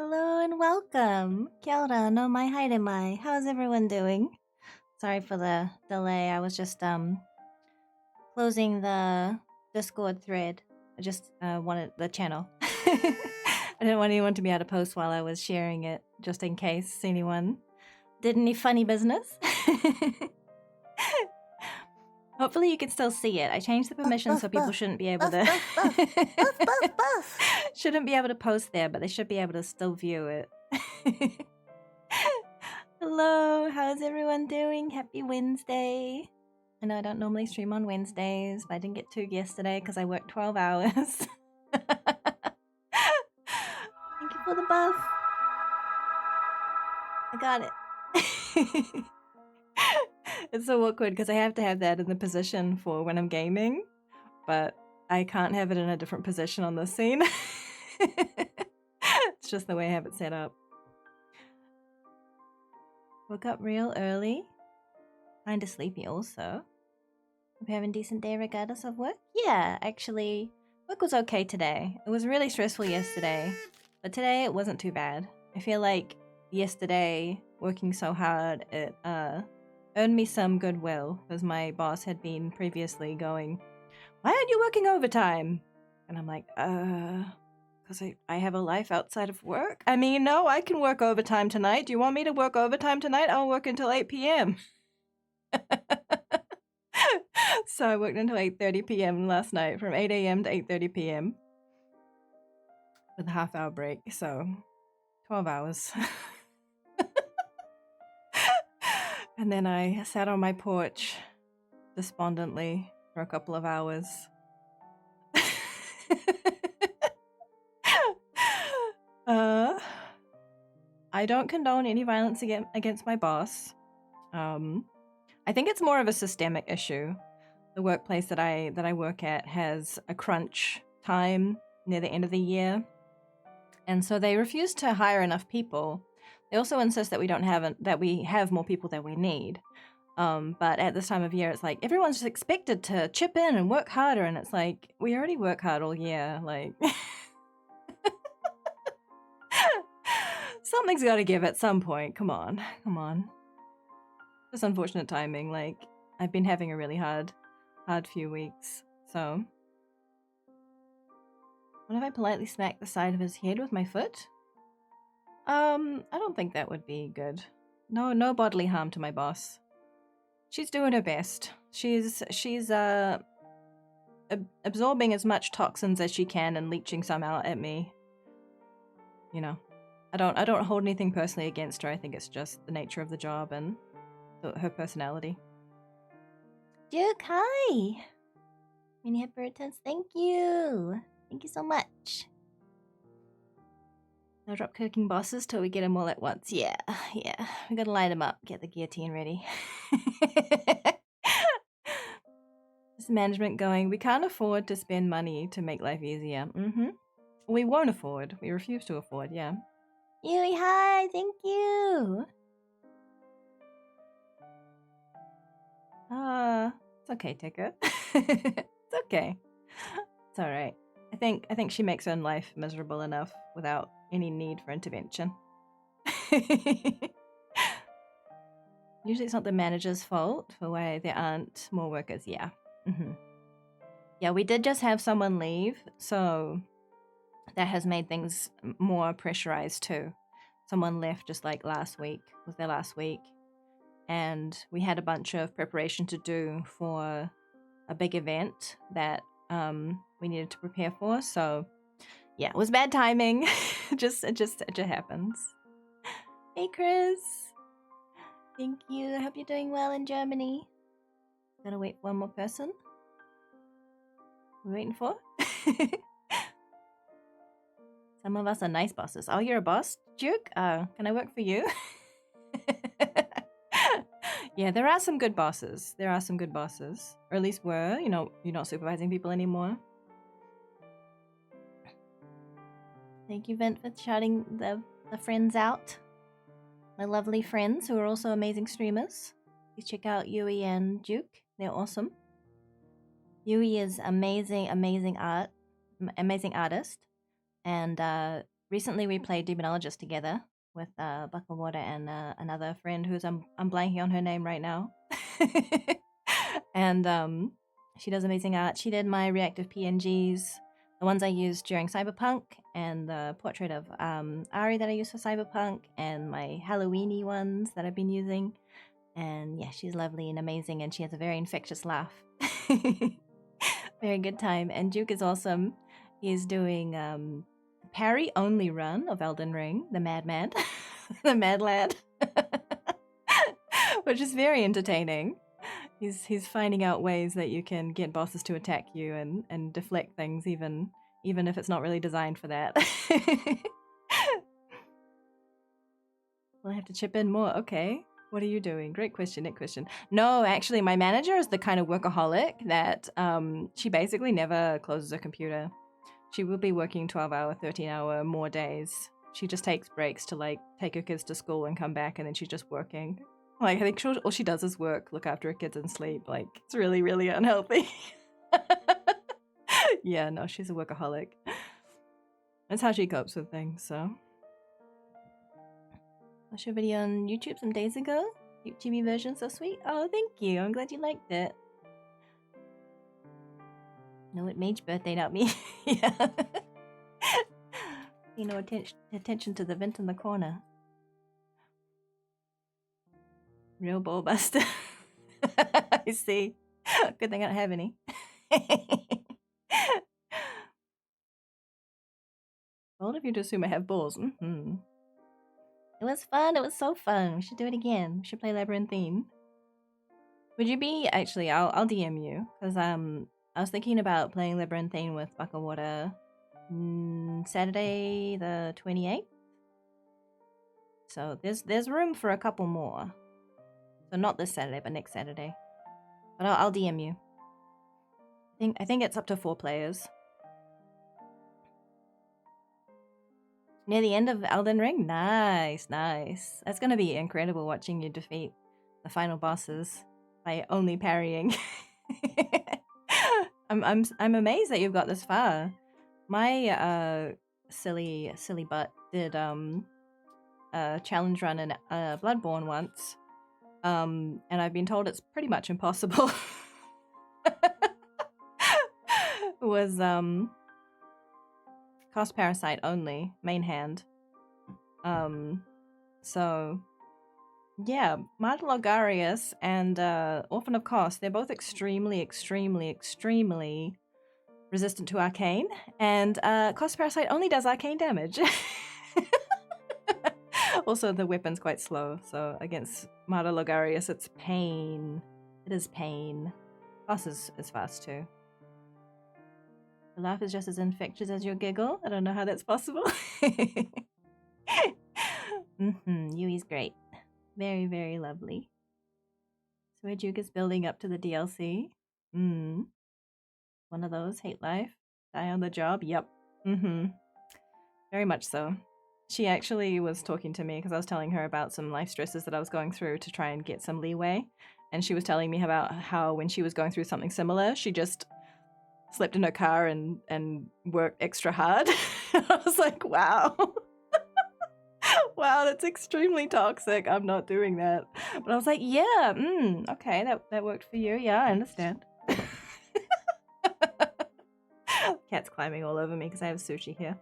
Hello and welcome. Kia ora, no mai haere mai. How's everyone doing? Sorry for the delay. I was just closing the Discord thread. I just wanted the channel. I didn't want anyone to be able to post while I was sharing it, just in case anyone did any funny business. Hopefully you can still see it. I changed the permissions so people shouldn't be able to shouldn't be able to post there, but they should be able to still view it. Hello, how's everyone doing? Happy Wednesday. I know I don't normally stream on Wednesdays, but I didn't get to yesterday because I worked 12 hours. Thank you for the buff. I got it. It's so awkward because I have to have that in the position for when I'm gaming, but I can't have it in a different position on this scene. It's just the way I have it set up. Woke up real early. Kinda sleepy also. Hope you're having a decent day regardless of work? Yeah, actually, work was okay today. It was really stressful yesterday, but today it wasn't too bad. I feel like yesterday, working so hard, it earned me some goodwill, because my boss had been previously going, "Why aren't you working overtime?" And I'm like, because I have a life outside of work? I mean, no, I can work overtime tonight. Do you want me to work overtime tonight? I'll work until 8 p.m. So I worked until 8:30 p.m. last night, from 8 a.m. to 8:30 p.m. with a half-hour break, so 12 hours. And then I sat on my porch despondently for a couple of hours. I don't condone any violence against my boss. I think it's more of a systemic issue. The workplace that I work at has a crunch time near the end of the year, and so they refuse to hire enough people. They also insist that we have more people than we need. But at this time of year, it's like everyone's just expected to chip in and work harder, and it's like we already work hard all year. Like something's got to give at some point. Come on. Just unfortunate timing. Like I've been having a really hard few weeks. So, what if I politely smack the side of his head with my foot? I don't think that would be good. No bodily harm to my boss. She's doing her best. She's absorbing as much toxins as she can and leaching some out at me. You know, I don't hold anything personally against her. I think it's just the nature of the job and her personality. Duke, hi! Mini Hippolytus, thank you! Thank you so much. No drop kicking bosses till we get them all at once. Yeah. We gotta line them up, get the guillotine ready. This management going, we can't afford to spend money to make life easier. We won't afford. We refuse to afford, yeah. Yui, hi! Thank you! It's okay, Ticker. It's okay. It's alright. I think she makes her own life miserable enough without any need for intervention. Usually it's not the manager's fault for why there aren't more workers, yeah. Yeah, we did just have someone leave, so that has made things more pressurized too. Someone left just like last week, was their last week, and we had a bunch of preparation to do for a big event that we needed to prepare for, so yeah, it was bad timing. It just happens. Hey Chris! Thank you, I hope you're doing well in Germany. Gotta wait for one more person. We're waiting for? Some of us are nice bosses. Oh, you're a boss, Duke? Can I work for you? Yeah, there are some good bosses. Or at least were. You know, you're not supervising people anymore. Thank you, Vent, for shouting the friends out. My lovely friends who are also amazing streamers. Please check out Yui and Duke. They're awesome. Yui is amazing artist. And recently we played Demonologist together with Buck of Water and another friend who's I'm blanking on her name right now. And she does amazing art. She did my reactive PNGs, the ones I used during Cyberpunk, and the portrait of Ari that I used for Cyberpunk, and my Halloweeny ones that I've been using. And yeah, she's lovely and amazing, and she has a very infectious laugh. Very good time. And Duke is awesome. He's doing parry only run of Elden Ring, the Madman, the Mad Lad, which is very entertaining. He's finding out ways that you can get bosses to attack you and deflect things even if it's not really designed for that. We'll have to chip in more. Okay. What are you doing? Great question, Nick question. No, actually, my manager is the kind of workaholic that she basically never closes her computer. She will be working 12-hour, 13-hour more days. She just takes breaks to like take her kids to school and come back, and then she's just working. Like, I think all she does is work, look after her kids, and sleep. Like, it's really, really unhealthy. Yeah, no, she's a workaholic. That's how she copes with things, so. I watched a video on YouTube some days ago. YouTube version, so sweet. Oh, thank you. I'm glad you liked it. No, it Mage birthday, not me. Yeah. Pay no attention to the vent in the corner. Real ball buster. I see. Good thing I don't have any. Bold of you to assume I have balls. Mm-hmm. It was fun. It was so fun. We should do it again. We should play Labyrinthine. Would you be actually? I'll DM you because I was thinking about playing Labyrinthine with Buck of Water Saturday the 28th. So there's room for a couple more. So not this Saturday, but next Saturday. But I'll DM you. I think it's up to 4 players. Near the end of Elden Ring? Nice, nice. That's gonna be incredible watching you defeat the final bosses by only parrying. I'm amazed that you've got this far. My silly butt did a challenge run in Bloodborne once. And I've been told it's pretty much impossible. It was cost parasite only, main hand. So yeah, Martyr Logarius and Orphan of Cost, they're both extremely resistant to arcane, and cost parasite only does arcane damage. Also, the weapon's quite slow, so against Martyr Logarius, it's pain. It is pain. Cost is fast too. The laugh is just as infectious as your giggle. I don't know how that's possible. Yui's great. Very, very lovely. So Duke is building up to the DLC. One of those. Hate life. Die on the job. Yep. Very much so. She actually was talking to me because I was telling her about some life stresses that I was going through to try and get some leeway. And she was telling me about how when she was going through something similar, she just slept in her car and worked extra hard. I was like, wow. Wow, that's extremely toxic. I'm not doing that. But I was like, yeah, okay, that worked for you. Yeah, I understand. Cat's climbing all over me because I have sushi here.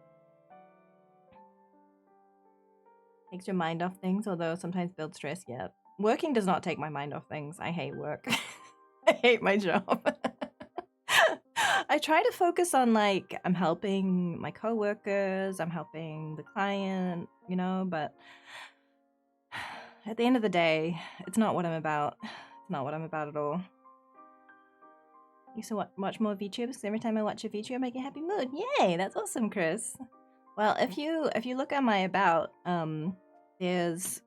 Takes your mind off things, although sometimes builds stress. Yeah, working does not take my mind off things. I hate work. I hate my job. I try to focus on, like, I'm helping my coworkers, I'm helping the client, you know, but at the end of the day, it's not what I'm about. It's not what I'm about at all. I used to watch more VTubers because every time I watch a VTuber, I make a happy mood. Yay, that's awesome, Chris. Well, if you look at my about, there's,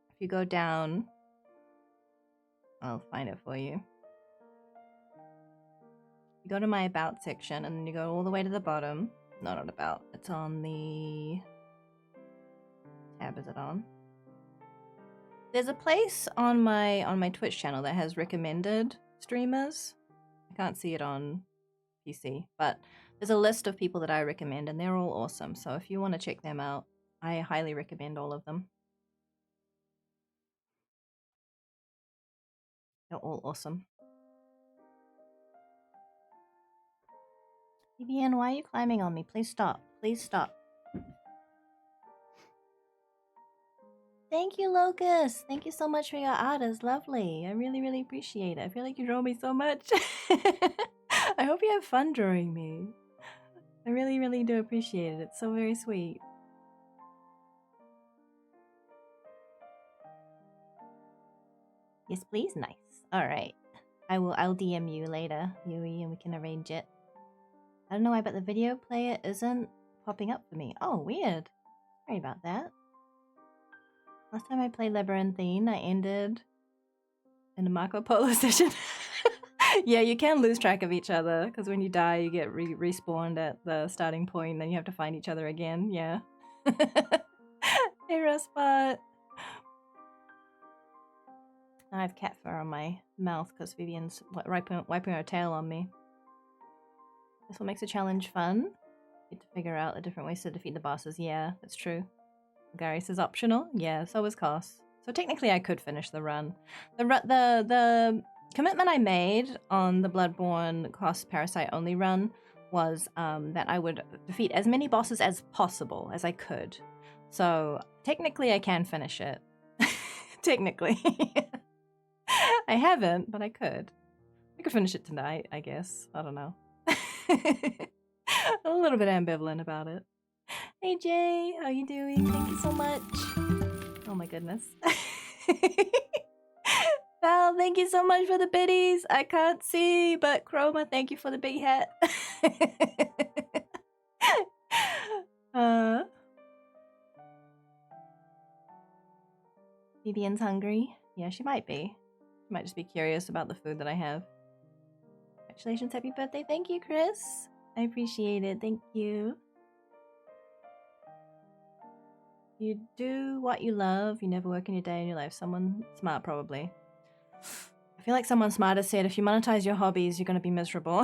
if you go down, I'll find it for you. You go to my about section and then you go all the way to the bottom. No, not about. It's on the tab. Is it on? There's a place on my Twitch channel that has recommended streamers. I can't see it on PC, but There's a list of people that I recommend, and they're all awesome. So if you want to check them out, I highly recommend all of them. They're all awesome. Vivian, why are you climbing on me? Please stop. Please stop. Thank you, Locust. Thank you so much for your art. It's lovely. I really, really appreciate it. I feel like you draw me so much. I hope you have fun drawing me. I really, really do appreciate it. It's so very sweet. Yes, please. Nice. All right. I'll DM you later, Yui, and we can arrange it. I don't know why, but the video player isn't popping up for me. Oh, weird. Sorry about that. Last time I played Labyrinthine, I ended in a Marco Polo session. Yeah, you can lose track of each other, because when you die, you get respawned at the starting point, and then you have to find each other again. Yeah. Hey, Rustbot. I have cat fur on my mouth because Vivian's wiping her tail on me. This what makes a challenge fun. You get to figure out the different ways to defeat the bosses. Yeah, that's true. Gary says optional. Yeah, so is cost. So technically I could finish the run. The commitment I made on the Bloodborne cost parasite only run was that I would defeat as many bosses as possible as I could. So technically I can finish it. Technically. I haven't, but I could. I could finish it tonight, I guess. I don't know. A little bit ambivalent about it. Hey Jay, how you doing? Thank you so much. Oh my goodness. Val, thank you so much for the biddies. I can't see, but Chroma, thank you for the big hat. Vivian's hungry. Yeah, she might be. She might just be curious about the food that I have. Congratulations, happy birthday. Thank you, Chris. I appreciate it. Thank you. You do what you love. You never work in your day in your life. Someone smart, probably. I feel like someone smarter said, if you monetize your hobbies, you're going to be miserable.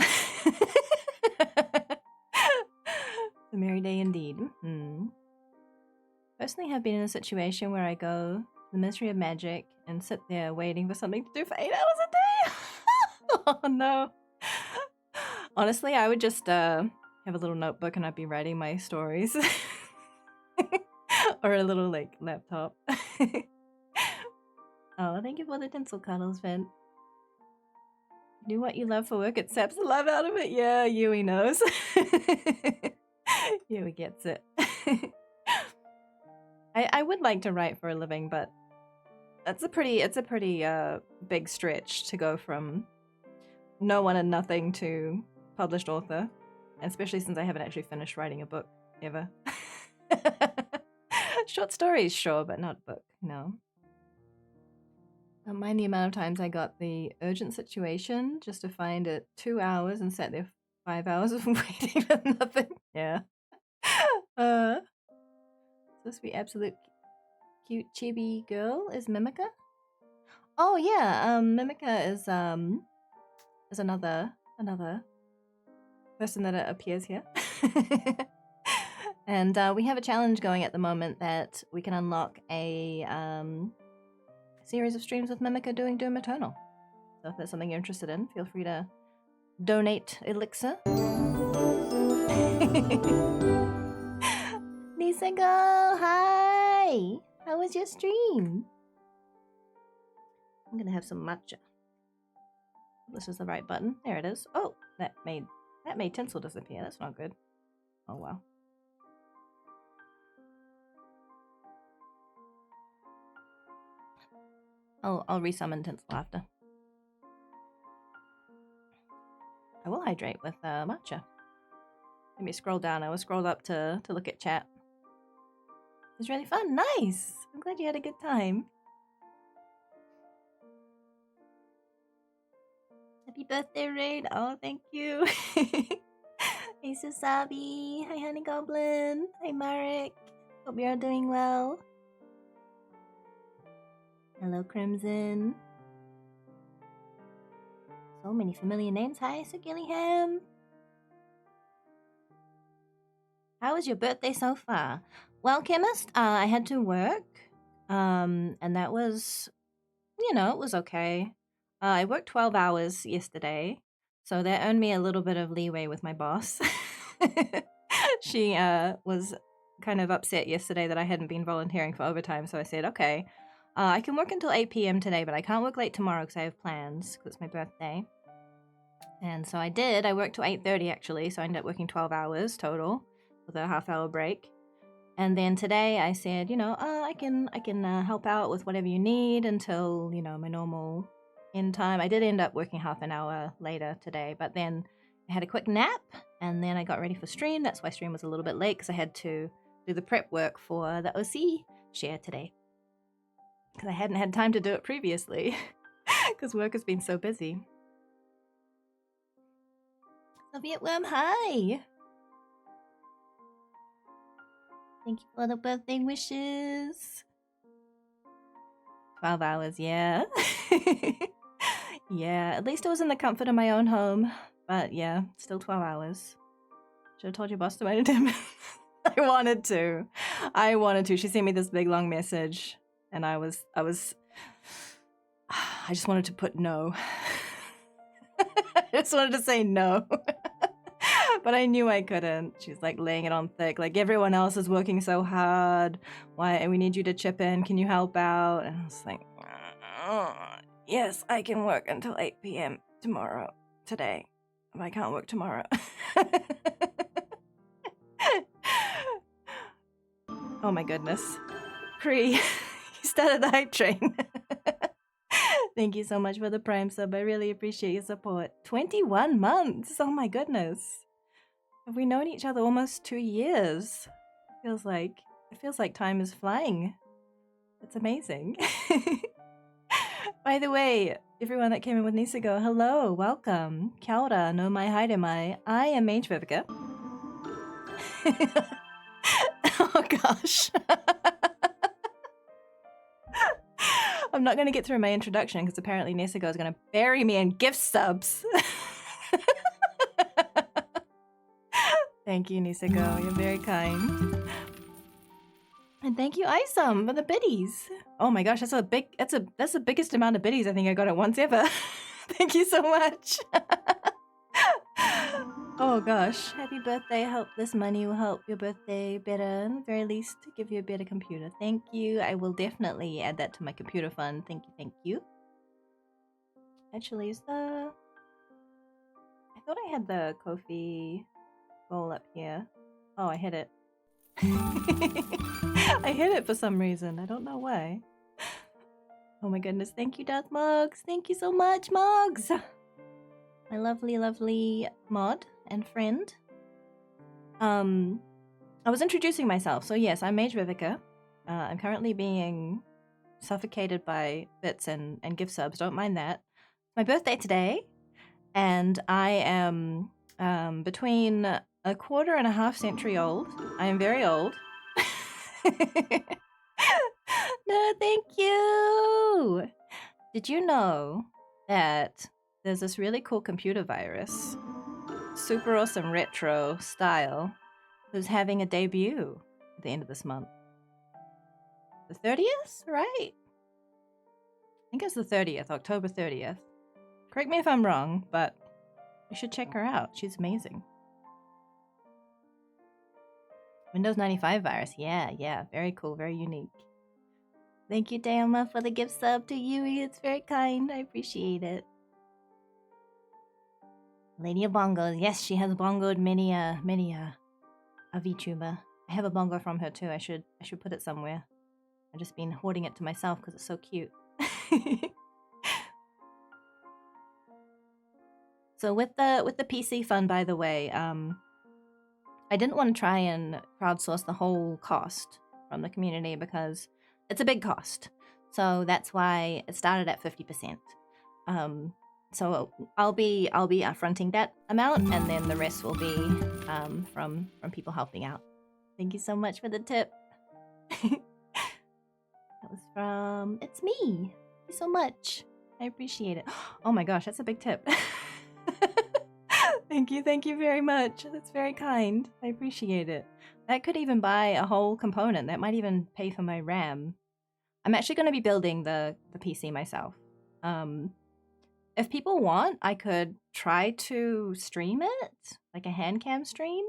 A merry day indeed. Personally, have been in a situation where I go to the Ministry of Magic and sit there waiting for something to do for 8 hours a day. Oh no. Honestly, I would just have a little notebook and I'd be writing my stories. Or a little, like, laptop. Oh, thank you for the tinsel cuddles, Vent. Do what you love for work, it saps the love out of it. Yeah, Yui knows. Yui gets it. I would like to write for a living, but it's a pretty big stretch to go from no one and nothing to published author, especially since I haven't actually finished writing a book ever. Short stories, sure, but not book, no. Don't mind the amount of times I got the urgent situation just to find it 2 hours and sat there 5 hours of waiting for nothing. Yeah. Supposed to be absolute cute chibi girl is Mimica. Oh yeah, Mimica is another person that appears here. And we have a challenge going at the moment that we can unlock a series of streams with Mimica doing Doom Eternal. So if that's something you're interested in, feel free to donate Elixir. Lisa Girl, hi! How was your stream? I'm gonna have some matcha. This is the right button. There it is. Oh, that made tinsel disappear. That's not good. Oh wow. I'll resummon tinsel after. I will hydrate with matcha. Let me scroll down. I was scrolled up to look at chat. It was really fun. Nice. I'm glad you had a good time. Happy birthday, Raid. Oh, thank you. Hey, Susabi. Hi, Honey Goblin. Hi, Marek. Hope you're doing well. Hello, Crimson. So many familiar names. Hi, Sir Gillingham. How was your birthday so far? Well, chemist, I had to work, and that was, it was okay. I worked 12 hours yesterday, so that earned me a little bit of leeway with my boss. She was kind of upset yesterday that I hadn't been volunteering for overtime, so I said, okay, I can work until 8 p.m. today, but I can't work late tomorrow because I have plans, because it's my birthday. And so I did. I worked till 8:30 actually, so I ended up working 12 hours total with a half-hour break. And then today I said, I can help out with whatever you need until, my normal end time. I did end up working half an hour later today, but then I had a quick nap and then I got ready for stream. That's why stream was a little bit late because I had to do the prep work for the OC share today. Because I hadn't had time to do it previously because work has been so busy. Soviet Worm, hi! Thank you for the birthday wishes. 12 hours, yeah. Yeah, at least I was in the comfort of my own home. But yeah, still 12 hours. Should have told your boss to wait a minute. I wanted to. She sent me this big long message and I just wanted to put no. I just wanted to say no. But I knew I couldn't. She's like laying it on thick. Like, everyone else is working so hard. Why? We need you to chip in. Can you help out? And I was like, yes, I can work until 8 p.m. today. If I can't work tomorrow. Oh my goodness. Cree, you started the hype train. Thank you so much for the Prime sub. I really appreciate your support. 21 months! Oh my goodness. Have we known each other almost 2 years? It feels like time is flying. It's amazing. By the way, everyone that came in with Nisago, hello, welcome. Kia ora, no mai haere mai. I am Mage Vivica. Oh gosh. I'm not going to get through my introduction because apparently Nisago is going to bury me in gift subs. Thank you, Nisago. You're very kind. And thank you, Isam, for the biddies. Oh my gosh, that's the biggest amount of biddies I think I got at once ever. Thank you so much. Oh gosh, happy birthday. Hope this money will help your birthday better. At the very least, give you a better computer. Thank you. I will definitely add that to my computer fund. Thank you, thank you. Actually, I thought I had the Ko-fi goal up here. Oh, I hit it. I hit it for some reason. I don't know why. Oh my goodness. Thank you, Darth Mugs. Thank you so much, Mugs. My lovely, lovely mod and friend. I was introducing myself. So yes, I'm Mage Vivica. I'm currently being suffocated by bits and gift subs. Don't mind that. My birthday today. And I am between a quarter and a half century old. I am very old. No, thank you. Did you know that there's this really cool computer virus, super awesome retro style, who's having a debut at the end of this month? The 30th, right? I think it's the 30th, October 30th. Correct me if I'm wrong, but you should check her out. She's amazing. Windows 95 virus. Yeah. Very cool. Very unique. Thank you, Dayama, for the gift sub to Yui. It's very kind. I appreciate it. Lady of Bongos. Yes, she has bongoed many a VTuber. I have a bongo from her too. I should put it somewhere. I've just been hoarding it to myself because it's so cute. So with the PC fund, by the way, I didn't want to try and crowdsource the whole cost from the community because it's a big cost. So that's why it started at 50%. So I'll be upfronting that amount, and then the rest will be from people helping out. Thank you so much for the tip. That was from It's Me. Thank you so much. I appreciate it. Oh my gosh, that's a big tip. Thank you very much. That's very kind. I appreciate it. That could even buy a whole component. That might even pay for my RAM. I'm actually going to be building the PC myself. If people want, I could try to stream it, like a hand cam stream.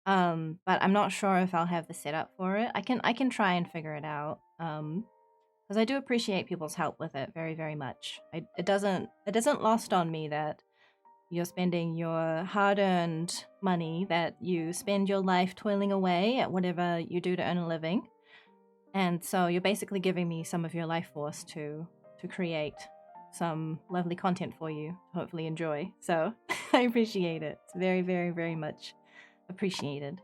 But I'm not sure if I'll have the setup for it. I can try and figure it out. Because I do appreciate people's help with it very, very much. It isn't lost on me that you're spending your hard-earned money, that you spend your life toiling away at whatever you do to earn a living, and so you're basically giving me some of your life force to create some lovely content for you to hopefully enjoy. So I appreciate it. It's very, very, very much appreciated.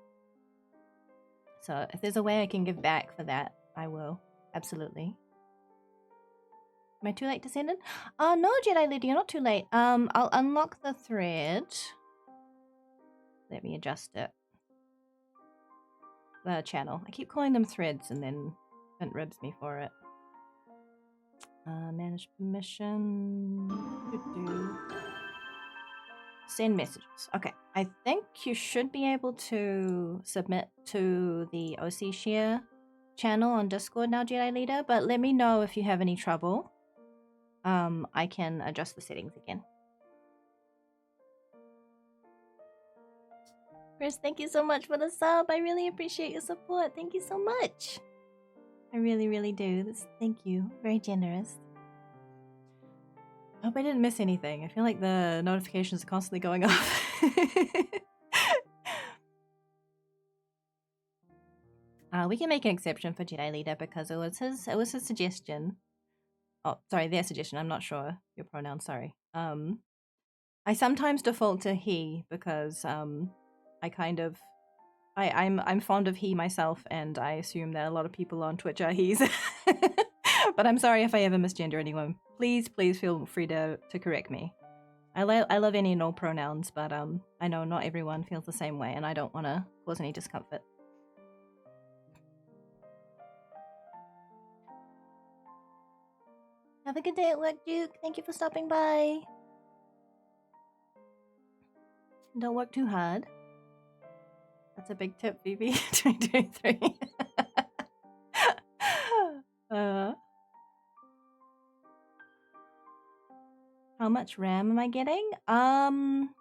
So if there's a way I can give back for that, I will. Absolutely. Am I too late to send in? No, Jedi Lady, you're not too late. I'll unlock the thread. Let me adjust it. The channel. I keep calling them threads and then it ribs me for it. Manage permission. Send messages. Okay. I think you should be able to submit to the OC share channel on Discord now, Jedi Leader, but let me know if you have any trouble. I can adjust the settings again. Chris, thank you so much for the sub. I really appreciate your support. Thank you so much. I really, really do. Thank you. Very generous. I hope I didn't miss anything. I feel like the notifications are constantly going off. We can make an exception for Jedi Leader because it was his suggestion. Oh, sorry, their suggestion. I'm not sure your pronoun. Sorry. I sometimes default to he because I'm fond of he myself, and I assume that a lot of people on Twitch are he's. But I'm sorry if I ever misgender anyone. Please feel free to correct me. I love any and all pronouns, but I know not everyone feels the same way, and I don't want to cause any discomfort. Have a good day at work, Duke. Thank you for stopping by. Don't work too hard. That's a big tip, Phoebe. 2023. How much RAM am I getting? I'm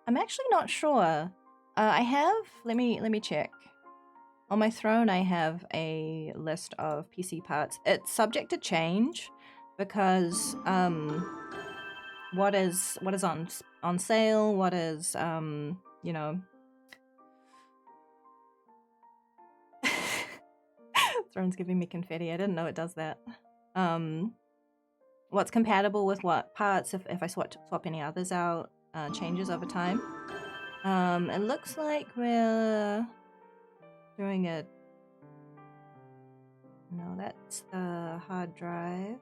actually not sure. I have. Let me check. On my throne, I have a list of PC parts. It's subject to change because what is on sale, what is you know. Throne's giving me confetti. I didn't know it does that. What's compatible with what parts, if I swap any others out, changes over time. It looks like we're doing a... No, that's the hard drive.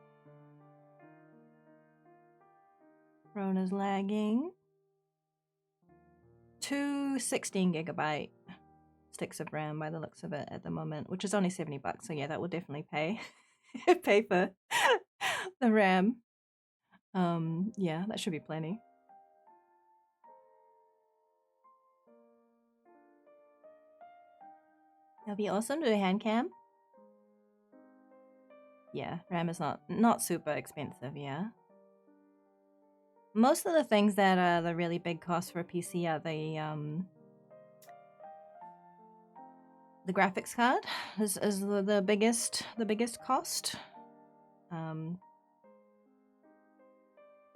Throne is lagging. 2 16 gigabyte sticks of RAM by the looks of it at the moment, which is only $70, so yeah, that will definitely pay pay for the RAM. Yeah, that should be plenty. That'll be awesome to do a hand cam. Yeah, RAM is not super expensive, yeah. Most of the things that are the really big cost for a PC are the graphics card is the biggest cost.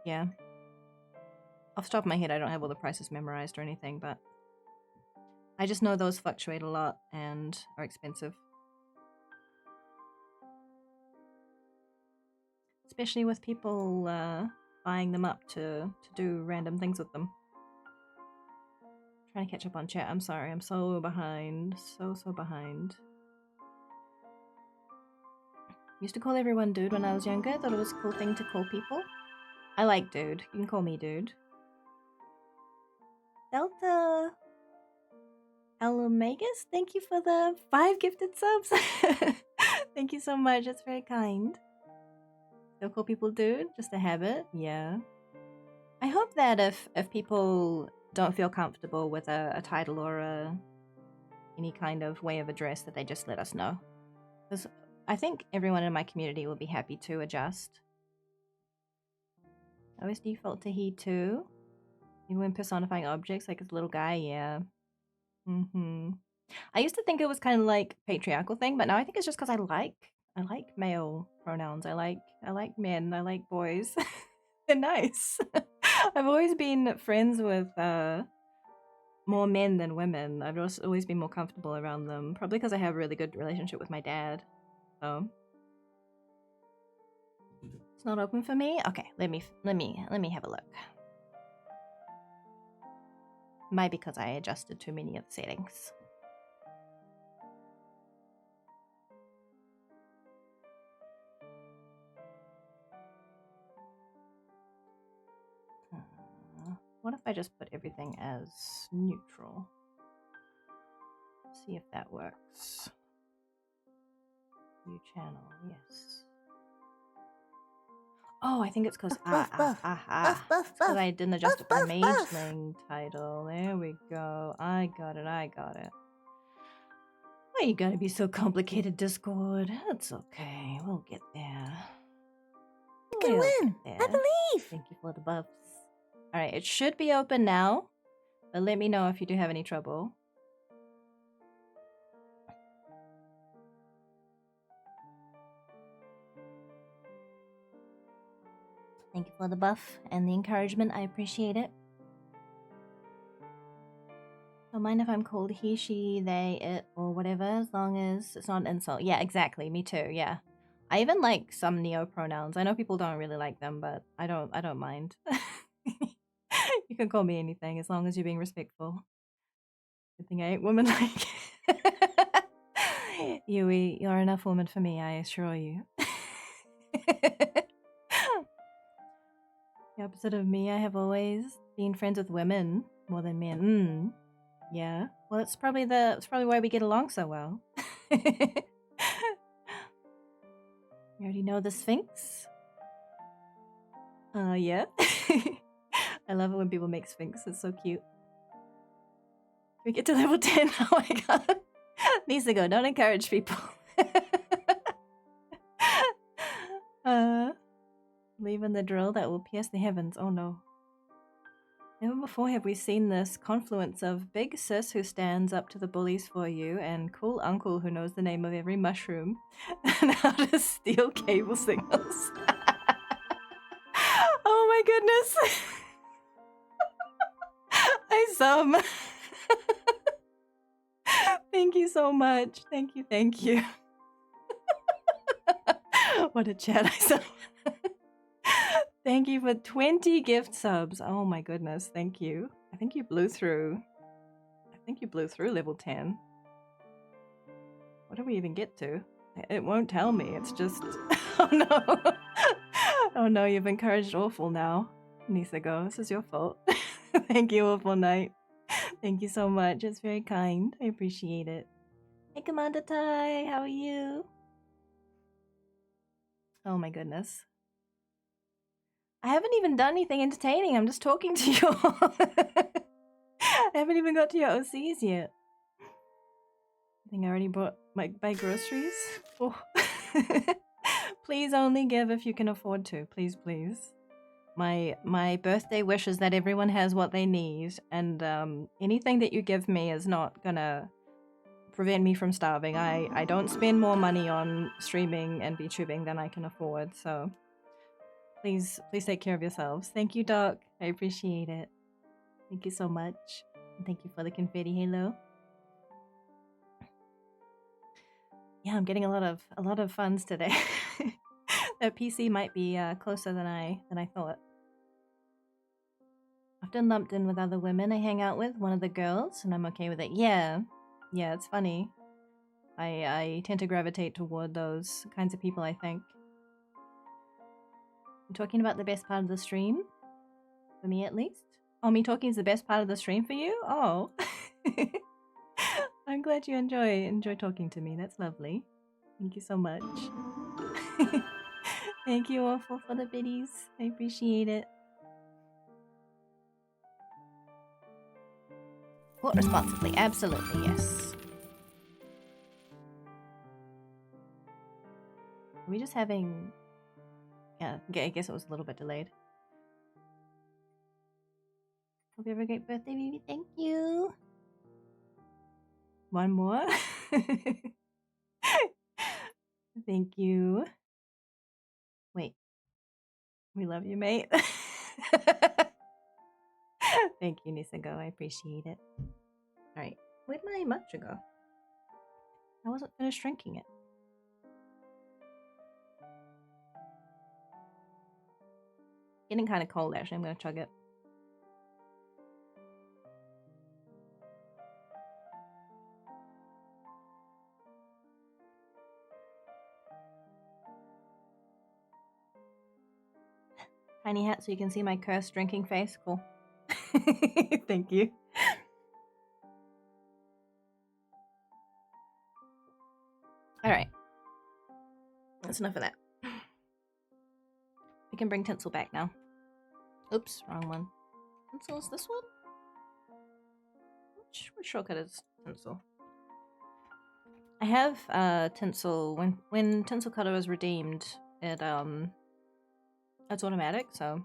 Yeah. Off the top of my head, I don't have all the prices memorized or anything, but I just know those fluctuate a lot and are expensive. Especially with people buying them up to do random things with them. Trying to catch up on chat. I'm sorry, I'm so behind. So behind. Used to call everyone dude when I was younger. Thought it was a cool thing to call people. I like dude. You can call me dude. Delta Alomegas, thank you for the 5 gifted subs. Thank you so much. That's very kind. Still call people dude, just a habit. Yeah. I hope that if people don't feel comfortable with a title or any kind of way of address, that they just let us know. Because I think everyone in my community will be happy to adjust. I always default to he too. Even when personifying objects, like his little guy, yeah. I used to think it was kind of like patriarchal thing, but now I think it's just because I like male pronouns. I like men. I like boys. They're nice. I've always been friends with more men than women. I've just always been more comfortable around them. Probably because I have a really good relationship with my dad. So it's not open for me. Okay, let me have a look. Might because I adjusted too many of the settings. What if I just put everything as neutral? See if that works. View channel, yes. Oh, I think it's because I didn't adjust it for Mageling title. There we go. I got it. Why you gotta be so complicated, Discord? That's okay. We'll get there. We can win. I believe. Thank you for the buffs. Alright, it should be open now, but let me know if you do have any trouble. Thank you for the buff and the encouragement. I appreciate it. Don't mind if I'm called he, she, they, it, or whatever, as long as it's not an insult. Yeah, exactly. Me too. Yeah. I even like some neo pronouns. I know people don't really like them, but I don't mind. You can call me anything as long as you're being respectful. Good thing I ain't woman-like. Yui, you're enough woman for me, I assure you. The opposite of me, I have always been friends with women more than men. Yeah. Well, it's probably why we get along so well. You already know the Sphinx? Yeah. I love it when people make Sphinx. It's so cute. We get to level 10. Oh my god. Needs to go. Don't encourage people. Leaving the drill that will pierce the heavens. Oh no. Never before have we seen this confluence of big sis who stands up to the bullies for you and cool uncle who knows the name of every mushroom and how to steal cable signals. Oh my goodness. I sum. Thank you so much. Thank you. What a chat, I sum. Thank you for 20 gift subs. Oh my goodness, thank you. I think you blew through level 10. What do we even get to? It won't tell me. It's just... Oh no. Oh no, you've encouraged Awful now. Nisago, this is your fault. Thank you, Awful Knight. Thank you so much. It's very kind. I appreciate it. Hey, Commander Tai, how are you? Oh my goodness. I haven't even done anything entertaining. I'm just talking to you all. I haven't even got to your OCs yet. I think I already bought my groceries. Oh. Please only give if you can afford to. Please, please. My birthday wish is that everyone has what they need, and anything that you give me is not gonna prevent me from starving. I don't spend more money on streaming and VTubing than I can afford, so please take care of yourselves. Thank you, Doc. I appreciate it. Thank you so much. And thank you for the confetti halo. Yeah, I'm getting a lot of funds today. That PC might be closer than I thought. Often lumped in with other women I hang out with, one of the girls, and I'm okay with it. Yeah, it's funny. I tend to gravitate toward those kinds of people, I think. I'm talking about the best part of the stream? For me, at least? Oh, me talking is the best part of the stream for you? Oh. I'm glad you enjoy talking to me. That's lovely. Thank you so much. Thank you, Awful, for the biddies. I appreciate it. Vote responsibly. Absolutely, yes. Are we just having... Yeah, I guess it was a little bit delayed. Hope you have a great birthday, baby. Thank you. One more. Thank you. Wait. We love you, mate. Thank you, Nisago. I appreciate it. Alright. Where'd my matcha go? I wasn't finished drinking it. Getting kind of cold, actually. I'm going to chug it. Tiny hat so you can see my cursed drinking face. Cool. Thank you. Alright. That's enough of that. We can bring Tinsel back now. Oops, wrong one. Tinsel is this one? Which shortcut is Tinsel? I have Tinsel. When Tinsel Cutter was redeemed, it's automatic, so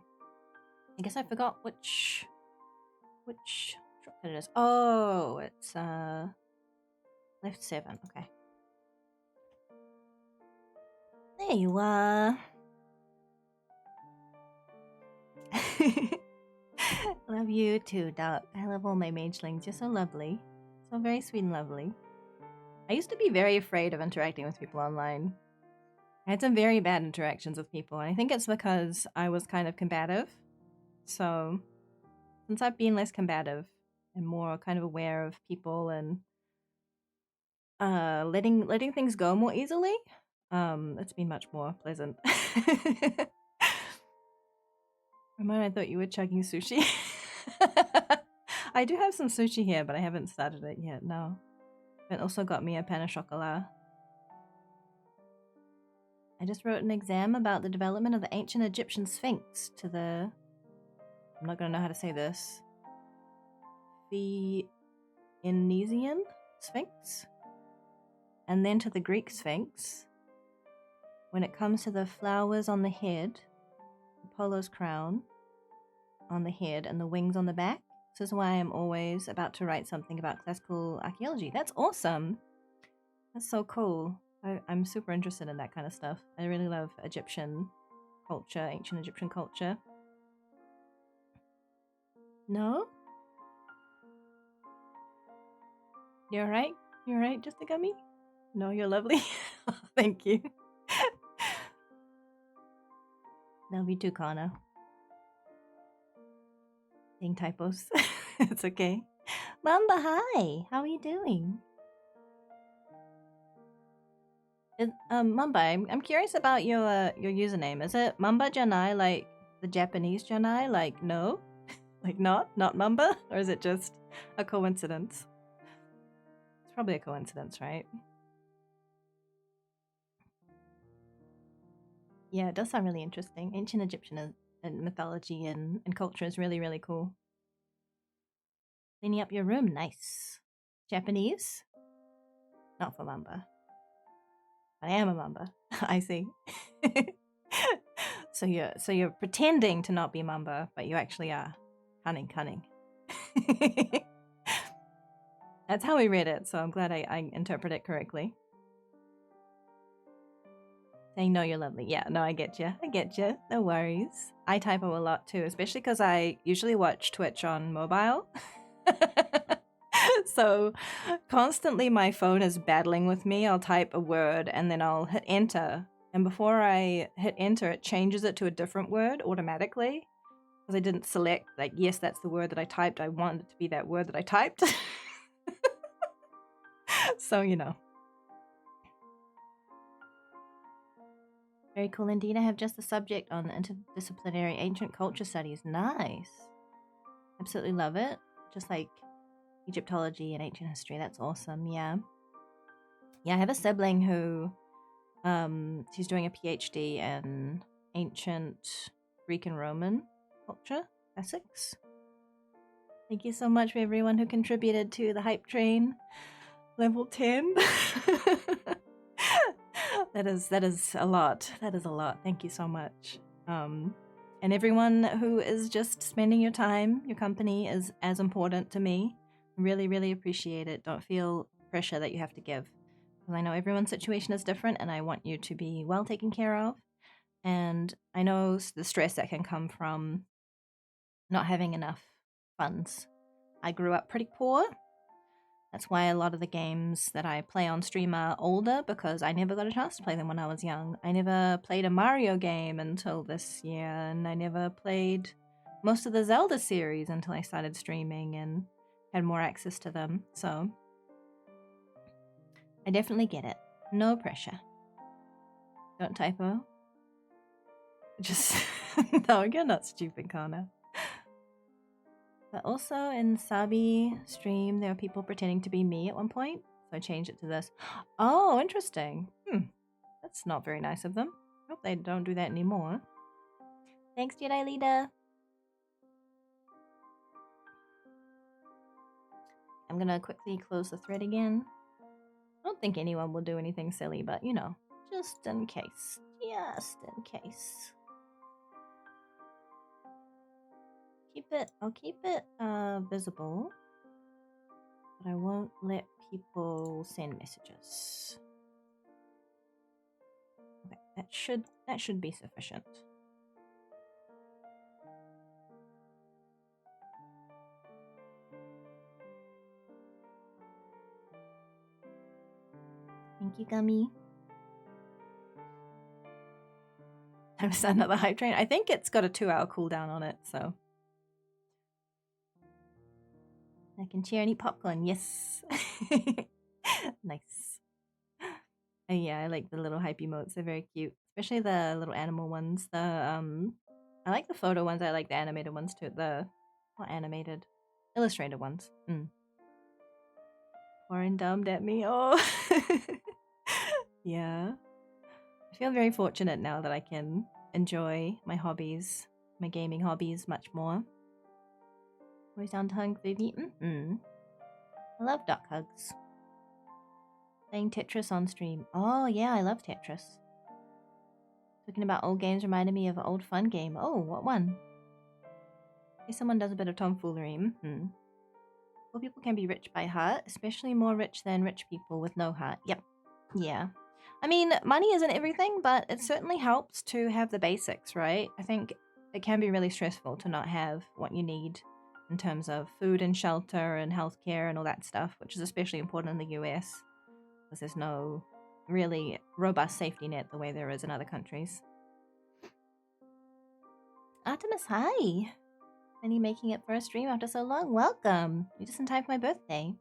I guess I forgot which shortcut it is. Oh, it's left 7, okay. There you are. Love you too, Doc. I love all my magelings. You're so lovely. So very sweet and lovely. I used to be very afraid of interacting with people online. I had some very bad interactions with people, and I think it's because I was kind of combative. So, since I've been less combative and more kind of aware of people and letting things go more easily, it's been much more pleasant. Ramon, I thought you were chugging sushi. I do have some sushi here, but I haven't started it yet, no. It also got me a pain au chocolat. I just wrote an exam about the development of the ancient Egyptian Sphinx to the... I'm not going to know how to say this. The Phoenician Sphinx? And then to the Greek Sphinx. When it comes to the flowers on the head, Apollo's crown on the head, and the wings on the back. This is why I'm always about to write something about classical archaeology. That's awesome! That's so cool. I'm super interested in that kind of stuff. I really love Egyptian culture, ancient Egyptian culture. No? You're right? You're right, just a gummy? No, you're lovely. Thank you. Love you too, Connor. Saying typos. It's okay. Mamba, hi! How are you doing? Mamba, I'm curious about your username. Is it Mamba Janai, like the Japanese Janai? Like, no? Like, not Mamba? Or is it just a coincidence? It's probably a coincidence, right? Yeah, it does sound really interesting. Ancient Egyptian and mythology and culture is really, really cool. Cleaning up your room, nice. Japanese? Not for Mamba. I am a Mamba. I see. So you're pretending to not be Mamba, but you actually are. Cunning. That's how we read it, so I'm glad I interpret it correctly. Saying no, you're lovely. Yeah, no, I get you. No worries. I typo a lot too, especially because I usually watch Twitch on mobile. So constantly my phone is battling with me. I'll type a word and then I'll hit enter. And before I hit enter, it changes it to a different word automatically. Because I didn't select, like, yes, that's the word that I typed. I wanted it to be that word that I typed. So, you know. Very cool indeed. I have just the subject on interdisciplinary ancient culture studies. Nice. Absolutely love it. Just like Egyptology and ancient history. That's awesome. Yeah. Yeah, I have a sibling who she's doing a PhD in ancient Greek and Roman culture, classics. Thank you so much for everyone who contributed to the hype train. Level 10. That is a lot. That is a lot. Thank you so much. And everyone who is just spending your time, your company is as important to me. Really, really appreciate it. Don't feel pressure that you have to give. Because I know everyone's situation is different and I want you to be well taken care of. And I know the stress that can come from not having enough funds. I grew up pretty poor. That's why a lot of the games that I play on stream are older, because I never got a chance to play them when I was young. I never played a Mario game until this year, and I never played most of the Zelda series until I started streaming and had more access to them. So I definitely get it. No pressure. Don't typo. Just no, you're not stupid, Kana. But also in Sabi stream, there were people pretending to be me at one point, so I changed it to this. Oh, interesting. That's not very nice of them. Hope they don't do that anymore. Thanks, Jedi Leader. I'm gonna quickly close the thread again. I don't think anyone will do anything silly, but you know, just in case. Just in case. I'll keep it visible, but I won't let people send messages. Okay, that should be sufficient. Thank you, Gummy. Time to start another hype train. I think it's got a 2-hour cooldown on it, so I can cheer and eat popcorn. Yes. Nice. Yeah, I like the little hype emotes. They're very cute, especially the little animal ones. I like the photo ones. I like the animated ones too. The not animated, illustrated ones. Warren dumbed at me. Oh, yeah. I feel very fortunate now that I can enjoy my hobbies, my gaming hobbies, much more. Always down to hug food eaten. I love duck hugs. Playing Tetris on stream. Oh yeah, I love Tetris. Talking about old games reminded me of an old fun game. Oh, what one? I guess someone does a bit of tomfoolery. Poor people can be rich by heart, especially more rich than rich people with no heart. Yep. Yeah. I mean, money isn't everything, but it certainly helps to have the basics, right? I think it can be really stressful to not have what you need in terms of food and shelter and healthcare and all that stuff, which is especially important in the US because there's no really robust safety net the way there is in other countries. Artemis, hi! Any making it for a stream after so long? Welcome! You're just in time for my birthday.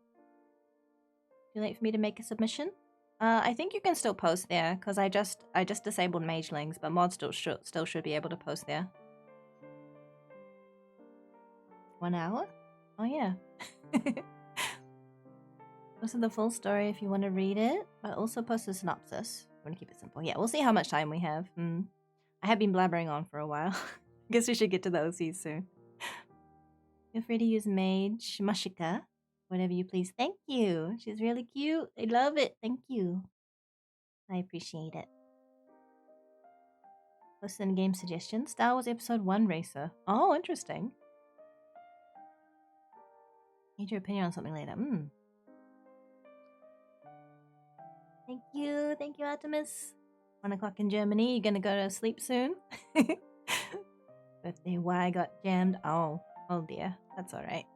Too late for me to make a submission? I think you can still post there because I just disabled Magelings, but mods still should be able to post there. 1 hour? Oh yeah. Post the full story if you want to read it, but also post a synopsis. I want to keep it simple. Yeah, we'll see how much time we have. I have been blabbering on for a while. Guess we should get to the OCs soon. Feel free to use Mage Mashika, whatever you please. Thank you. She's really cute. I love it. Thank you. I appreciate it. Post in game suggestions. Star Wars Episode 1 Racer. Oh, interesting. Need your opinion on something later. Thank you. Thank you, Artemis. 1 o'clock in Germany. You gonna go to sleep soon? Birthday Y got jammed. Oh dear. That's alright.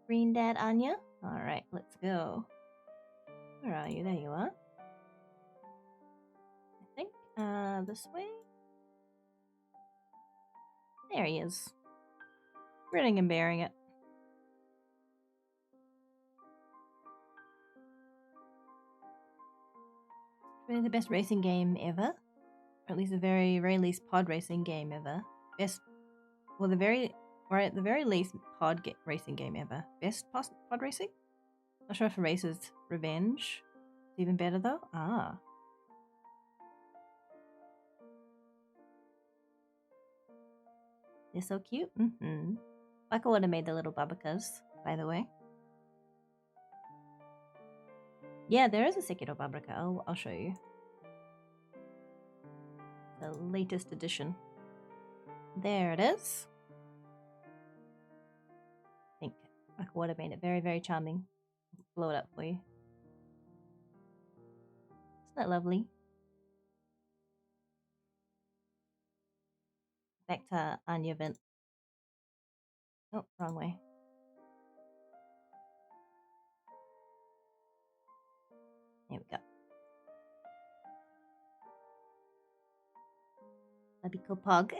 Green Dad Anya? Alright, let's go. Where are you? There you are. I think, this way? There he is. Grinning and bearing it. Really the best racing game ever. Or at least the very, very least pod racing game ever. Best, well, at the very least racing game ever. Best pod racing? Not sure if Racer's Revenge is even better though. Ah. They're so cute. Bucka would have made the little Bubbacas, by the way. Yeah, there is a Sekiro Babrika. I'll show you. The latest edition. There it is. I think I would have made it very, very charming. Blow it up for you. Isn't that lovely? Back to Anya Vint. Oh, wrong way. There we go. Lovely pug.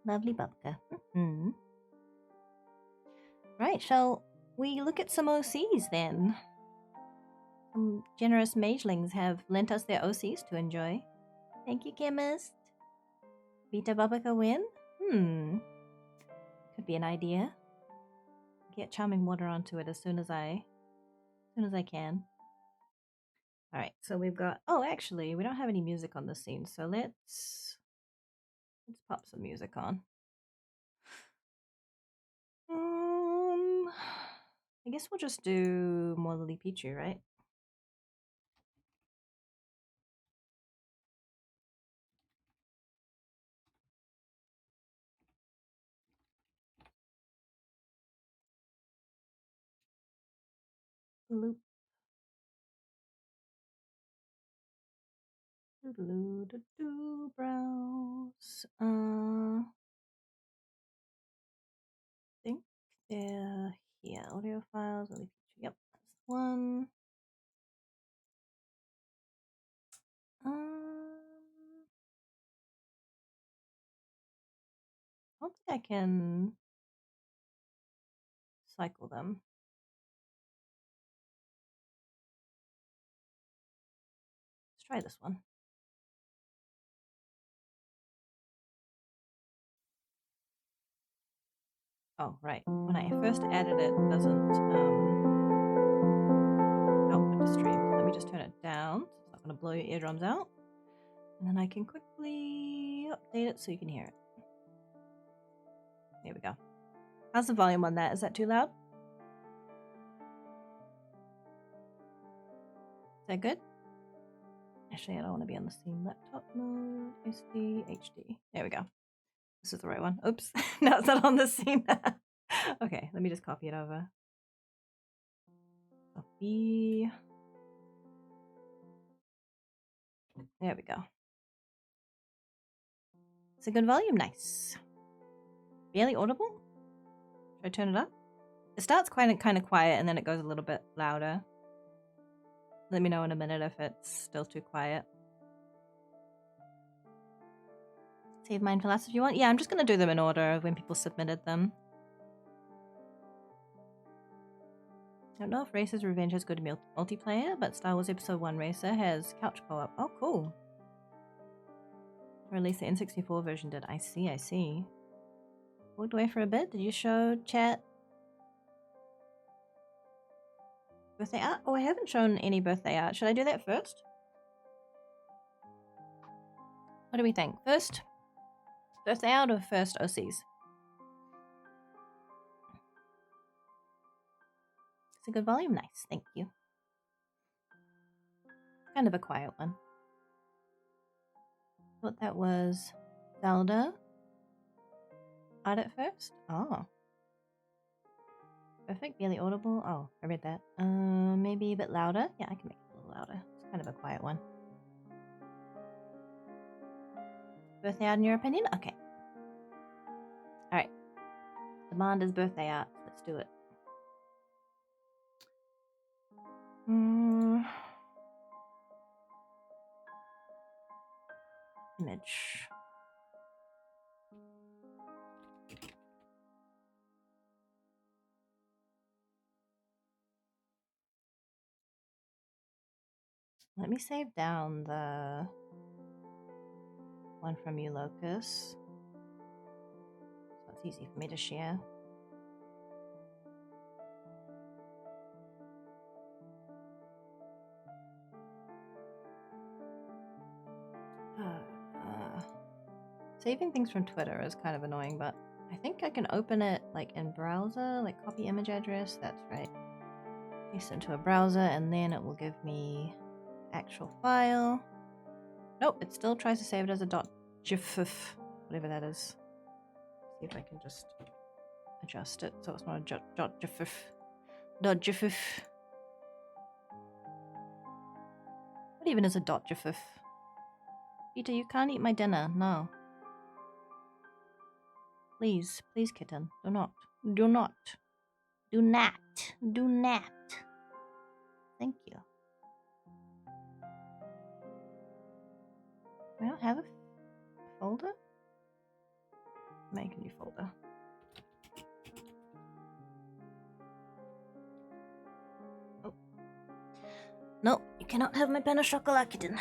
Lovely babka. Right, shall we look at some OCs then? Some generous magelings have lent us their OCs to enjoy. Thank you, chemist. Vita babaka win? Could be an idea. Get charming water onto it as soon as I can. Alright, so we've got actually we don't have any music on this scene, so let's pop some music on. I guess we'll just do more Lily Pichu, right? Loop. Browse. I think they're here. Audio files. Lily Pichu. Yep, that's the one. I don't think I can cycle them. Let's try this one. Oh, right. When I first added it, it doesn't output to stream. Let me just turn it down. So it's not going to blow your eardrums out. And then I can quickly update it so you can hear it. There we go. How's the volume on that? Is that too loud? Is that good? Actually, I don't want to be on the scene. Laptop mode, SD, HD. There we go. This is the right one. Oops. No, it's not on the scene. Okay, let me just copy it over. Copy. There we go. It's a good volume. Nice. Barely audible? Should I turn it up? It starts kind of quiet and then it goes a little bit louder. Let me know in a minute if it's still too quiet. Save mine for last if you want. Yeah, I'm just going to do them in order of when people submitted them. I don't know if Racer's Revenge has good multiplayer, but Star Wars Episode 1 Racer has couch co-op. Oh, cool. Or at least the N64 version did. I see. Walked away for a bit. Did you show chat birthday art? Oh, I haven't shown any birthday art. Should I do that first? What do we think? First birthday art or first OCs? It's a good volume. Nice. Thank you. Kind of a quiet one. Thought that was Zelda art at first. Oh. Perfect. Barely audible. Oh, I read that. Maybe a bit louder. Yeah, I can make it a little louder. It's kind of a quiet one. Birthday art in your opinion? Okay. Alright. Demand is birthday art. Let's do it. Image. Let me save down the one from you, Locus. So it's easy for me to share. Saving things from Twitter is kind of annoying, but I think I can open it like in browser, like copy image address. That's right. Paste it into a browser and then it will give me actual file. Nope, it still tries to save it as a .gif, whatever that is. See if I can just adjust it so it's not a .gif. .gif. What even is a .gif? Peter, you can't eat my dinner. No. Please, please, kitten. Do not. Do not. Do not. Do not. Thank you. I don't have a folder? Make a new folder. Oh. No, you cannot have my pen of chocolate, kitten.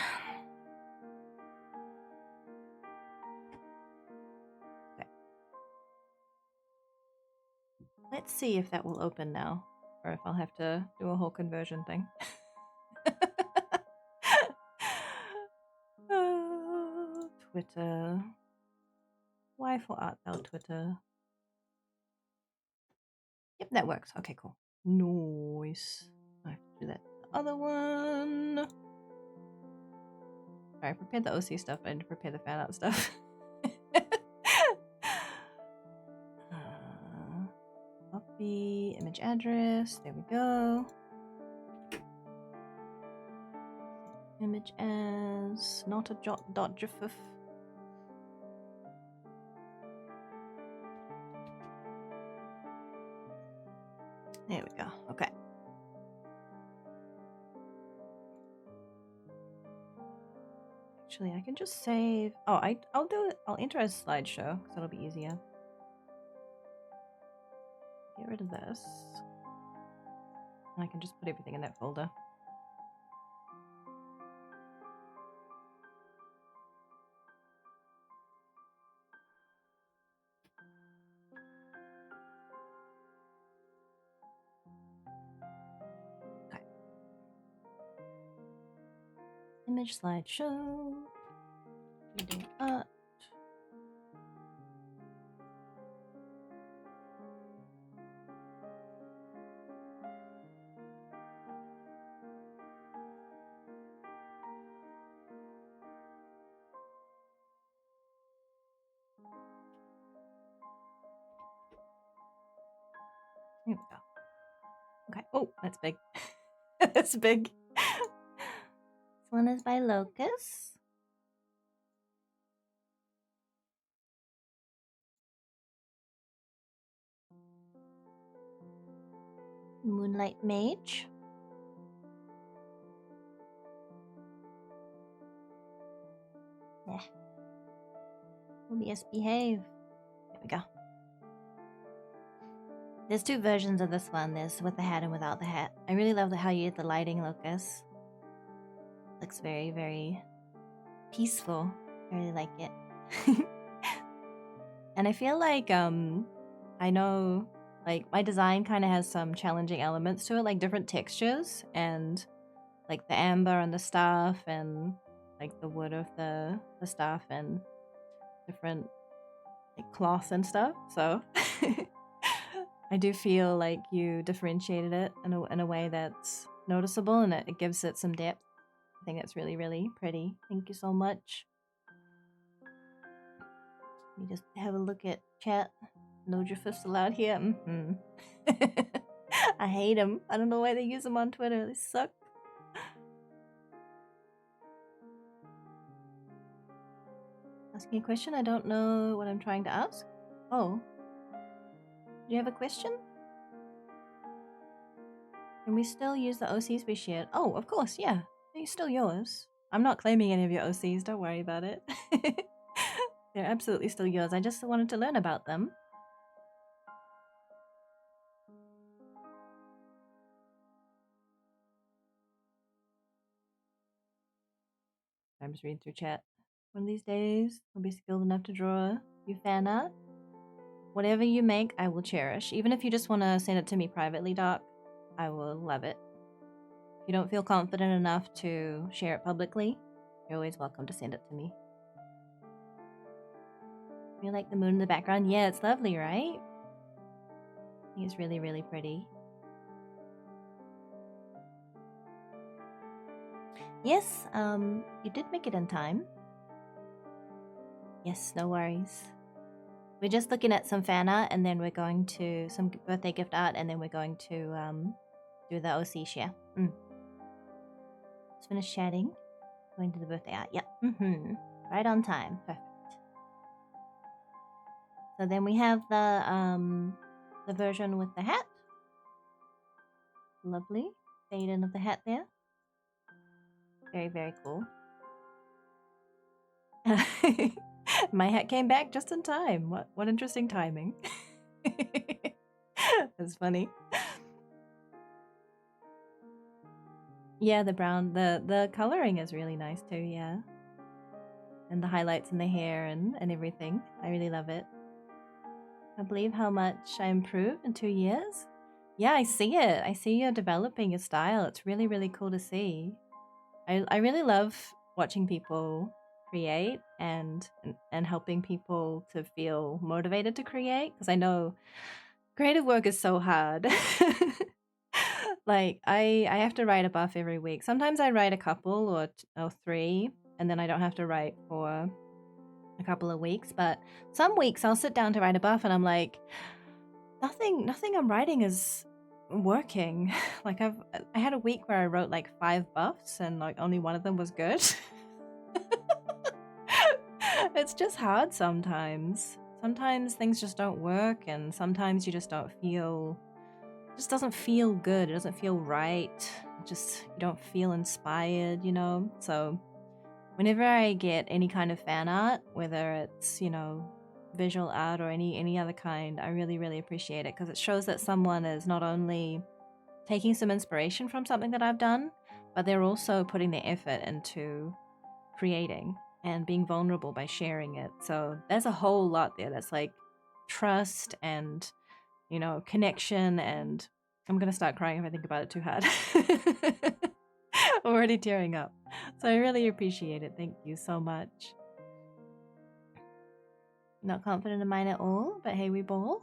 Okay. Let's see if that will open now, or if I'll have to do a whole conversion thing. Twitter. Why for art thou Twitter? Yep, that works. Okay, cool. Nice. I have to do that. The other one. Sorry, I prepared the OC stuff, but I didn't prepare the fan art stuff. Copy image address. There we go. Image as not a .gif. There we go. Okay. Actually, I can just save. Oh, I'll do it. I'll enter a slideshow because it'll be easier. Get rid of this. And I can just put everything in that folder. Okay. Image slideshow. Reading art. Here we go. Okay. Oh, that's big. That's big. This one is by Locus. Moonlight Mage. Yeah. OBS behave. There we go. There's two versions of this one. There's with the hat and without the hat. I really love how you get the lighting, Locus. Looks very, very peaceful. I really like it. And I feel like I know like my design kind of has some challenging elements to it, like different textures and like the amber and the staff and like the wood of the staff and different like cloth and stuff. So I do feel like you differentiated it in a way that's noticeable and it gives it some depth. I think that's really, really pretty. Thank you so much. Let me just have a look at chat. No GIFs allowed here. I hate them. I don't know why they use them on Twitter. They suck. Asking a question? I don't know what I'm trying to ask. Oh. Do you have a question? Can we still use the OCs we shared? Oh, of course, yeah. They're still yours. I'm not claiming any of your OCs, don't worry about it. They're absolutely still yours. I just wanted to learn about them. I'm just reading through chat. One of these days, I'll be skilled enough to draw you fan art. Whatever you make, I will cherish. Even if you just want to send it to me privately, Doc, I will love it. If you don't feel confident enough to share it publicly, you're always welcome to send it to me. You like the moon in the background? Yeah, it's lovely, right? I think it's really, really pretty. Yes, you did make it in time. Yes, no worries. We're just looking at some fan art, and then we're going to some birthday gift art, and then we're going to do the OC share. Just finished chatting. Going to the birthday art. Yep. Right on time. Perfect. So then we have the version with the hat. Lovely. Fade in of the hat there. Very, very cool. My hat came back just in time. What interesting timing. That's funny. Yeah, the brown, the coloring is really nice too, yeah. And the highlights in the hair and everything. I really love it. I believe how much I improved in 2 years. Yeah, I see it. I see you're developing your style. It's really, really cool to see. I really love watching people create and helping people to feel motivated to create, because I know creative work is so hard. Like I have to write a buff every week. Sometimes I write a couple or 3, and then I don't have to write for a couple of weeks. But some weeks I'll sit down to write a buff, and I'm like, nothing I'm writing is working. Like I had a week where I wrote like 5 buffs, and like only one of them was good. It's just hard sometimes. Sometimes things just don't work, and sometimes you just don't feel, it just doesn't feel good. It doesn't feel right. Just you don't feel inspired, you know? So whenever I get any kind of fan art, whether it's, you know, visual art or any other kind, I really, really appreciate it, because it shows that someone is not only taking some inspiration from something that I've done, but they're also putting their effort into creating and being vulnerable by sharing it. So there's a whole lot there that's like trust and, you know, connection, and I'm gonna start crying if I think about it too hard. Already tearing up. So I really appreciate it. Thank you so much. Not confident in mine at all, but hey, we ball.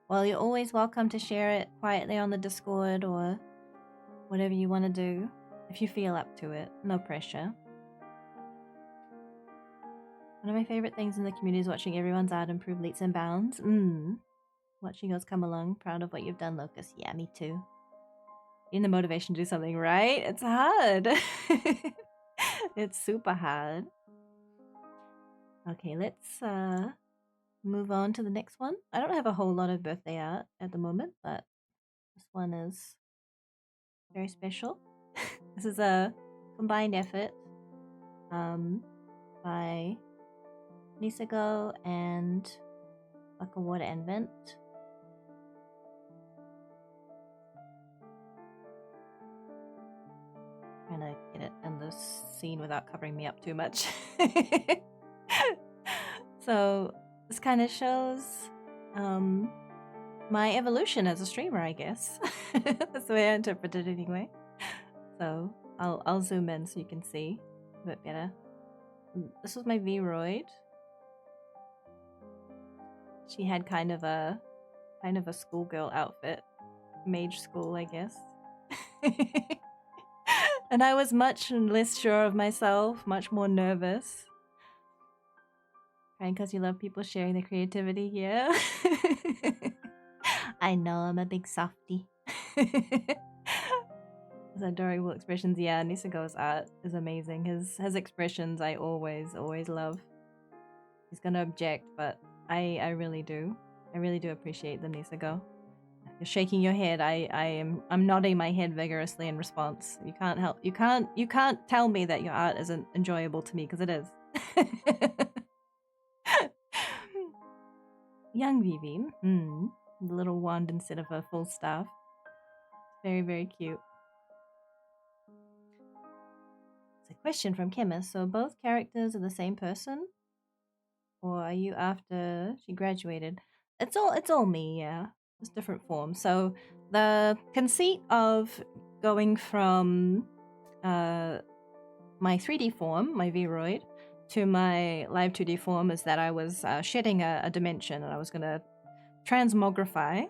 Well, you're always welcome to share it quietly on the Discord or whatever you want to do. If you feel up to it, no pressure. One of my favorite things in the community is watching everyone's art improve leaps and bounds. Watching yours come along. Proud of what you've done, Locust. Yeah, me too. Getting the motivation to do something, right? It's hard. It's super hard. Okay, let's move on to the next one. I don't have a whole lot of birthday art at the moment, but this one is very special. This is a combined effort by Nisago and Buckle Water and Vent. Trying to get it in the scene without covering me up too much. So this kind of shows my evolution as a streamer, I guess. That's the way I interpret it anyway. So I'll zoom in so you can see a bit better. This was my V-Roid. She had kind of a schoolgirl outfit. Mage school, I guess. And I was much less sure of myself, much more nervous. Right, because you love people sharing their creativity, yeah. I know, I'm a big softie. His adorable expressions, yeah. Nisago's art is amazing. His expressions I always love. He's gonna object, but I really do. I really do appreciate the Nisago. You're shaking your head. I'm nodding my head vigorously in response. You can't help. You can't tell me that your art isn't enjoyable to me, because it is. Young Vivi. The little wand instead of a full staff. Very, very cute. It's a question from Chemist. So both characters are the same person? Or are you after she graduated? It's all me, yeah. Just different forms. So the conceit of going from my 3D form, my Vroid, to my live 2D form is that I was shedding a dimension and I was gonna transmogrify.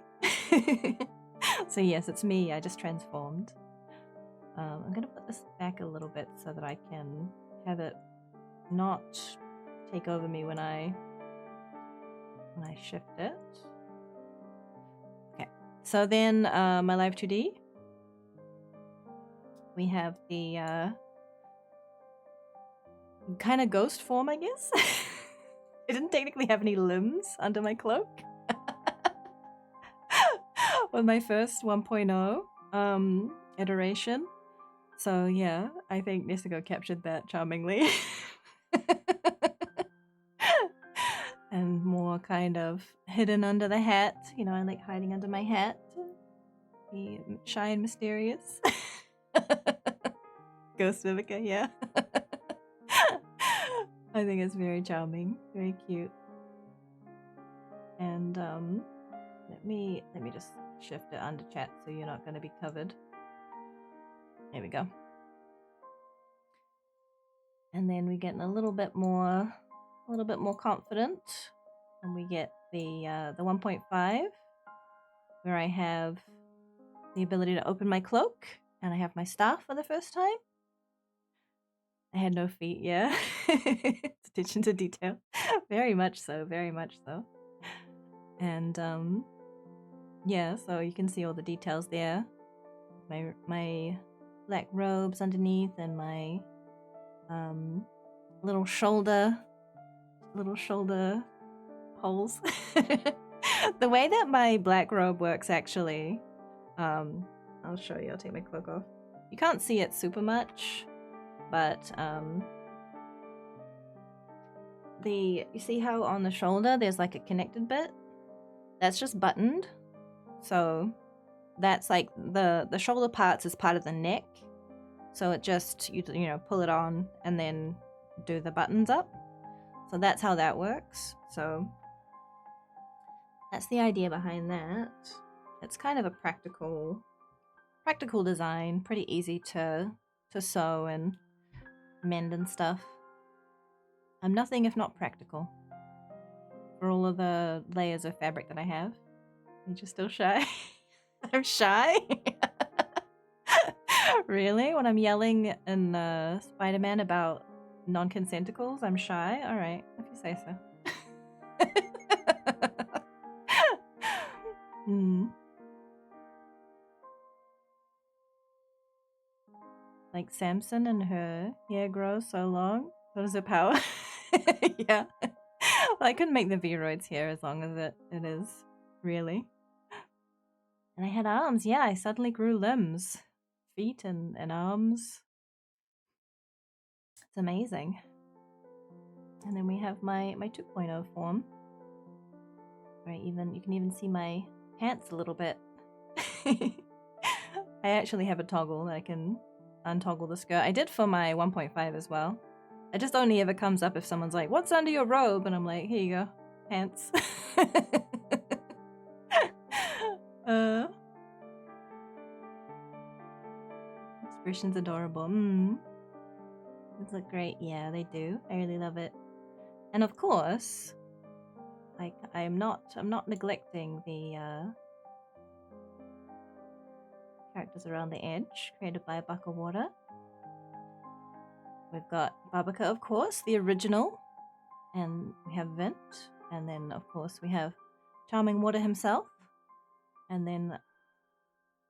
So yes, it's me. I just transformed. I'm gonna put this back a little bit so that I can have it not take over me when I shift it. Okay, so then my live 2D, we have the kind of ghost form, I guess. I didn't technically have any limbs under my cloak. With my first 1.0 iteration. So yeah, I think Nesigo captured that charmingly. And more kind of hidden under the hat. You know, I like hiding under my hat. Be shy and mysterious. Ghost Vivica, yeah. I think it's very charming, very cute. And let me just shift it under chat so you're not going to be covered. There we go. And then we're getting a little bit more confident, and we get the 1.5, where I have the ability to open my cloak, and I have my staff for the first time. I had no feet, yeah. Attention to detail, very much so, very much so. And yeah, so you can see all the details there. My black robes underneath, and my little shoulder holes. The way that my black robe works, actually, I'll show you. I'll take my cloak off. You can't see it super much, but you see how on the shoulder there's like a connected bit? That's just buttoned. So that's like the shoulder parts is part of the neck. So it just, you know, pull it on and then do the buttons up. So that's how that works. So that's the idea behind that. It's kind of a practical design, pretty easy to sew and mend and stuff. I'm nothing if not practical for all of the layers of fabric that I have. You're just still shy? I'm shy? Really? When I'm yelling in Spider-Man about non-consenticles, I'm shy? Alright, if you say so. Like Samson and her hair grows so long. What is her power? Yeah. Well, I couldn't make the V-roids hair as long as it is, really. And I had arms, yeah, I suddenly grew limbs. Feet and arms. It's amazing. And then we have my 2.0 form. Right, you can even see my pants a little bit. I actually have a toggle that I can untoggle the skirt. I did for my 1.5 as well. It just only ever comes up if someone's like, "What's under your robe?" And I'm like, "Here you go, pants." Expression's adorable. These look great. Yeah, they do. I really love it. And of course, like I'm not neglecting the characters around the edge created by Buckle Water. We've got Babuka, of course, the original, and we have Vint, and then of course we have Charming Water himself, and then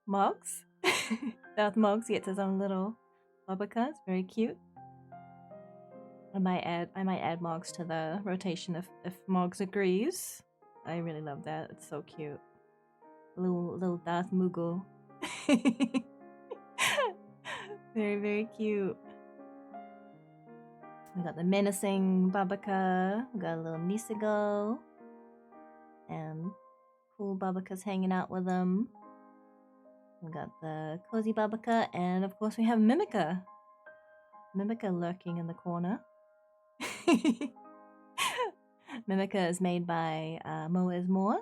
Moggs. Darth Moggs gets his own little Babuka. It's very cute. I might add Moggs to the rotation if Moggs agrees. I really love that. It's so cute. Little Darth Moogle. Very, very cute. We got the menacing Babuka. We got a little Nisigo. And cool Babukas hanging out with them. We got the cozy Babuka. And of course we have Mimica. Mimica lurking in the corner. Mimica is made by Mo Is More.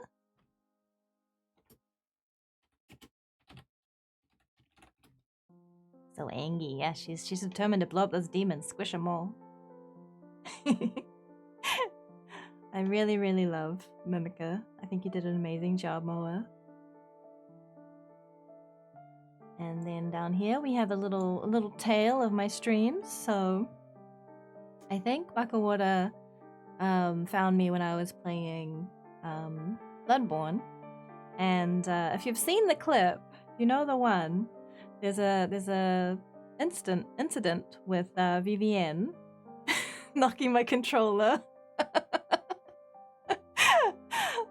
So angry, yeah, she's determined to blow up those demons, squish them all. I really, really love Mimica. I think you did an amazing job, Moa. And then down here we have a little tale of my streams. So I think Bakawata found me when I was playing Bloodborne, and if you've seen the clip, you know the one. There's a incident with Vivienne knocking my controller.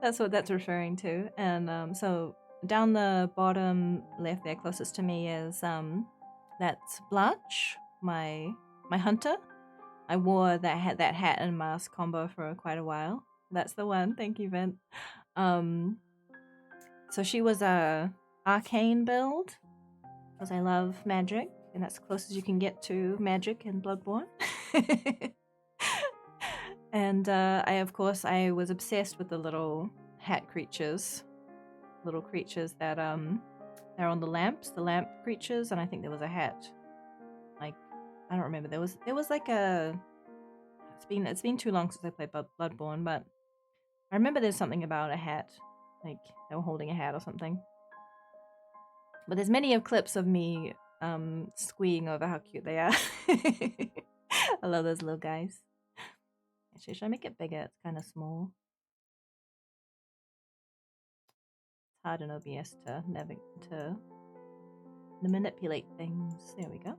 That's what that's referring to. And so down the bottom left there, closest to me, is that's Blanche, my hunter. I wore that hat and mask combo for quite a while. That's the one. Thank you, Vint. So she was a arcane build because I love magic, and that's the closest you can get to magic in Bloodborne. And I was obsessed with the little hat creatures, little creatures that they're on the lamps, the lamp creatures, and I think there was a hat. Like, I don't remember. There was like a. It's been too long since I played Bloodborne, but I remember there's something about a hat, like they were holding a hat or something. But there's many of clips of me squeeing over how cute they are. I love those little guys. Actually, should I make it bigger? It's kind of small. It's hard in OBS to manipulate things. There we go.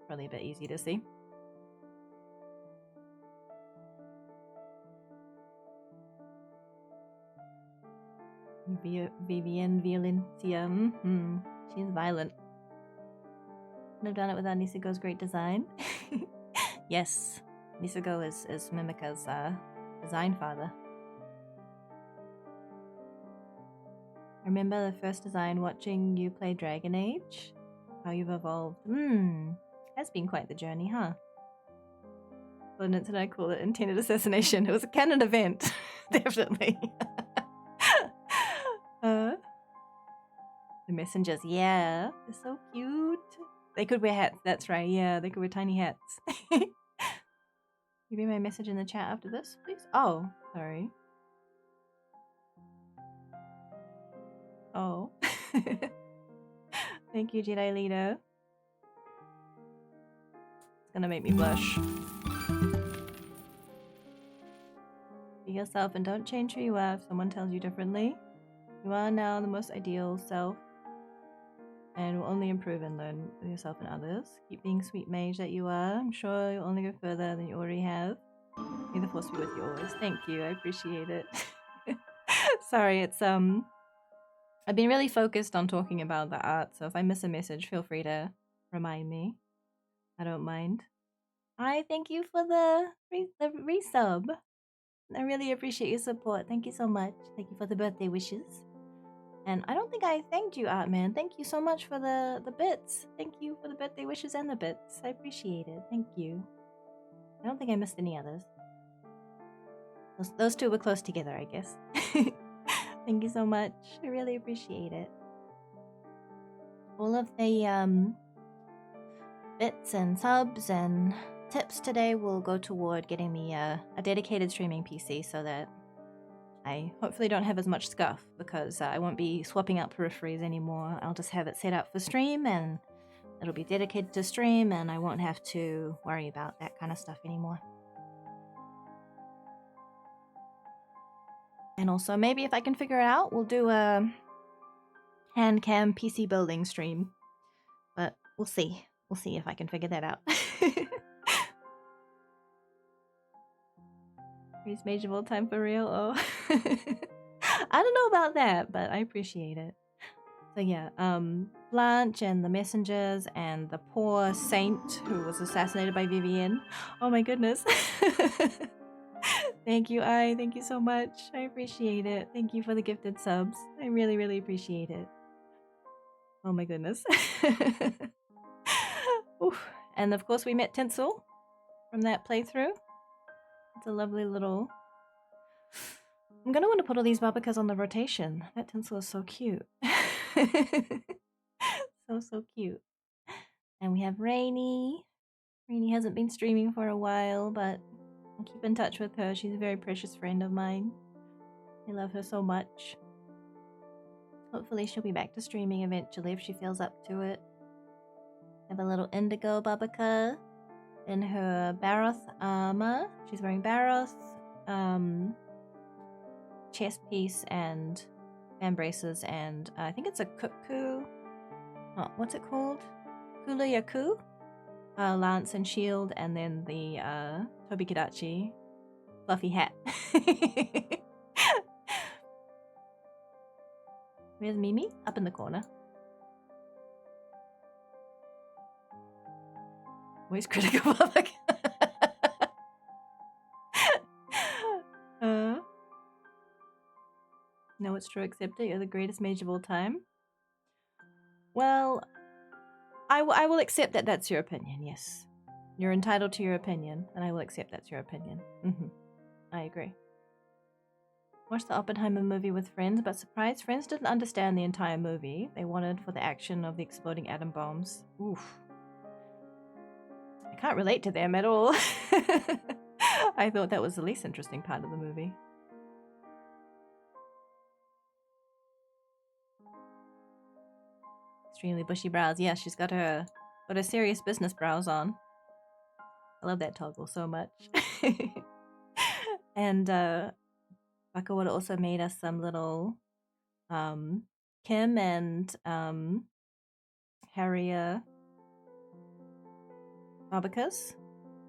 Probably a bit easy to see. Vivienne Violencia. She's violent. Could have done it without Nisago's great design. Yes, Nisago is Mimica's design father. I remember the first design watching you play Dragon Age. How you've evolved. Has been quite the journey, huh? Wouldn't I call it intended assassination? It was a canon event, definitely. The messengers, yeah, they're so cute. They could wear hats, that's right, yeah, they could wear tiny hats. You read my message in the chat after this, please? Oh, sorry. Oh. Thank you, Jedi Leader. It's gonna make me blush. Be yourself and don't change who you are if someone tells you differently. You are now the most ideal self and will only improve and learn with yourself and others. Keep being sweet mage that you are. I'm sure you'll only go further than you already have. May the force be with you always. Thank you, I appreciate it. Sorry, it's I've been really focused on talking about the art, so if I miss a message, feel free to remind me. I don't mind. Hi, thank you for the resub. I really appreciate your support. Thank you so much. Thank you for the birthday wishes. And I don't think I thanked you, Artman. Thank you so much for the bits. Thank you for the birthday wishes and the bits. I appreciate it. Thank you. I don't think I missed any others. Those two were close together, I guess. Thank you so much. I really appreciate it. All of the bits and subs and tips today will go toward getting me a dedicated streaming PC so that I hopefully don't have as much scuff, because I won't be swapping out peripheries anymore. I'll just have it set up for stream and it'll be dedicated to stream, and I won't have to worry about that kind of stuff anymore. And also, maybe if I can figure it out, we'll do a hand cam PC building stream. But we'll see. We'll see if I can figure that out. Greatest mage of all time for real? Oh. I don't know about that, but I appreciate it. So yeah, Blanche and the messengers and the poor saint who was assassinated by Vivienne. Oh my goodness. Thank you, thank you so much. I appreciate it. Thank you for the gifted subs. I really, really appreciate it. Oh my goodness. And of course we met Tinsel from that playthrough. It's a lovely little... I'm gonna want to put all these Babacas on the rotation. That Tinsel is so cute. So cute. And we have Rainy. Rini hasn't been streaming for a while, but I'll keep in touch with her. She's a very precious friend of mine. I love her so much. Hopefully she'll be back to streaming eventually if she feels up to it. I have a little indigo Babaka in her Baroth armor. She's wearing Baroth, chest piece and fan braces, and I think it's a cuckoo. Oh, what's it called? Kulayaku? Lance and shield, and then the Tobikadachi fluffy hat. Where's Mimi? Up in the corner. Voice critical public. No, it's true, accept it. You're the greatest mage of all time. Well, I will accept that that's your opinion, yes. You're entitled to your opinion, and I will accept that's your opinion. I agree. Watched the Oppenheimer movie with friends, but surprised friends didn't understand the entire movie. They wanted for the action of the exploding atom bombs. Oof. I can't relate to them at all. I thought that was the least interesting part of the movie. Extremely bushy brows. Yeah, she's got her serious business brows on. I love that toggle so much. And Baka would also made us some little Kim and Harrier Barbakas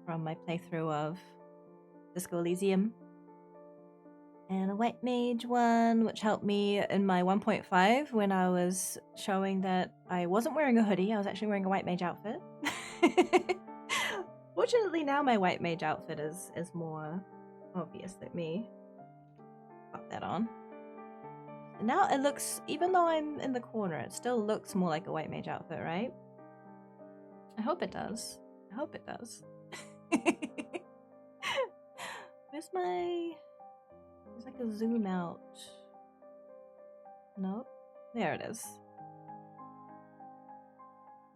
from my playthrough of Disco Elysium. And a white mage one, which helped me in my 1.5 when I was showing that I wasn't wearing a hoodie, I was actually wearing a white mage outfit. Fortunately now my white mage outfit is more obvious. Let me pop that on. And now it looks, even though I'm in the corner, it still looks more like a white mage outfit, right? I hope it does. I hope it does. Where's my... There's like a zoom out. Nope. There it is.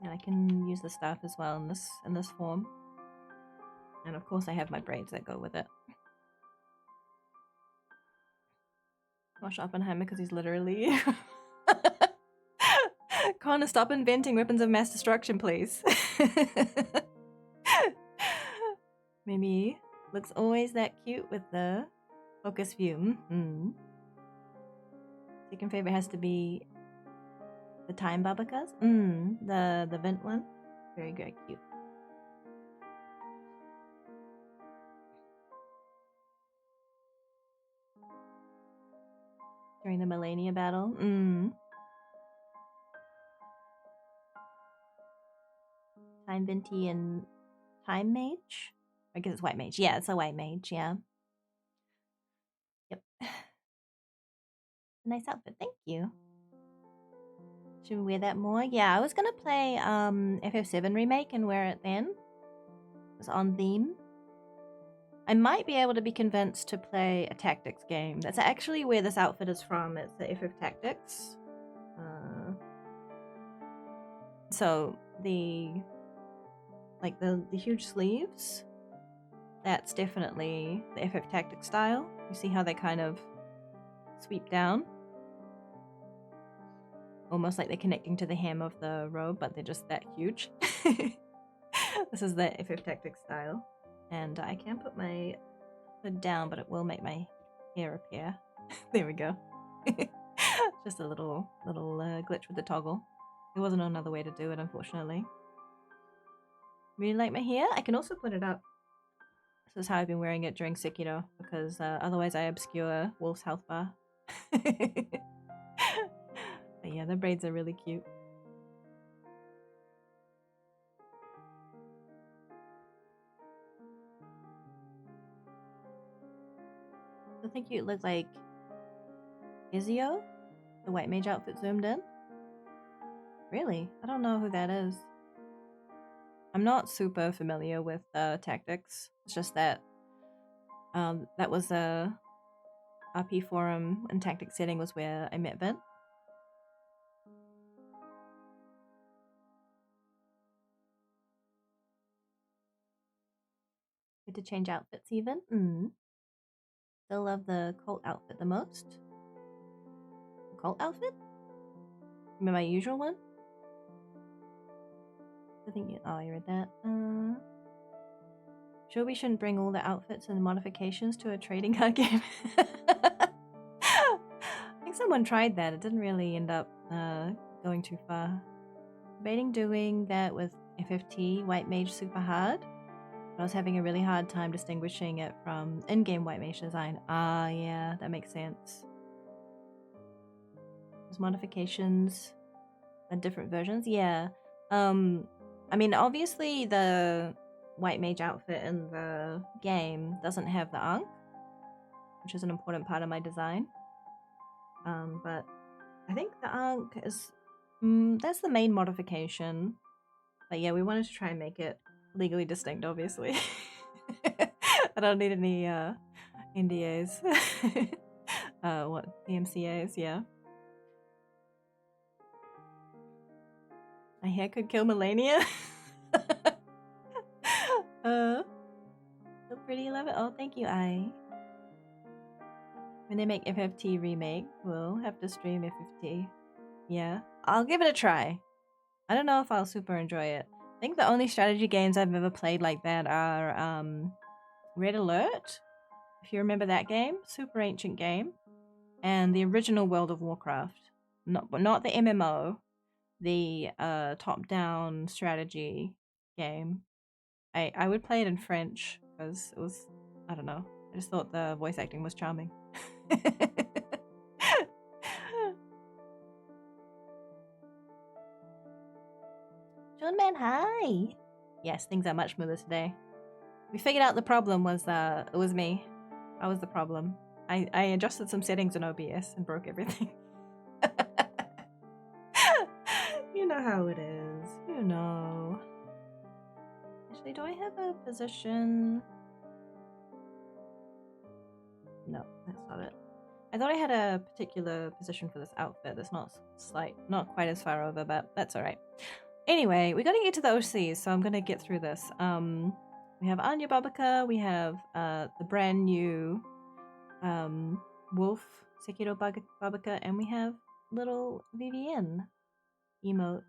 And I can use the staff as well in this form. And of course I have my braids that go with it. Watch Oppenheimer because he's literally... Connor, stop inventing weapons of mass destruction, please. Maybe looks always that cute with the focus view. Second favorite has to be the time Babakas. The vent one. Very, very cute. During the Melania battle. Time Venti and Time Mage? I guess it's White Mage. Yeah, it's a White Mage, yeah. Yep. Nice outfit, thank you. Should we wear that more? Yeah, I was gonna play FF7 Remake and wear it then. It was on theme. I might be able to be convinced to play a tactics game. That's actually where this outfit is from. It's the FF Tactics. So the huge sleeves, that's definitely the FF Tactics style. You see how they kind of sweep down? Almost like they're connecting to the hem of the robe, but they're just that huge. This is the FF Tactics style. And I can put my hood down, but it will make my hair appear. There we go. Just a little glitch with the toggle. There wasn't another way to do it, unfortunately. Really like my hair? I can also put it up. This is how I've been wearing it during Sekiro, because otherwise I obscure Wolf's health bar. But yeah, the braids are really cute. I think you look like Izio, the white mage outfit zoomed in. Really? I don't know who that is. I'm not super familiar with tactics. It's just that that was a RP forum and tactics setting was where I met Vint. Get to change outfits even. Still love the cult outfit the most. Cult outfit? Remember my usual one? I think you. Oh, you read that. Sure, we shouldn't bring all the outfits and modifications to a trading card game. I think someone tried that. It didn't really end up going too far. Debating doing that with FFT White Mage super hard. But I was having a really hard time distinguishing it from in-game White Mage design. Ah, yeah, that makes sense. Those modifications and different versions, yeah. I mean, obviously the White Mage outfit in the game doesn't have the Ankh, which is an important part of my design. But I think the Ankh is that's the main modification. But yeah, we wanted to try and make it legally distinct, obviously. I don't need any NDAs. What DMCAs? Yeah. My hair could kill Melania. So pretty, love it. Oh, thank you, I. When they make FFT remake, we'll have to stream FFT. Yeah, I'll give it a try. I don't know if I'll super enjoy it. I think the only strategy games I've ever played like that are Red Alert, if you remember that game, super ancient game, and the original World of Warcraft. Not the MMO, the top-down strategy game. I would play it in French because it was, I don't know, I just thought the voice acting was charming. John Man, hi! Yes, things are much smoother today. We figured out the problem was it was me. I was the problem. I adjusted some settings in OBS and broke everything. You know how it is. You know. Actually, do I have a position? No, that's not it. I thought I had a particular position for this outfit that's not not quite as far over, but that's alright. Anyway, we gotta get to the OCs, so I'm gonna get through this. We have Anya Babaka, we have the brand new Wolf Sekiro Babaka, and we have little Vivienne emote.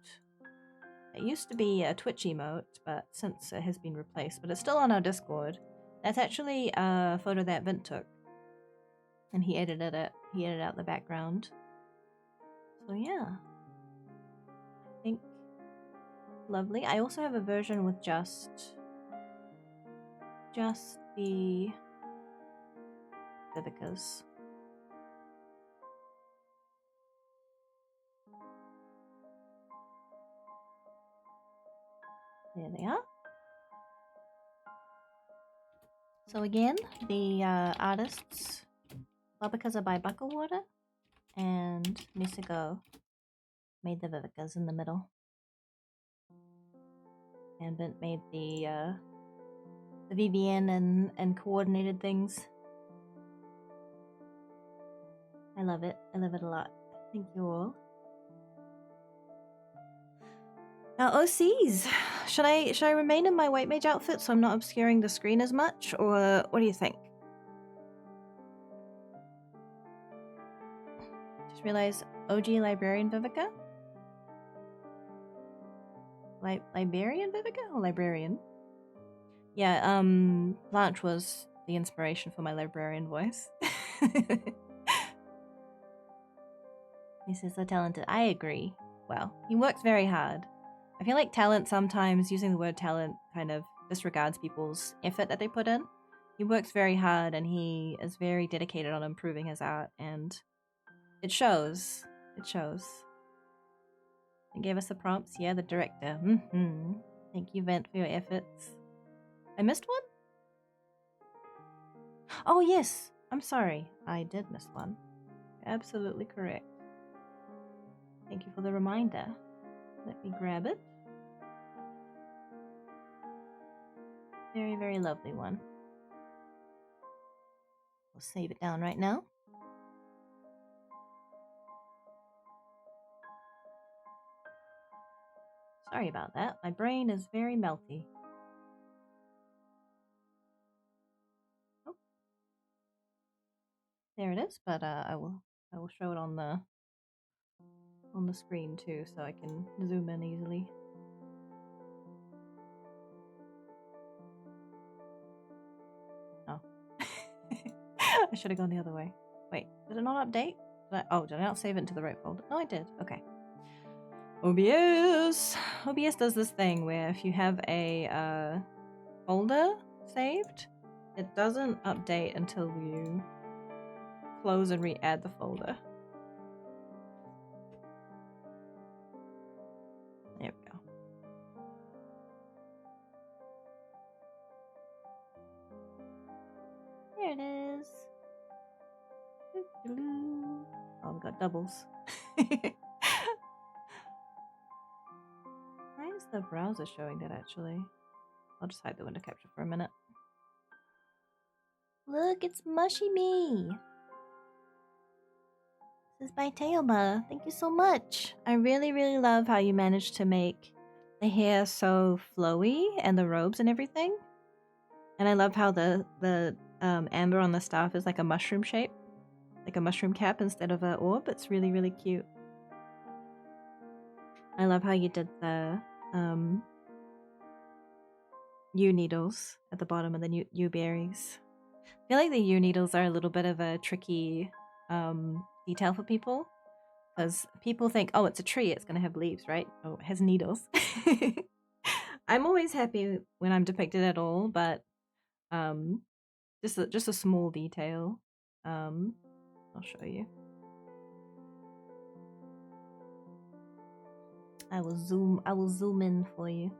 It used to be a Twitch emote, but since it has been replaced, but it's still on our Discord. That's actually a photo that Vint took. And he edited it. He edited out the background. So yeah. I think lovely. I also have a version with just the Vivicas. There they are. So again, the artists, Babicas are by Bucklewater, and Nisiko made the Vivicas in the middle. And Vint made the VBN and coordinated things. I love it. I love it a lot. Thank you all. Now OCs. Should I remain in my white mage outfit so I'm not obscuring the screen as much, or what do you think? Just realized OG librarian Vivica? Librarian Vivica or librarian? Yeah, Blanche was the inspiration for my librarian voice. He says so talented. I agree. Well, he works very hard. I feel like talent sometimes, using the word talent, kind of disregards people's effort that they put in. He works very hard and he is very dedicated on improving his art, and it shows. It shows. And gave us the prompts. Yeah, the director. Thank you, Vent, for your efforts. I missed one? Oh, yes. I'm sorry. I did miss one. Absolutely correct. Thank you for the reminder. Let me grab it. Very, very lovely one. We'll save it down right now. Sorry about that. My brain is very melty. it is, but I will show it on the screen too, so I can zoom in easily. Oh, I should have gone the other way. Wait, did it not update? Did I not save it into the right folder? No, I did. Okay. OBS does this thing where if you have a folder saved, it doesn't update until you close and re-add the folder. There we go. There it is. Oh, we got doubles. Why is the browser showing that actually? I'll just hide the window capture for a minute. Look, it's Mushy Me. This is by Teoma. Thank you so much. I really, really love how you managed to make the hair so flowy and the robes and everything. And I love how the amber on the staff is like a mushroom shape. Like a mushroom cap instead of an orb. It's really, really cute. I love how you did the yew needles at the bottom of the yew berries. I feel like the yew needles are a little bit of a tricky detail for people. Because people think, oh, it's a tree, it's going to have leaves, right? Oh, it has needles. I'm always happy when I'm depicted at all, but just a small detail. I'll show you. I will zoom in for you.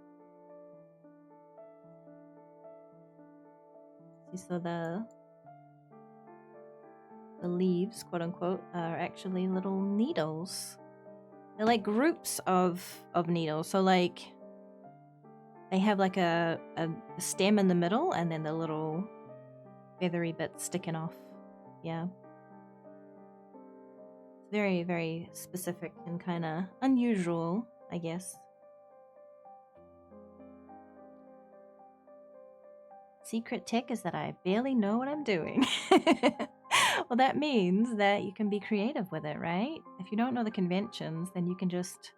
See, so the leaves, quote unquote, are actually little needles. They're like groups of needles. So like they have like a stem in the middle and then the little feathery bits sticking off. Yeah. It's very, very specific and kind of unusual, I guess. Secret tech is that I barely know what I'm doing. Well, that means that you can be creative with it, right? If you don't know the conventions, then you can just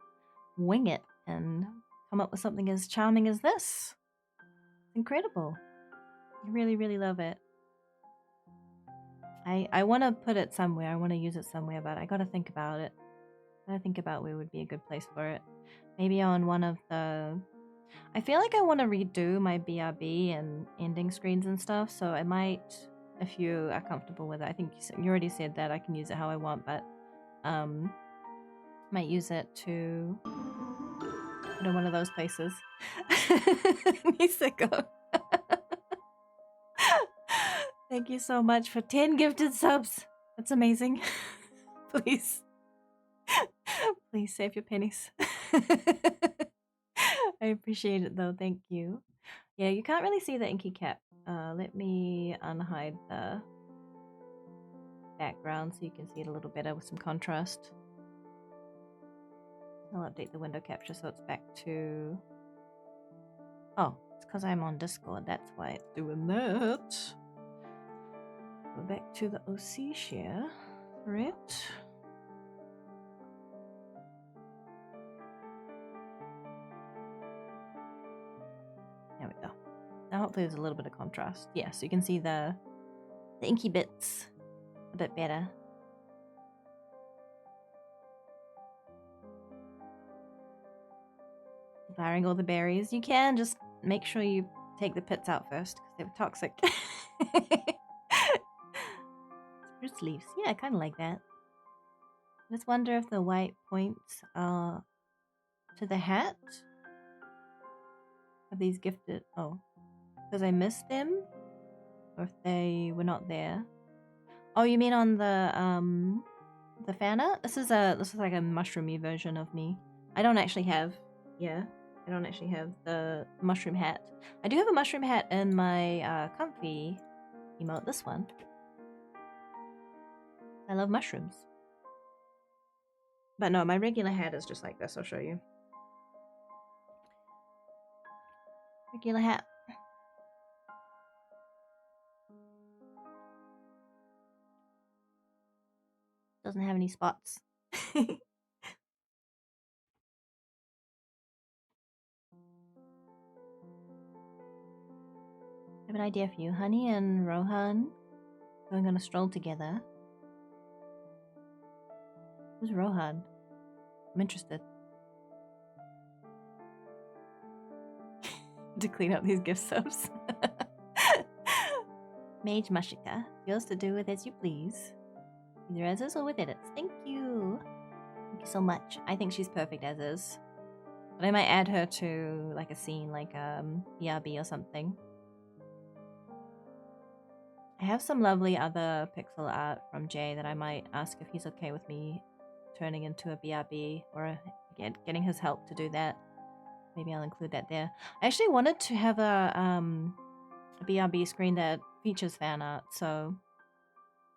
wing it and come up with something as charming as this. It's incredible. I really, really love it. I want to put it somewhere. I want to use it somewhere, but I got to think about it. I got to think about where would be a good place for it. Maybe on one of the... I feel like I want to redo my BRB and ending screens and stuff, so I might, if you are comfortable with it, I think you already said that I can use it how I want, but might use it to put in one of those places. Misako. Thank you so much for 10 gifted subs. That's amazing. Please. Please save your pennies. I appreciate it though, thank you. Yeah, you can't really see the inky cap. Let me unhide the background so you can see it a little better with some contrast. I'll update the window capture so it's back to... Oh, it's because I'm on Discord, that's why it's doing that. Go back to the OC share, right? There we go. Now hopefully there's a little bit of contrast. Yeah, so you can see the inky bits a bit better. Devouring all the berries. You can just make sure you take the pits out first because they're toxic. Spruce leaves. Yeah, I kind of like that. Just wonder if the white points are to the hat. Are these gifted? Oh, because I missed them, or if they were not there. Oh, you mean on the fan art? This is like a mushroomy version of me. I don't actually have. Yeah, I don't actually have the mushroom hat. I do have a mushroom hat in my comfy emote. This one. I love mushrooms. But no, my regular hat is just like this. I'll show you. Regular hat. Doesn't have any spots. I have an idea for you. Honey and Rohan going on a stroll together. Who's Rohan? I'm interested. To clean up these gift subs. Mage Mashika. Yours to do with as you please. Either as is or with edits. Thank you. Thank you so much. I think she's perfect as is. But I might add her to like a scene like BRB or something. I have some lovely other pixel art from Jay that I might ask if he's okay with me turning into a BRB or getting his help to do that. Maybe I'll include that there. I actually wanted to have a BRB screen that features fan art, so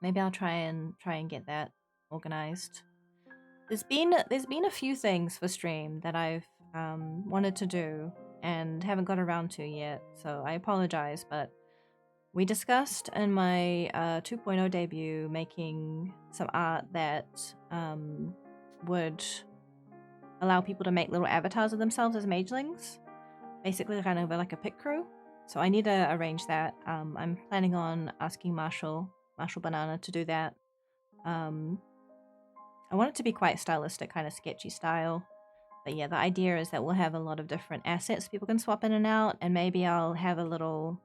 maybe I'll try and get that organized. There's been a few things for stream that I've wanted to do and haven't got around to yet, so I apologize, but we discussed in my 2.0 debut making some art that would allow people to make little avatars of themselves as magelings, basically kind of like a pit crew. So I need to arrange that. I'm planning on asking Marshall Banana to do that. I want it to be quite stylistic, kind of sketchy style. But yeah, the idea is that we'll have a lot of different assets people can swap in and out, and maybe I'll have a little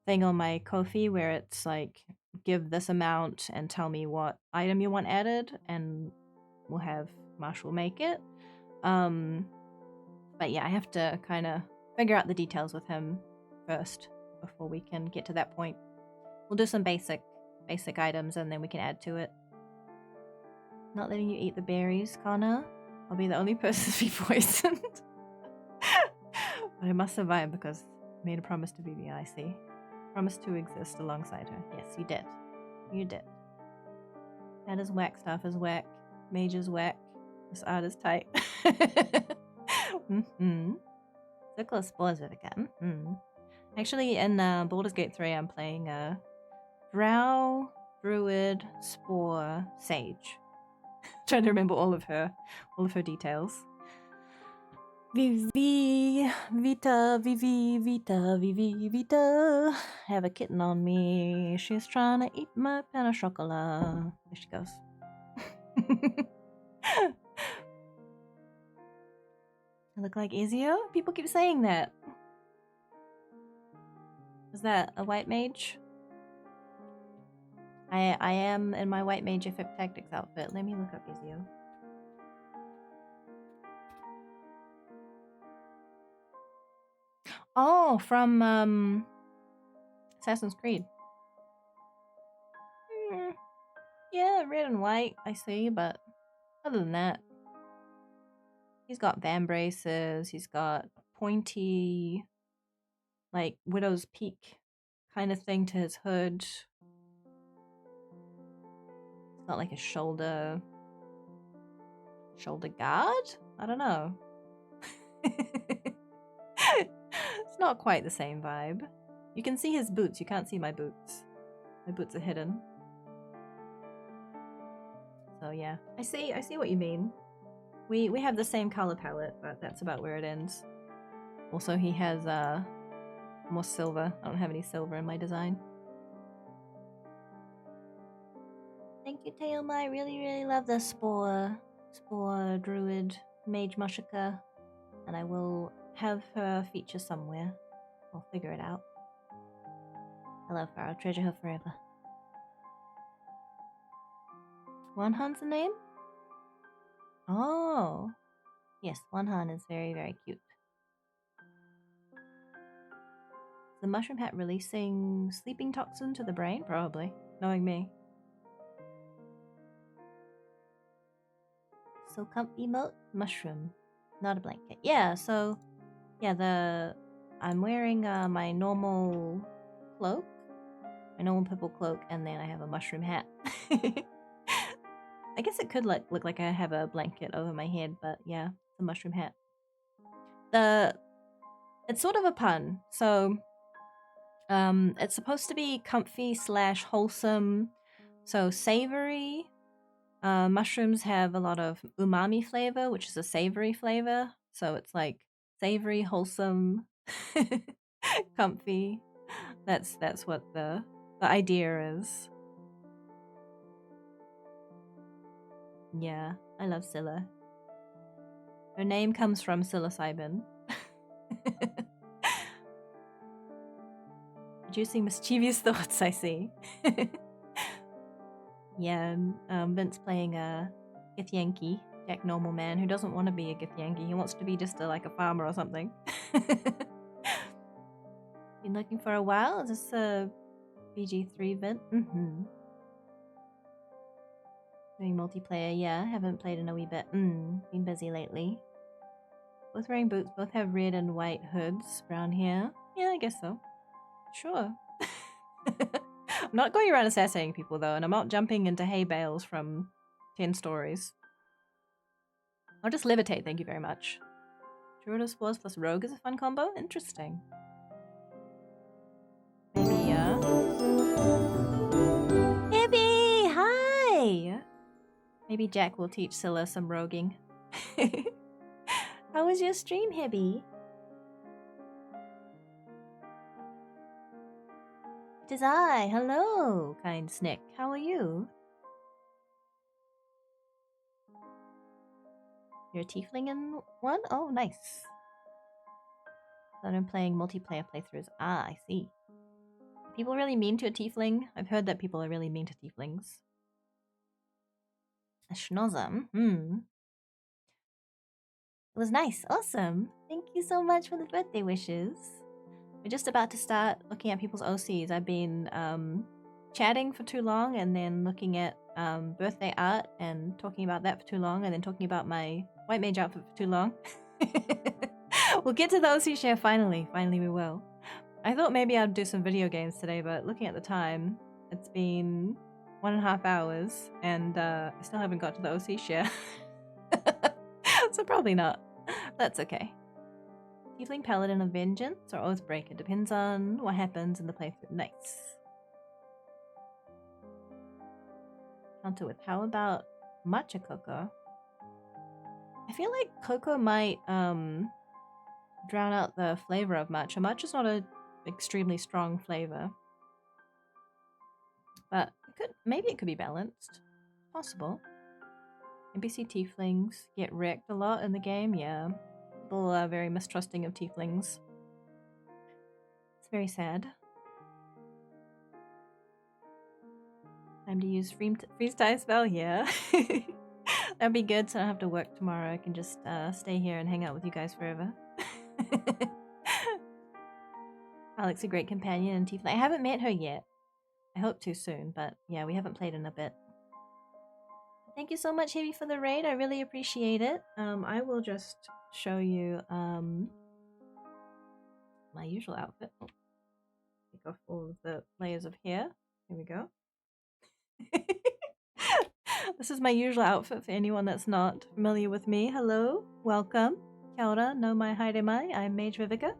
thing on my Ko-fi where it's like, give this amount and tell me what item you want added, and we'll have Marshall make it. But yeah, I have to kind of figure out the details with him first before we can get to that point. We'll do some basic items and then we can add to it. Not letting you eat the berries, Connor. I'll be the only person to be poisoned. But I must survive because I made a promise to Vivi, I see. Promise to exist alongside her. Yes, you did. You did. That is whack, stuff is whack. Mage is whack. This art is tight. Circle of Spores, Vivica. Actually, in Baldur's Gate 3, I'm playing Drow, Druid, Spore, Sage. Trying to remember all of her details. Vivi, Vita, Vivi, Vita, Vivi, Vita. Have a kitten on me. She's trying to eat my pain au chocolat. There she goes. I look like Ezio? People keep saying that. Is that a white mage? I am in my white mage effect tactics outfit. Let me look up Ezio. Oh, from Assassin's Creed. Yeah, red and white, I see, but other than that, he's got van braces, he's got pointy, like, Widow's Peak kind of thing to his hood. It's not like a shoulder guard? I don't know. It's not quite the same vibe. You can see his boots, you can't see my boots. My boots are hidden. So yeah, I see what you mean. We have the same color palette, but that's about where it ends. Also, he has more silver. I don't have any silver in my design. Thank you, Teoma. I really, really love the Spore Druid Mage Mashika, and I will have her feature somewhere. I'll figure it out. I love her. I'll treasure her forever. Wanhan's the name? Oh, yes, Wanhan is very, very cute. Is the mushroom hat releasing sleeping toxin to the brain? Probably, knowing me. So comfy emote? Mushroom, not a blanket. Yeah, so yeah, I'm wearing my normal cloak, my normal purple cloak, and then I have a mushroom hat. I guess it could look like I have a blanket over my head, but yeah, it's a mushroom hat. It's sort of a pun. So it's supposed to be comfy / wholesome. So savory. Mushrooms have a lot of umami flavor, which is a savory flavor. So it's like savory, wholesome, comfy. That's what the idea is. Yeah, I love Scylla. Her name comes from psilocybin. Producing mischievous thoughts, I see. Yeah, Vince playing a Githyanki, Jack Normal Man, who doesn't want to be a Githyanki. He wants to be just like a farmer or something. Been looking for a while. Is this a BG3 Vent? Mm-hmm. Doing multiplayer, yeah. Haven't played in a wee bit. Been busy lately. Both wearing boots, both have red and white hoods. Brown hair. Yeah, I guess so. Sure. I'm not going around assassinating people though, and I'm not jumping into hay bales from 10 stories. I'll just levitate, thank you very much. Druid Spores plus Rogue is a fun combo? Interesting. Maybe, Hibby! Hi! Maybe Jack will teach Scylla some roguing. How was your stream, Hibby? It is I. Hello, kind Snick. How are you? You're a tiefling in one? Oh, nice. That I'm playing multiplayer playthroughs. Ah, I see. Are people really mean to a tiefling? I've heard that people are really mean to tieflings. A schnozzum? It was nice. Awesome. Thank you so much for the birthday wishes. We're just about to start looking at people's OCs. I've been chatting for too long and then looking at birthday art and talking about that for too long and then talking about my white mage outfit for too long. We'll get to the OC share finally. Finally we will. I thought maybe I'd do some video games today, but looking at the time, it's been 1.5 hours and I still haven't got to the OC share. So probably not. That's okay. Tiefling Paladin of Vengeance or Oathbreaker. Depends on what happens in the playthrough. Nice. Counter with how about Matcha Cocoa? I feel like cocoa might drown out the flavor of matcha. Matcha's not an extremely strong flavor. But maybe it could be balanced. Possible. NPC tieflings get wrecked a lot in the game, yeah. People are very mistrusting of tieflings. It's very sad. Time to use freeze time spell, yeah. That'd be good so I don't have to work tomorrow. I can just stay here and hang out with you guys forever. Alex, a great companion and tiefling. I haven't met her yet. I hope to soon, but yeah, we haven't played in a bit. Thank you so much, Heavy, for the raid. I really appreciate it. I will just show you my usual outfit. Oh, take off all of the layers of hair. Here we go. This is my usual outfit for anyone that's not familiar with me. Hello, welcome. Kia ora, no mai haere mai. I'm Mage Vivica.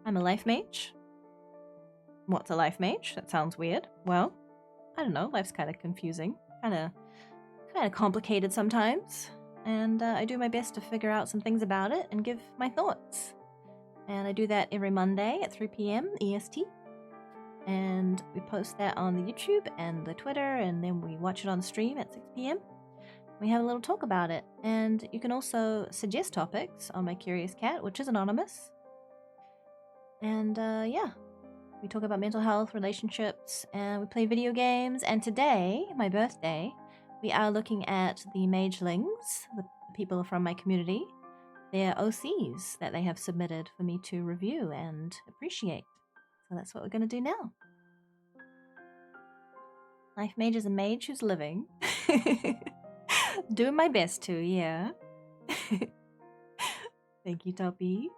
I'm a life mage. What's a life mage? That sounds weird. Well, I don't know. Life's kind of confusing. Kind of complicated sometimes. And I do my best to figure out some things about it and give my thoughts. And I do that every Monday at 3 p.m. EST. And we post that on the YouTube and the Twitter, and then we watch it on stream at 6 p.m. We have a little talk about it. And you can also suggest topics on my Curious Cat, which is anonymous. And yeah, we talk about mental health, relationships, and we play video games. And today, my birthday, we are looking at the Magelings, the people from my community, their OCs that they have submitted for me to review and appreciate. So that's what we're going to do now. Life mage is a mage who's living. Doing my best to, yeah. Thank you, Toppy.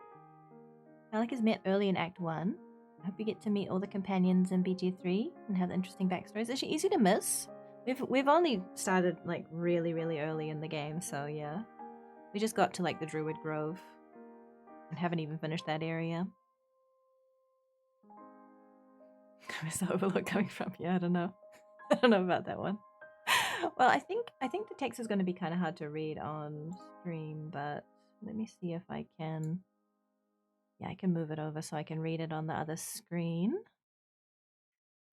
Alec is met early in Act 1. I hope you get to meet all the companions in BG3 and have interesting backstories. Is she easy to miss? We've only started like really, really early in the game, so yeah. We just got to like the Druid Grove and haven't even finished that area. Where's the Overlord coming from? Yeah, I don't know. I don't know about that one. Well, I think the text is going to be kind of hard to read on stream, but let me see if I can. Yeah, I can move it over so I can read it on the other screen.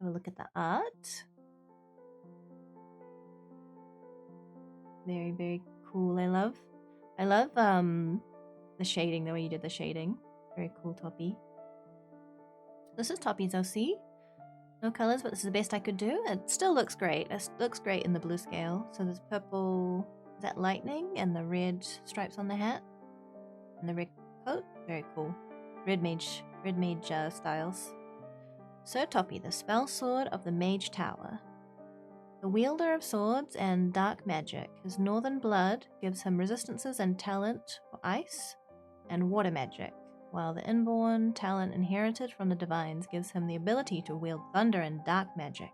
Have a look at the art. Very, very cool. I love the shading, the way you did the shading. Very cool, Toppy. This is Toppy's OC. No colors, but this is the best I could do. It still looks great. It looks great in the blue scale. So there's purple, is that lightning? And the red stripes on the hat. And the red coat. Very cool. Red mage styles. Sir Toppy, the spell sword of the Mage Tower. The wielder of swords and dark magic. His northern blood gives him resistances and talent for ice and water magic, while the inborn talent inherited from the divines gives him the ability to wield thunder and dark magic.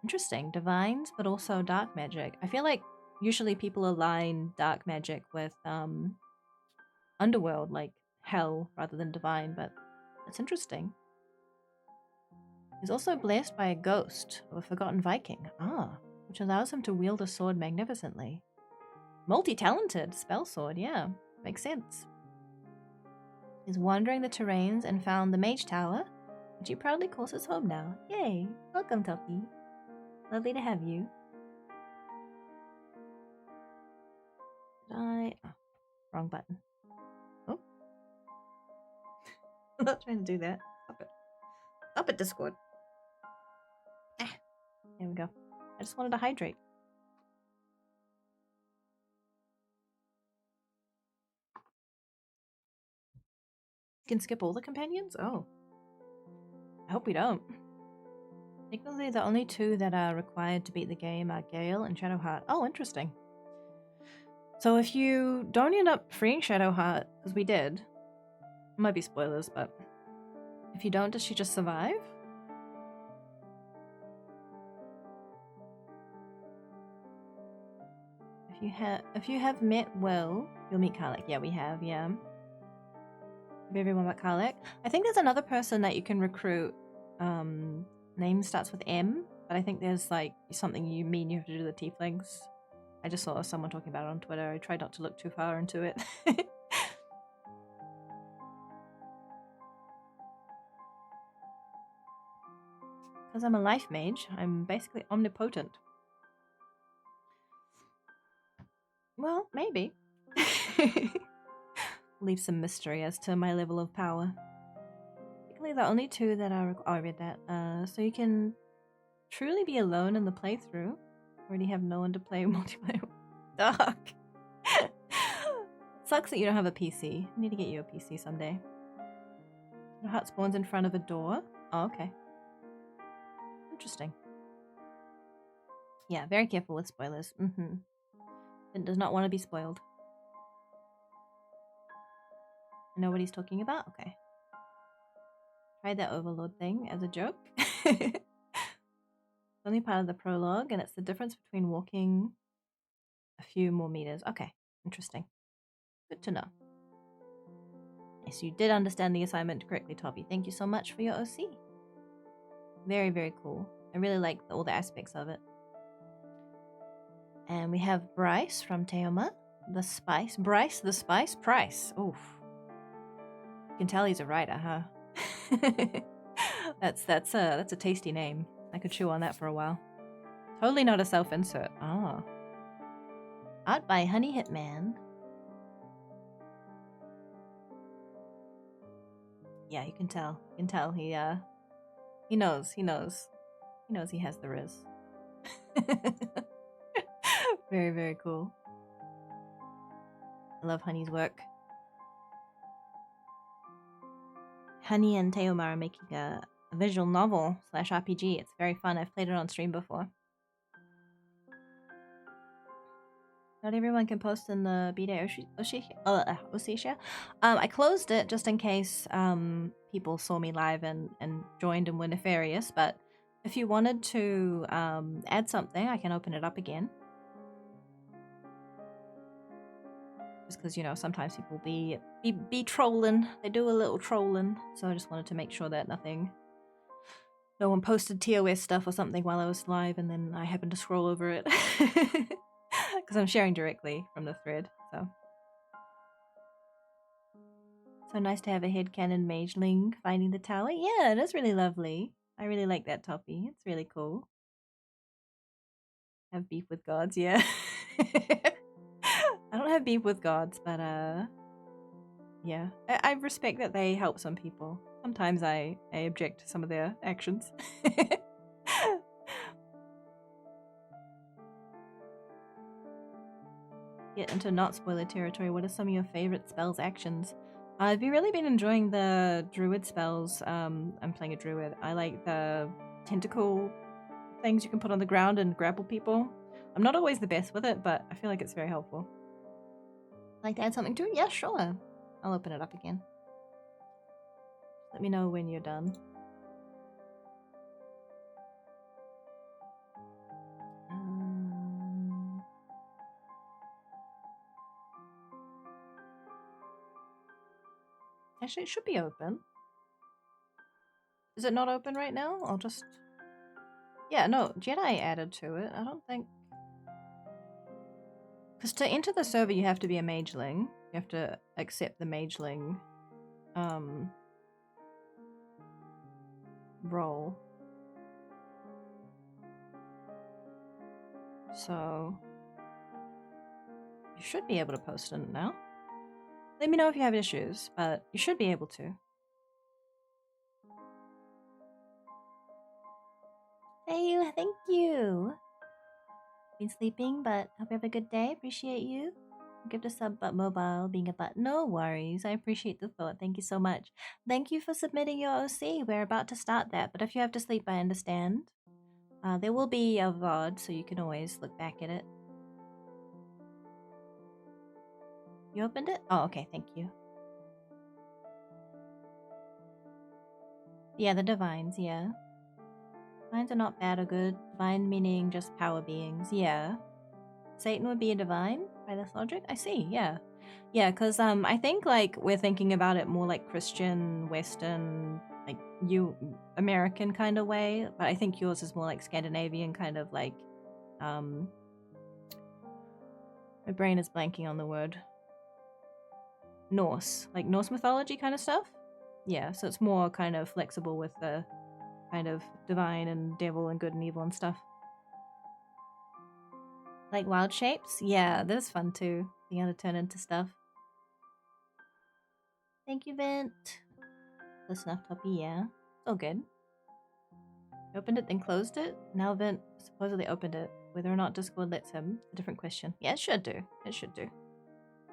Interesting. Divines, but also dark magic. I feel like usually people align dark magic with underworld, like hell, rather than divine, but that's interesting. He's also blessed by a ghost of a forgotten Viking, which allows him to wield a sword magnificently. Multi-talented spell sword, yeah, makes sense. He's wandering the terrains and found the Mage Tower, which he proudly calls his home now. Yay! Welcome, Toppy. Lovely to have you. Wrong button. Oh. I'm not trying to do that. Stop it. Stop it, Discord. There we go. I just wanted to hydrate. You can skip all the companions? Oh. I hope we don't. Technically, the only two that are required to beat the game are Gale and Shadowheart. Oh, interesting. So if you don't end up freeing Shadowheart, because we did, it might be spoilers, but if you don't, does she just survive? If you have met Will, you'll meet Karlek. Yeah, we have, yeah. Everyone but Karlek. I think there's another person that you can recruit. Name starts with M, but I think there's like something you have to do the tieflings. I just saw someone talking about it on Twitter. I tried not to look too far into it. Because I'm a life mage, I'm basically omnipotent. Well, maybe. Leave some mystery as to my level of power. Basically, the only two that are... Oh, I read that. So you can truly be alone in the playthrough. Already have no one to play multiplayer with. Dark. Sucks that you don't have a PC. I need to get you a PC someday. Your heart spawns in front of a door. Oh, okay. Interesting. Yeah, very careful with spoilers. It does not want to be spoiled. I know what he's talking about? Okay. Tried that overlord thing as a joke. It's only part of the prologue, and it's the difference between walking a few more meters. Okay, interesting. Good to know. Yes, you did understand the assignment correctly, Toppy. Thank you so much for your OC. Very, very cool. I really like all the aspects of it. And we have Bryce from Teoma. The Spice. Bryce the Spice Price. Oof. You can tell he's a writer, huh? That's a tasty name. I could chew on that for a while. Totally not a self-insert. Ah. Art by Honey Hitman. Yeah, you can tell. You can tell he knows. He knows he has the riz. Very, very cool. I love Honey's work. Honey and Teoma are making a visual novel / RPG. It's very fun. I've played it on stream before. Not everyone can post in the B-Day Oshisha. I closed it just in case people saw me live and joined and were nefarious, but if you wanted to add something, I can open it up again. Just because, you know, sometimes people be trolling. They do a little trolling, so I just wanted to make sure that nothing no one posted TOS stuff or something while I was live, and then I happened to scroll over it because I'm sharing directly from the thread. So nice to have a headcanon mageling finding the tower. Yeah, it is really lovely. I really like that toppy. It's really cool. Have beef with gods, yeah. I don't have beef with gods, but yeah. I respect that they help some people. Sometimes I object to some of their actions. Get into not spoiler territory. What are some of your favorite spells actions? I've really been enjoying the druid spells. I'm playing a druid. I like the tentacle things you can put on the ground and grapple people. I'm not always the best with it, but I feel like it's very helpful. Like to add something to it? Yeah, sure. I'll open it up again. Let me know when you're done. Actually, it should be open. Is it not open right now? I'll just... Yeah, no, Jedi added to it. I don't think... Because to enter the server, you have to be a mageling. You have to accept the mageling role. So... You should be able to post in it now. Let me know if you have issues, but you should be able to. Hey, thank you. Been sleeping, but hope you have a good day. Appreciate you. Give the sub but mobile being a butt. No worries. I appreciate the thought. Thank you so much. Thank you for submitting your OC. We're about to start that, but if you have to sleep, I understand. There will be a VOD, so you can always look back at it. You opened it? Oh, okay. Thank you. Yeah, the divines, yeah. Divines are not bad or good. Divine meaning just power beings, yeah. Satan would be a divine by this logic? I see, yeah. Yeah, because I think like we're thinking about it more like Christian, Western, like American kind of way, but I think yours is more like Scandinavian kind of like my brain is blanking on the word. Norse, like Norse mythology kind of stuff. Yeah, so it's more kind of flexible with the kind of divine and devil and good and evil and stuff. Like wild shapes? Yeah, that is fun too, being able to turn into stuff. Thank you, Vent. The snuff toppy, yeah. It's all good. I opened it, then closed it. Now Vent supposedly opened it. Whether or not Discord lets him, a different question. Yeah, it should do. It should do.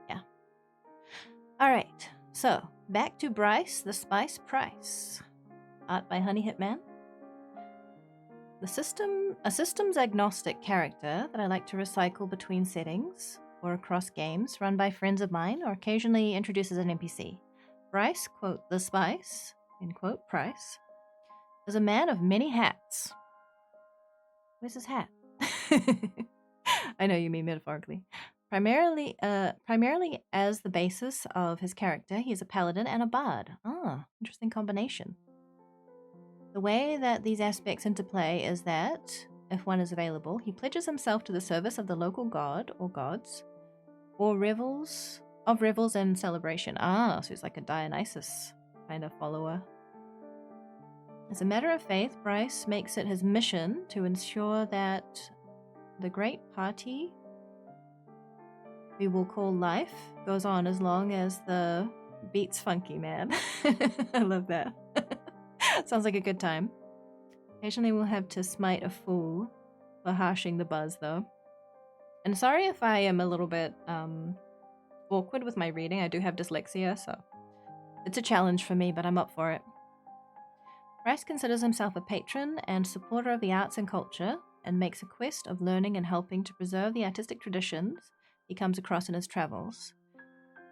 Yeah. Alright, so back to Bryce the Spice Price. Art by Honey Hitman. A systems agnostic character that I like to recycle between settings or across games, run by friends of mine, or occasionally introduces an NPC. Bryce, quote, the Spice, end quote, Price, is a man of many hats. Where's his hat? I know you mean metaphorically. Primarily as the basis of his character, he is a paladin and a bard. Ah, interesting combination. The way that these aspects interplay is that, if one is available, he pledges himself to the service of the local god or gods, or revels and celebration. Ah, so he's like a Dionysus kind of follower. As a matter of faith, Bryce makes it his mission to ensure that the great party we will call life goes on as long as the beat's funky, man. I love that. Sounds like a good time. Occasionally we'll have to smite a fool for harshing the buzz, though. And sorry if I am a little bit awkward with my reading. I do have dyslexia, so it's a challenge for me, but I'm up for it. Bryce considers himself a patron and supporter of the arts and culture, and makes a quest of learning and helping to preserve the artistic traditions he comes across in his travels.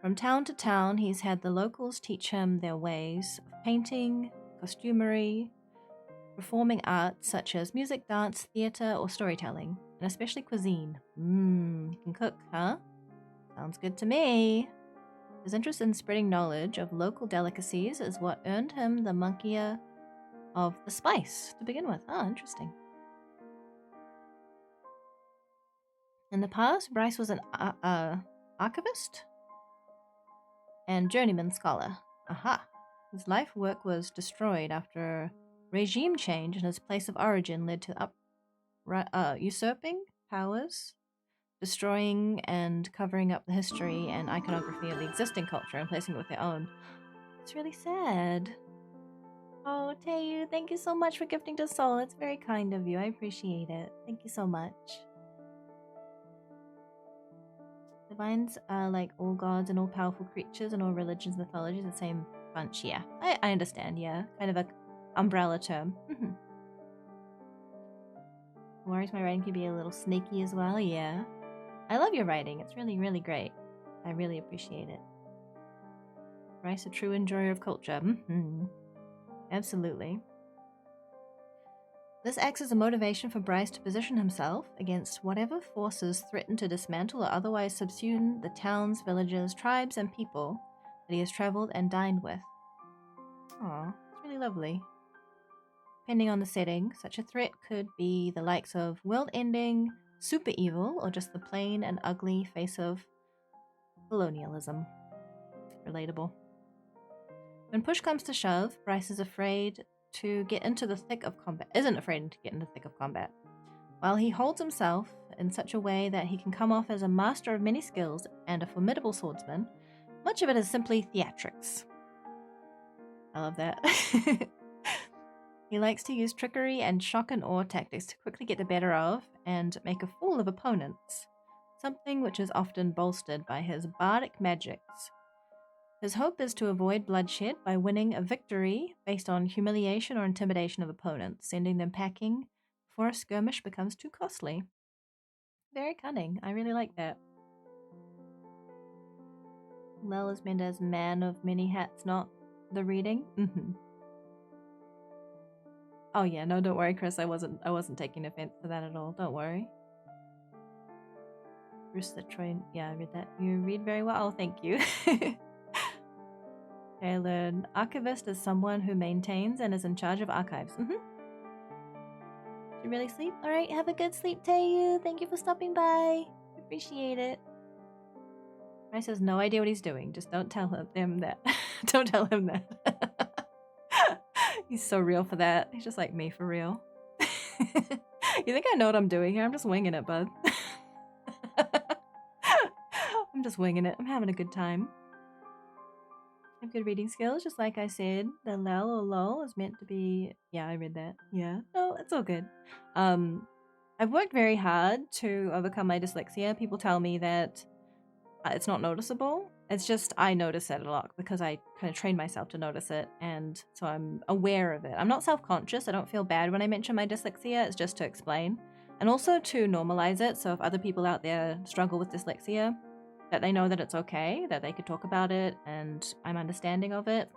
From town to town, he's had the locals teach him their ways of painting, costumery, performing arts such as music, dance, theatre, or storytelling, and especially cuisine. You can cook, huh? Sounds good to me. His interest in spreading knowledge of local delicacies is what earned him the monkier of the spice to begin with. Oh, interesting. In the past, Bryce was an archivist and journeyman scholar. Aha. His life work was destroyed after regime change, and his place of origin led to usurping powers, destroying and covering up the history and iconography of the existing culture and placing it with their own. It's really sad. Oh, Tayu, thank you so much for gifting to Soul. It's very kind of you. I appreciate it. Thank you so much. Divines are like all gods and all powerful creatures and all religions and mythologies, the same bunch. Yeah, I understand. Yeah, kind of a umbrella term. Worries my writing can be a little sneaky as well. Yeah, I love your writing. It's really, really great. I really appreciate it. Bryce, a true enjoyer of culture. Absolutely. This acts as a motivation for Bryce to position himself against whatever forces threaten to dismantle or otherwise subsume the towns, villages, tribes, and people that he has traveled and dined with. Aw, it's really lovely. Depending on the setting, such a threat could be the likes of world-ending, super evil, or just the plain and ugly face of colonialism. Relatable. When push comes to shove, Bryce is afraid to get into the thick of combat. Isn't afraid to get into the thick of combat. While he holds himself in such a way that he can come off as a master of many skills and a formidable swordsman, much of it is simply theatrics. I love that. He likes to use trickery and shock and awe tactics to quickly get the better of and make a fool of opponents, something which is often bolstered by his bardic magics. His hope is to avoid bloodshed by winning a victory based on humiliation or intimidation of opponents, sending them packing before a skirmish becomes too costly. Very cunning. I really like that. Lel is meant as man of many hats, not the reading. Oh yeah, no, don't worry, Chris. I wasn't taking offense to that at all. Don't worry. Bruce the Troy. Yeah, I read that. You read very well. Oh, thank you. Okay, I learned archivist is someone who maintains and is in charge of archives. Did you really sleep? All right, have a good sleep, Tayu. Thank you for stopping by. Appreciate it. Bryce has no idea what he's doing. Just don't tell him that. Don't tell him that. He's so real for that. He's just like me for real. You think I know what I'm doing here? I'm just winging it, bud. I'm just winging it. I'm having a good time. I have good reading skills, just like I said. The lel or lol is meant to be... Yeah, I read that. Yeah. No, it's all good. I've worked very hard to overcome my dyslexia. People tell me that it's not noticeable. It's just I notice it a lot because I kind of trained myself to notice it, and so I'm aware of it. I'm not self-conscious. I don't feel bad when I mention my dyslexia. It's just to explain. And also to normalize it, so if other people out there struggle with dyslexia, that they know that it's okay, that they could talk about it, and I'm understanding of it.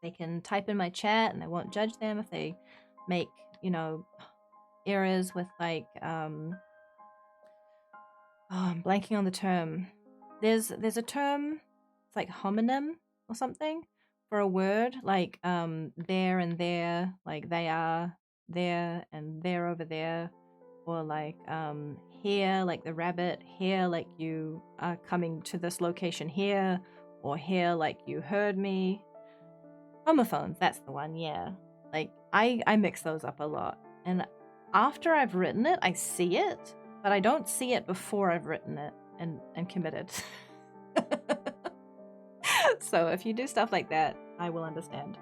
They can type in my chat, and I won't judge them if they make, errors with like, oh, I'm blanking on the term. There's a term, it's like homonym or something for a word, like there and there, like they are there and they're over there, or like here, like the rabbit, here, like you are coming to this location here, or here, like you heard me. Homophones, that's the one, yeah. Like I mix those up a lot, and after I've written it, I see it, but I don't see it before I've written it and committed. So if you do stuff like that, I will understand.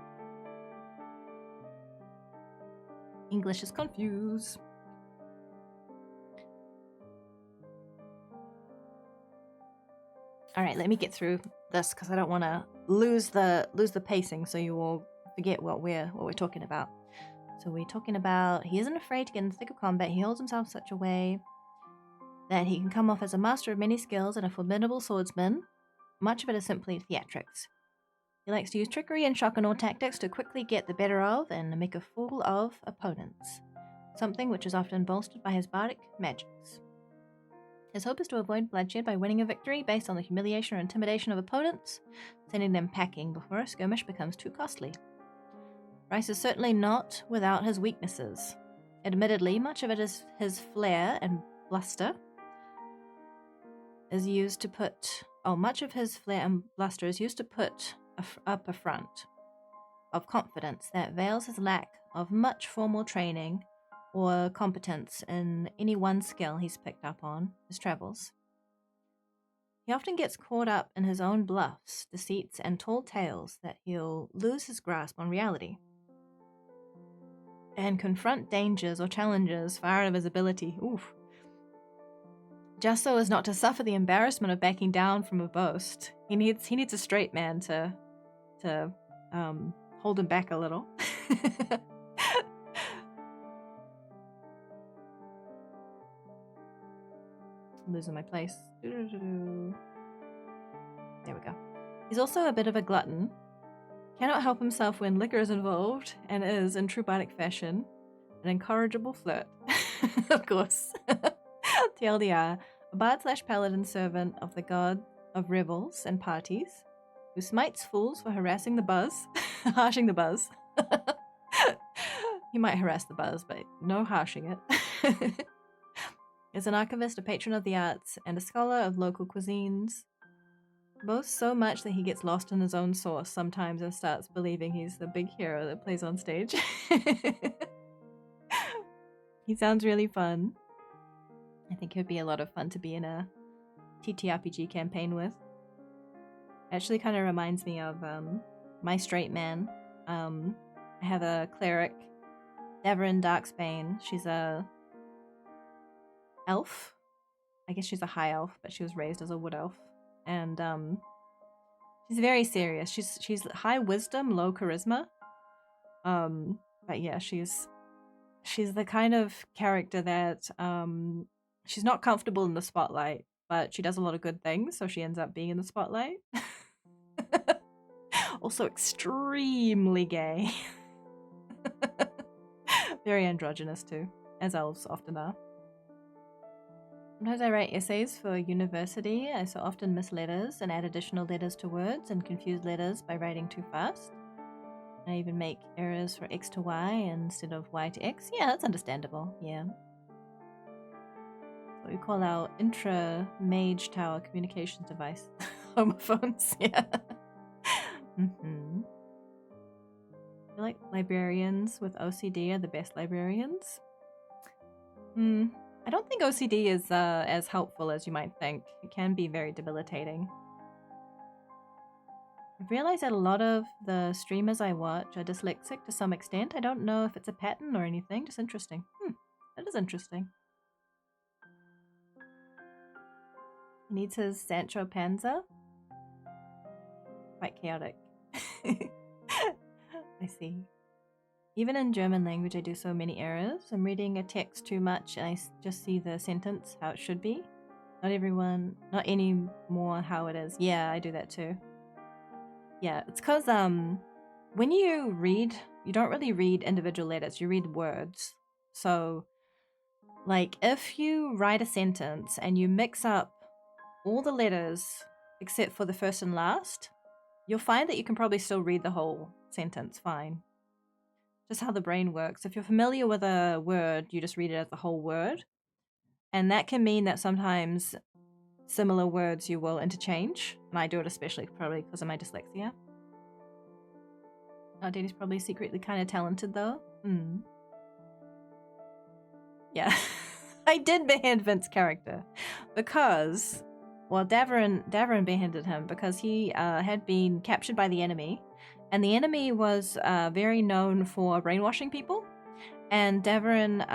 English is confused. All right, let me get through this because I don't want to lose the pacing, so you all forget what we're talking about. So we're talking about he isn't afraid to get in the thick of combat. He holds himself in such a way that he can come off as a master of many skills and a formidable swordsman. Much of it is simply theatrics. He likes to use trickery and shock and awe tactics to quickly get the better of and make a fool of opponents, something which is often bolstered by his bardic magics. His hope is to avoid bloodshed by winning a victory based on the humiliation or intimidation of opponents, sending them packing before a skirmish becomes too costly. Rice is certainly not without his weaknesses. Admittedly, much of it is his flair and bluster is used to put up a front of confidence that veils his lack of much formal training or competence in any one skill he's picked up on his travels. He often gets caught up in his own bluffs, deceits, and tall tales that he'll lose his grasp on reality and confront dangers or challenges far out of his ability. Oof. Just so as not to suffer the embarrassment of backing down from a boast. He needs a straight man to hold him back a little. I'm losing my place. There we go. He's also a bit of a glutton. Cannot help himself when liquor is involved, and is, in true bardic fashion, an incorrigible flirt. Of course. TLDR, a bard/paladin servant of the god of revels and parties, who smites fools for harassing the buzz, harshing the buzz. He might harass the buzz, but no harshing it. Is an archivist, a patron of the arts, and a scholar of local cuisines. Boasts so much that he gets lost in his own sauce sometimes and starts believing he's the big hero that plays on stage. He sounds really fun. I think it would be a lot of fun to be in a TTRPG campaign with. Actually kind of reminds me of my straight man. I have a cleric, Deverin Darksbane. She's a elf. I guess she's a high elf, but she was raised as a wood elf. And she's very serious. She's high wisdom, low charisma. But yeah, she's the kind of character that she's not comfortable in the spotlight, but she does a lot of good things, so she ends up being in the spotlight. Also extremely gay. Very androgynous too, as elves often are. Sometimes I write essays for university. I so often miss letters and add additional letters to words and confuse letters by writing too fast. I even make errors for X to Y instead of Y to X. Yeah, that's understandable. Yeah. What we call our intra-mage tower communications device. Homophones, yeah. I feel like librarians with OCD are the best librarians. I don't think OCD is as helpful as you might think. It can be very debilitating. I've realized that a lot of the streamers I watch are dyslexic to some extent. I don't know if it's a pattern or anything, just interesting. That is interesting. He needs his Sancho Panza. Quite chaotic. I see. Even in German language, I do so many errors. I'm reading a text too much and I just see the sentence how it should be. Not anymore how it is. Yeah, I do that too. Yeah, it's because when you read, you don't really read individual letters, you read words. So, like, if you write a sentence and you mix up all the letters except for the first and last, you'll find that you can probably still read the whole sentence fine. Just how the brain works. If you're familiar with a word, you just read it as the whole word. And that can mean that sometimes similar words you will interchange. And I do it especially probably because of my dyslexia. Oh, Daddy's probably secretly kind of talented though. Yeah. I did behead Vince's character because, well, Daverin beheaded him because he had been captured by the enemy. And the enemy was very known for brainwashing people. And Daverin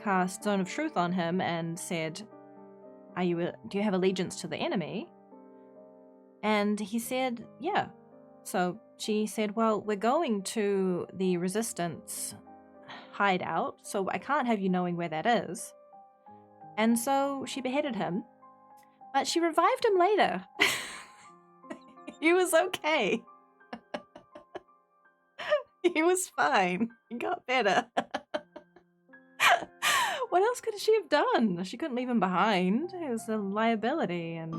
cast Zone of Truth on him and said, do you have allegiance to the enemy? And he said, yeah. So she said, well, we're going to the resistance hideout, so I can't have you knowing where that is. And so she beheaded him, but she revived him later. He was okay. He was fine. He got better. What else could she have done? She couldn't leave him behind. He was a liability, and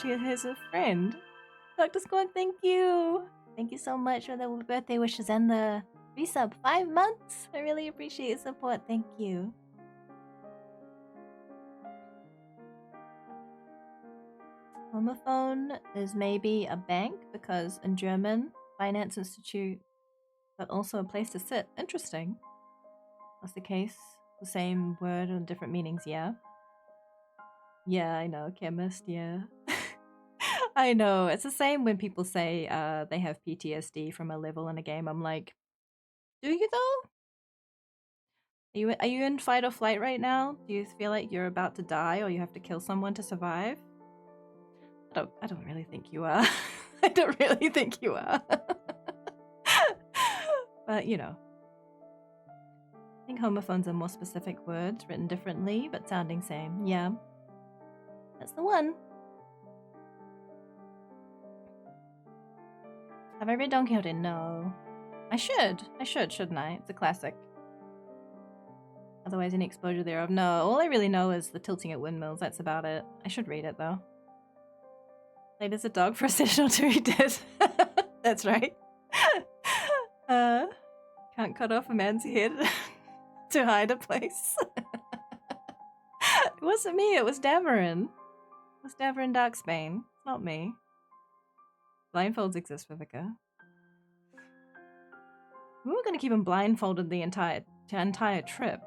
she has a friend. Dr. Squawk, thank you. Thank you so much for the birthday wishes and the resub. 5 months. I really appreciate your support. Thank you. Homophone is maybe a bank because in German, finance institute, but also a place to sit. Interesting. That's the case. The same word and different meanings, yeah. Yeah, I know, chemist, yeah. I know. It's the same when people say they have PTSD from a level in a game. I'm like, do you though? Are you in fight or flight right now? Do you feel like you're about to die or you have to kill someone to survive? I don't really think you are. I don't really think you are. But you know. I think homophones are more specific words written differently but sounding same. Yeah. That's the one. Have I read Don Quixote? No. I should, shouldn't I? It's a classic. Otherwise, any exposure thereof. No, all I really know is the tilting at windmills. That's about it. I should read it, though. Played as a dog for a session or two, he did. That's right. Can't cut off a man's head to hide a place. It wasn't me, it was Davarin. It was Davarin Darksbane. It's not me. Blindfolds exist, Vivica. We were gonna keep him blindfolded the entire trip.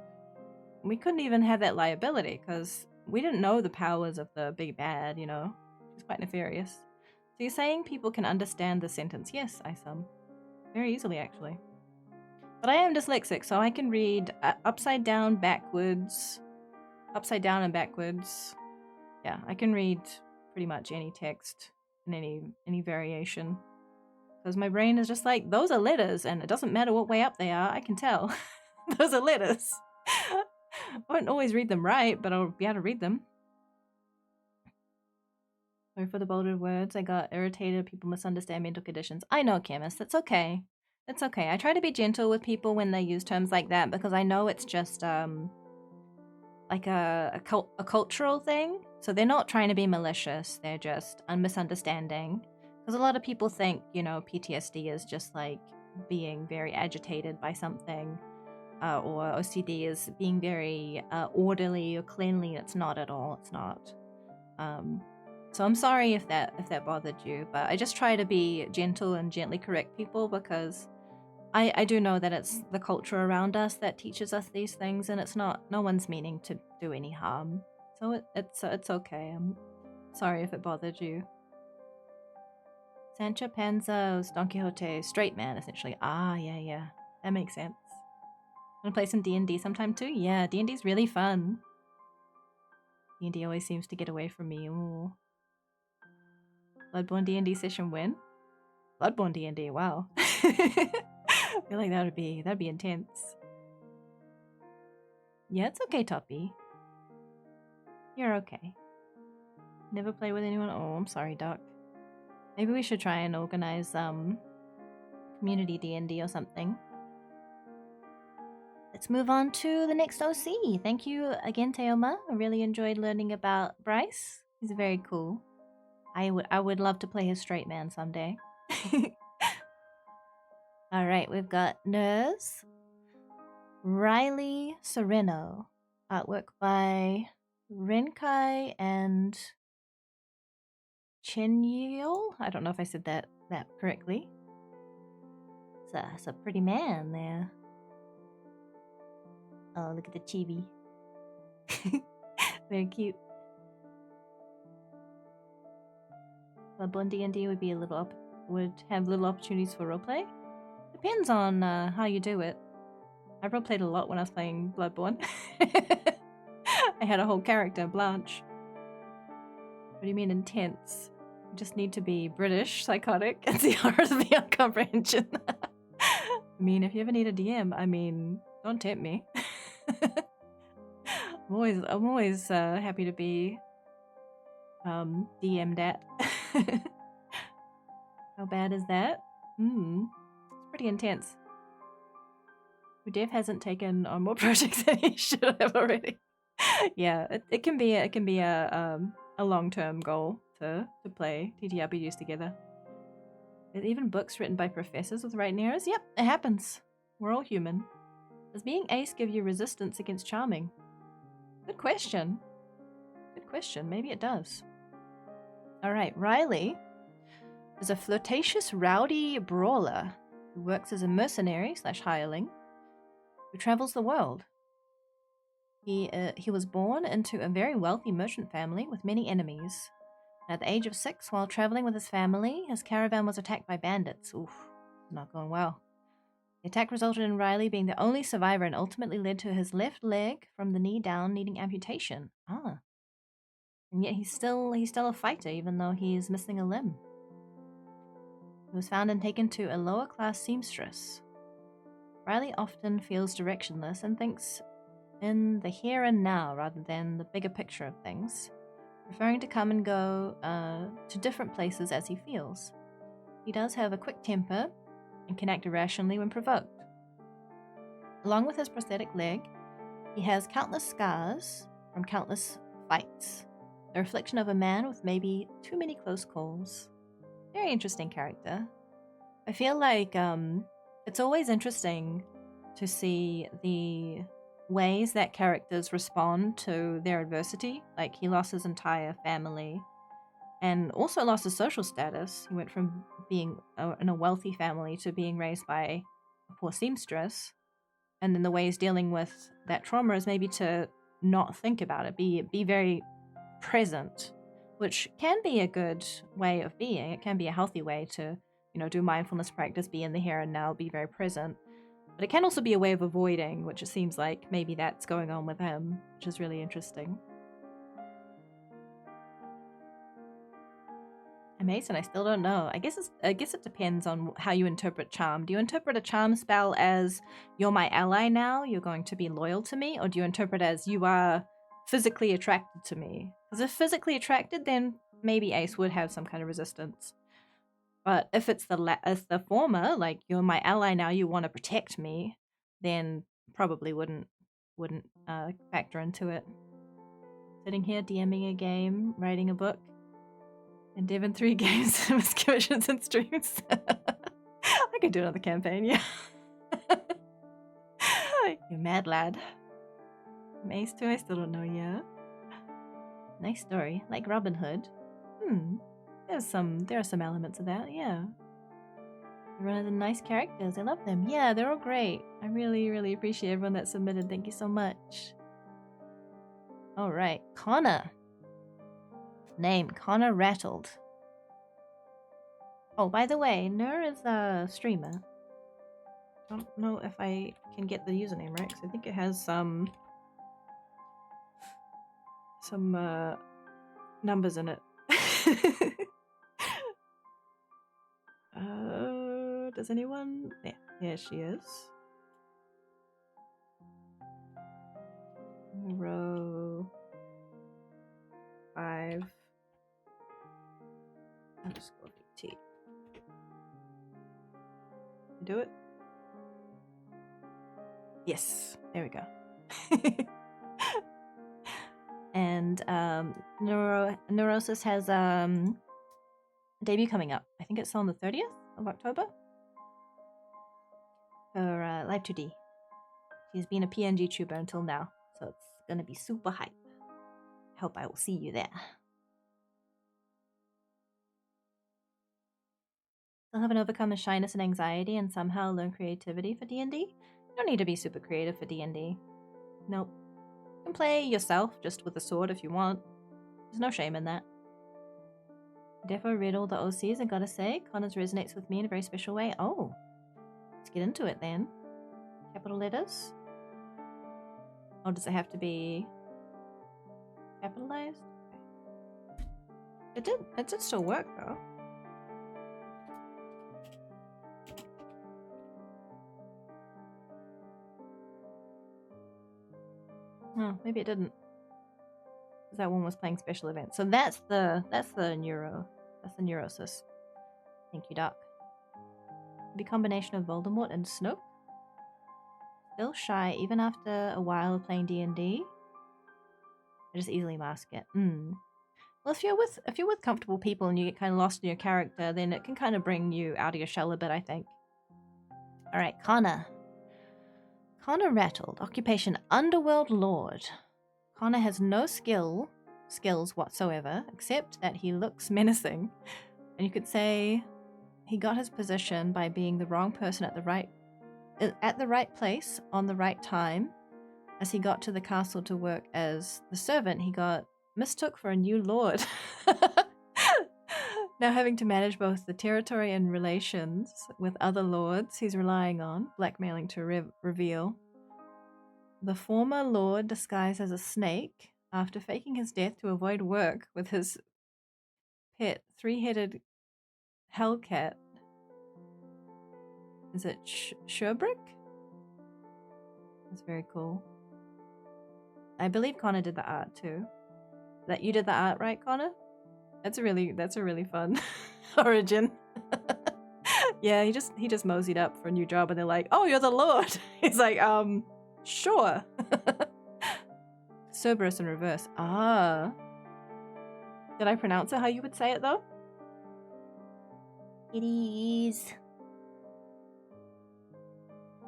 We couldn't even have that liability because we didn't know the powers of the big bad, you know. She's quite nefarious. So you're saying people can understand the sentence? Yes, Isam. Very easily, actually. But I am dyslexic, so I can read upside down, backwards, upside down and backwards. Yeah, I can read pretty much any text in any variation. Because my brain is just like, those are letters, and it doesn't matter what way up they are, I can tell. Those are letters. I won't always read them right, but I'll be able to read them. Sorry for the bolder words. I got irritated. People misunderstand mental conditions. I know, chemist. That's okay. It's okay. I try to be gentle with people when they use terms like that because I know it's just like a cultural thing. So they're not trying to be malicious. They're just a misunderstanding. Because a lot of people think, you know, PTSD is just like being very agitated by something. Or OCD is being very orderly or cleanly. It's not at all. It's not. So I'm sorry if that bothered you, but I just try to be gentle and gently correct people because I do know that it's the culture around us that teaches us these things, and it's not. No one's meaning to do any harm. So it's okay. I'm sorry if it bothered you. Sancho Panza's Don Quixote, straight man, essentially. Ah, yeah. That makes sense. Wanna play some D&D sometime too? Yeah, D&D's really fun. D&D always seems to get away from me. Ooh. Bloodborne D&D session when? Bloodborne D&D, wow. I feel like that'd be intense. Yeah, it's okay, Toppy. You're okay. Never play with anyone? Oh, I'm sorry, Doc. Maybe we should try and organize community D&D or something. Let's move on to the next OC. Thank you again, Teoma. I really enjoyed learning about Bryce. He's very cool. I would love to play his straight man someday. Alright, we've got Nurse, Riley Sereno. Artwork by Renkai and Chenyol. I don't know if I said that correctly. It's a pretty man there. Oh, look at the chibi. Very cute. Bloodborne D&D would be would have little opportunities for roleplay. Depends on how you do it. I roleplayed a lot when I was playing Bloodborne. I had a whole character, Blanche. What do you mean intense? You just need to be British, psychotic, and the horrors of beyond comprehension. I mean, if you ever need a DM, I mean, don't tempt me. I'm always happy to be DM'd at. How bad is that? It's pretty intense. Dev hasn't taken on more projects than he should have already. Yeah, it can be a long-term goal to play TTRPGs together. There's even books written by professors with right errors. Yep, it happens. We're all human. Does being ace give you resistance against charming? Good question. Good question. Maybe it does. Alright, Riley is a flirtatious, rowdy brawler who works as a mercenary / hireling who travels the world. He was born into a very wealthy merchant family with many enemies. At the age of 6, while traveling with his family, his caravan was attacked by bandits. Oof, not going well. The attack resulted in Riley being the only survivor and ultimately led to his left leg from the knee down needing amputation. Ah. And yet he's still a fighter even though he's missing a limb. He was found and taken to a lower class seamstress. Riley often feels directionless and thinks in the here and now rather than the bigger picture of things, preferring to come and go to different places as he feels. He does have a quick temper and can act irrationally when provoked. Along with his prosthetic leg, he has countless scars from countless fights, a reflection of a man with maybe too many close calls. Very interesting character. I feel like it's always interesting to see the ways that characters respond to their adversity. Like, he lost his entire family and also lost his social status. He went from being in a wealthy family to being raised by a poor seamstress. And then the way he's dealing with that trauma is maybe to not think about it, be very present, which can be a good way of being. It can be a healthy way to, do mindfulness practice, be in the here and now, be very present. But it can also be a way of avoiding, which it seems like maybe that's going on with him, which is really interesting. Mason, I still don't know. I guess it depends on how you interpret charm. Do you interpret a charm spell as you're my ally now, you're going to be loyal to me, or do you interpret as you are physically attracted to me? Because if physically attracted, then maybe Ace would have some kind of resistance. But if it's the former, like you're my ally now, you want to protect me, then probably wouldn't factor into it. Sitting here DMing a game, writing a book. And Devin 3 games with commissions and streams. I could do another campaign, yeah. You mad lad. Mace 2, I still don't know yet. Nice story. Like Robin Hood. There are some elements of that, yeah. Everyone has nice characters. I love them. Yeah, they're all great. I really, really appreciate everyone that submitted. Thank you so much. Alright, Connor. Name, Connor Rattled. Oh, by the way, Nur is a streamer. Don't know if I can get the username right, because I think it has some numbers in it. Does anyone? Yeah, she is. Row 5 underscore VT. Do it? Yes, there we go. And Neurosis has a debut coming up. I think it's on the 30th of October. For Live 2D. She's been a PNG tuber until now, so it's gonna be super hype. I hope I will see you there. Still haven't overcome his shyness and anxiety and somehow learn creativity for D&D? You don't need to be super creative for D&D. Nope. You can play yourself just with a sword if you want. There's no shame in that. Defo read all the OCs and gotta say, Connors resonates with me in a very special way. Oh. Let's get into it then. Capital letters? Or does it have to be capitalized? It did still work though. Oh, maybe it didn't. Because that one was playing special events. So that's the neurosis. Thank you, Doc. The combination of Voldemort and Snoke. Still shy even after a while of playing D&D. I just easily mask it. Well, if you're with comfortable people and you get kind of lost in your character, then it can kind of bring you out of your shell a bit, I think. All right, Connor. Connor Rattled, occupation Underworld Lord. Connor has no skills whatsoever, except that he looks menacing. And you could say he got his position by being the wrong person at the right place on the right time. As he got to the castle to work as the servant, he got mistook for a new lord. Now having to manage both the territory and relations with other lords he's relying on, blackmailing to reveal. The former lord disguised as a snake after faking his death to avoid work with his pet three-headed hellcat. Is it Sherbrick? That's very cool. I believe Connor did the art too. That you did the art, right, Connor? That's a really fun origin. Yeah, he just moseyed up for a new job and they're like, "Oh, you're the Lord." He's like, sure. Cerberus in reverse. Ah. Did I pronounce it how you would say it though? It is.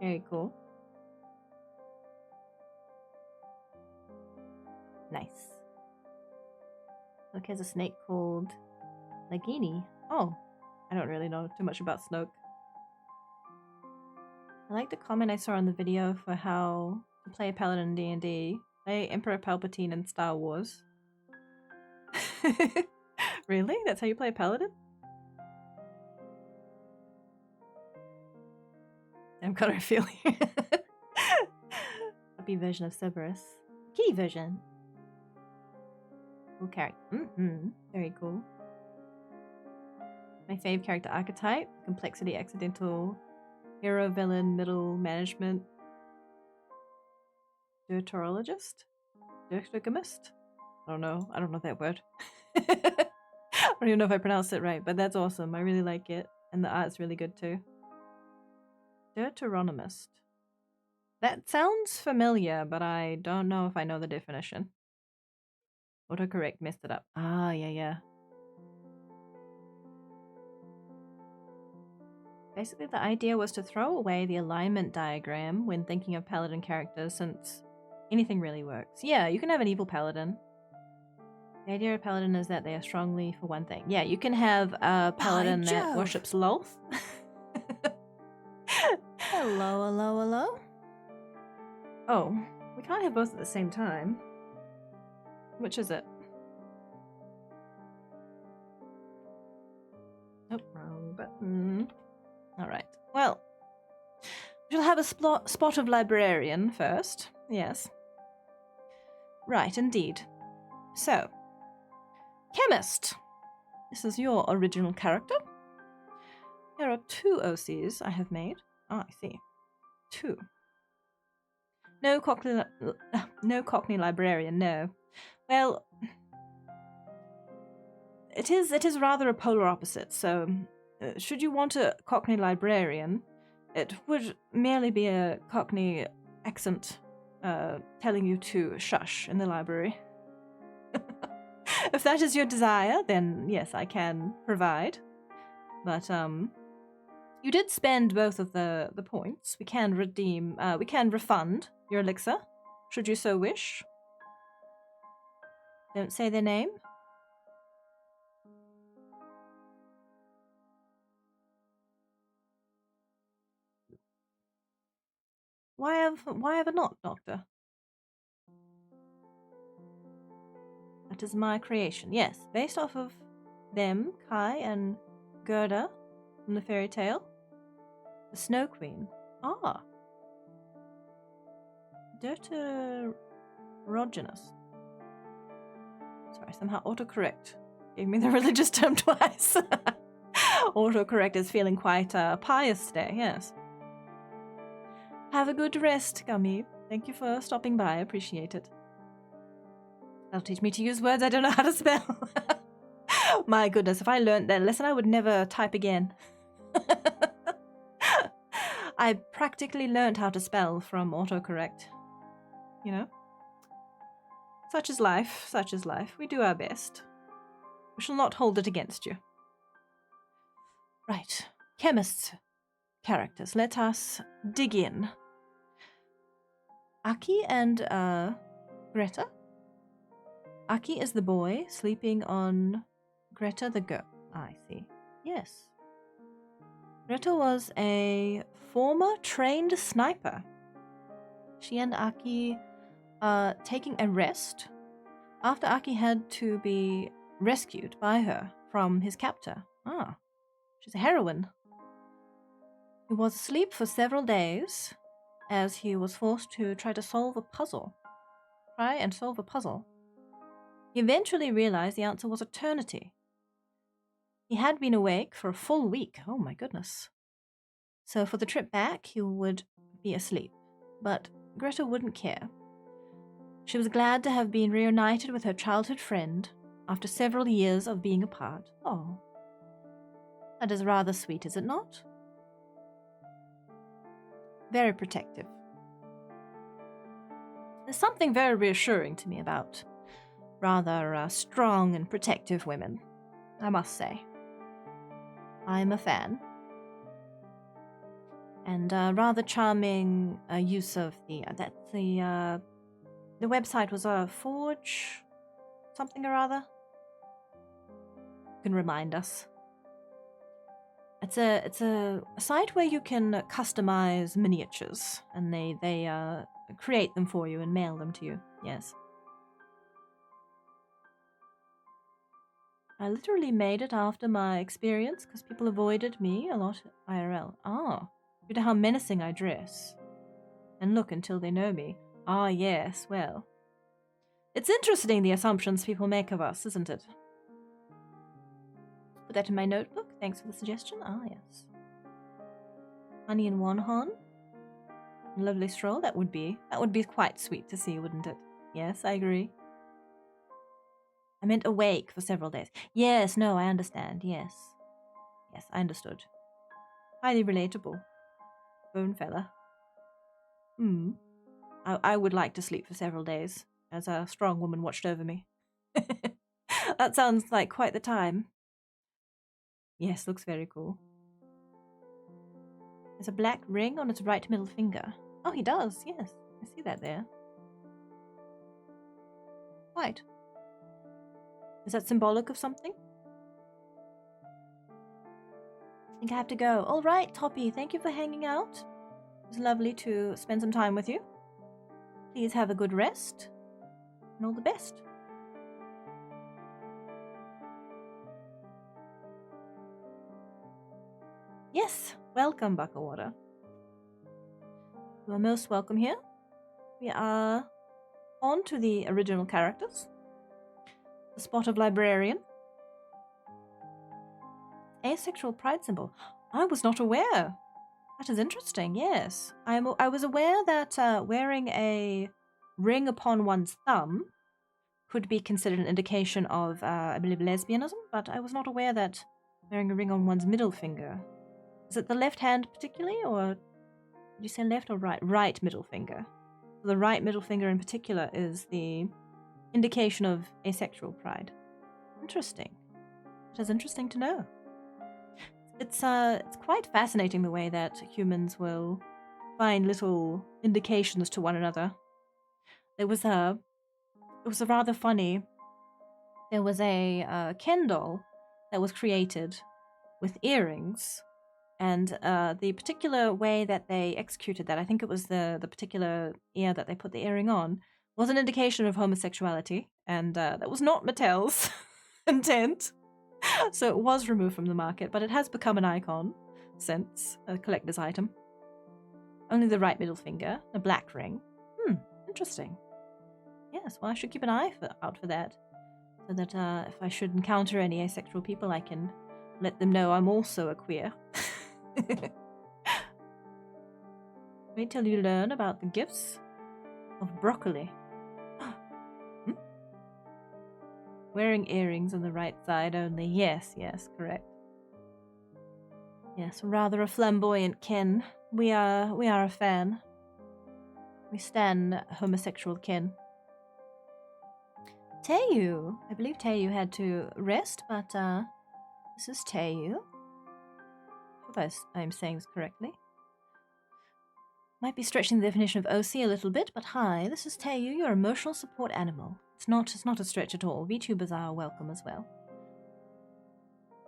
Very cool. Nice. Snoke has a snake called Nagini. Oh, I don't really know too much about Snoke. I like the comment I saw on the video for how to play a paladin in D&D. Play Emperor Palpatine in Star Wars. Really? That's how you play a paladin? I've got a feeling. Happy version of Cerberus. Key version. Cool character. Very cool. My fave character archetype. Complexity, accidental, hero, villain, middle, management. Deuterologist? Deutergamist? I don't know that word. I don't even know if I pronounced it right, but that's awesome. I really like it. And the art's really good too. Deuteronomist. That sounds familiar, but I don't know if I know the definition. Autocorrect messed it up. Ah, yeah. Basically, the idea was to throw away the alignment diagram when thinking of paladin characters, since anything really works. Yeah, you can have an evil paladin. The idea of paladin is that they are strongly for one thing. Yeah, you can have a paladin that worships Lolth. Hello. Oh, we can't have both at the same time. Which is it? Oh, wrong button. Alright, well, we'll have a spot of librarian first. Yes. Right, indeed. So, chemist. This is your original character. Here are 2 OCs I have made. Ah, I see. 2. No Cockney librarian, no. Well, it is rather a polar opposite, so should you want a Cockney librarian, it would merely be a Cockney accent telling you to shush in the library. If that is your desire, then yes, I can provide. But you did spend both of the points. We can refund your elixir, should you so wish. Don't say their name. Why have not, Doctor? That is my creation. Yes, based off of them, Kai and Gerda from the fairy tale. The Snow Queen. Ah. Deuterogenous. Sorry, somehow autocorrect gave me the religious term twice. Autocorrect is feeling quite pious today, yes. Have a good rest, Gummy. Thank you for stopping by. I appreciate it. That'll teach me to use words I don't know how to spell. My goodness, if I learned that lesson, I would never type again. I practically learned how to spell from autocorrect. You know? Such is life. We do our best. We shall not hold it against you. Right. Chemists. Characters. Let us dig in. Aki and Greta? Aki is the boy sleeping on Greta the girl. I see. Yes. Greta was a former trained sniper. She and Aki are taking a rest after Aki had to be rescued by her from his captor. Ah, she's a heroine. He was asleep for several days as he was forced to try and solve a puzzle. He eventually realized the answer was eternity. He had been awake for a full week. Oh my goodness. So for the trip back, he would be asleep. But Greta wouldn't care. She was glad to have been reunited with her childhood friend after several years of being apart. Oh, that is rather sweet, is it not? Very protective. There's something very reassuring to me about rather strong and protective women, I must say. I'm a fan. And rather charming use of the website was a Forge something or other. You can remind us. It's a site where you can customize miniatures, and they create them for you and mail them to you. Yes. I literally made it after my experience because people avoided me a lot IRL. Ah, due to how menacing I dress. And look until they know me. Ah, yes, well. It's interesting the assumptions people make of us, isn't it? Put that in my notebook. Thanks for the suggestion. Ah, yes. Honey and Wanhon. Lovely stroll. That would be quite sweet to see, wouldn't it? Yes, I agree. I meant awake for several days. Yes, no, I understand. Yes. Yes, I understood. Highly relatable. Bone fella. I would like to sleep for several days, as a strong woman watched over me. That sounds like quite the time. Yes, looks very cool. There's a black ring on its right middle finger. Oh, he does, yes. I see that there. Right. Is that symbolic of something? I think I have to go. All right, Toppy, thank you for hanging out. It was lovely to spend some time with you. Please have a good rest, and all the best. Yes, welcome, Buckawater. You are most welcome here. We are on to the original characters. The spot of librarian. Asexual pride symbol. I was not aware. That is interesting, yes. I was aware that wearing a ring upon one's thumb could be considered an indication of, I believe, lesbianism, but I was not aware that wearing a ring on one's middle finger. Is it the left hand particularly, or did you say left or right? Right middle finger. The right middle finger in particular is the indication of asexual pride. Interesting. It is interesting to know. It's quite fascinating the way that humans will find little indications to one another. It was a rather funny. There was a Ken doll that was created with earrings, and the particular way that they executed that, I think it was the particular ear that they put the earring on, was an indication of homosexuality, and that was not Mattel's intent. So it was removed from the market, but it has become an icon since, a collector's item. Only the right middle finger, a black ring. Interesting. Yes, well, I should keep an eye out for that, so that if I should encounter any asexual people, I can let them know I'm also a queer. Wait till you learn about the gifts of broccoli. Wearing earrings on the right side only. Yes, correct. Yes, rather a flamboyant Ken. We are a fan. We stan homosexual Ken. Teiyu. I believe Teiyu had to rest, but this is Teiyu. I hope I'm saying this correctly. Might be stretching the definition of OC a little bit, but hi, this is Teiyu, your emotional support animal. It's not a stretch at all. VTubers are welcome as well.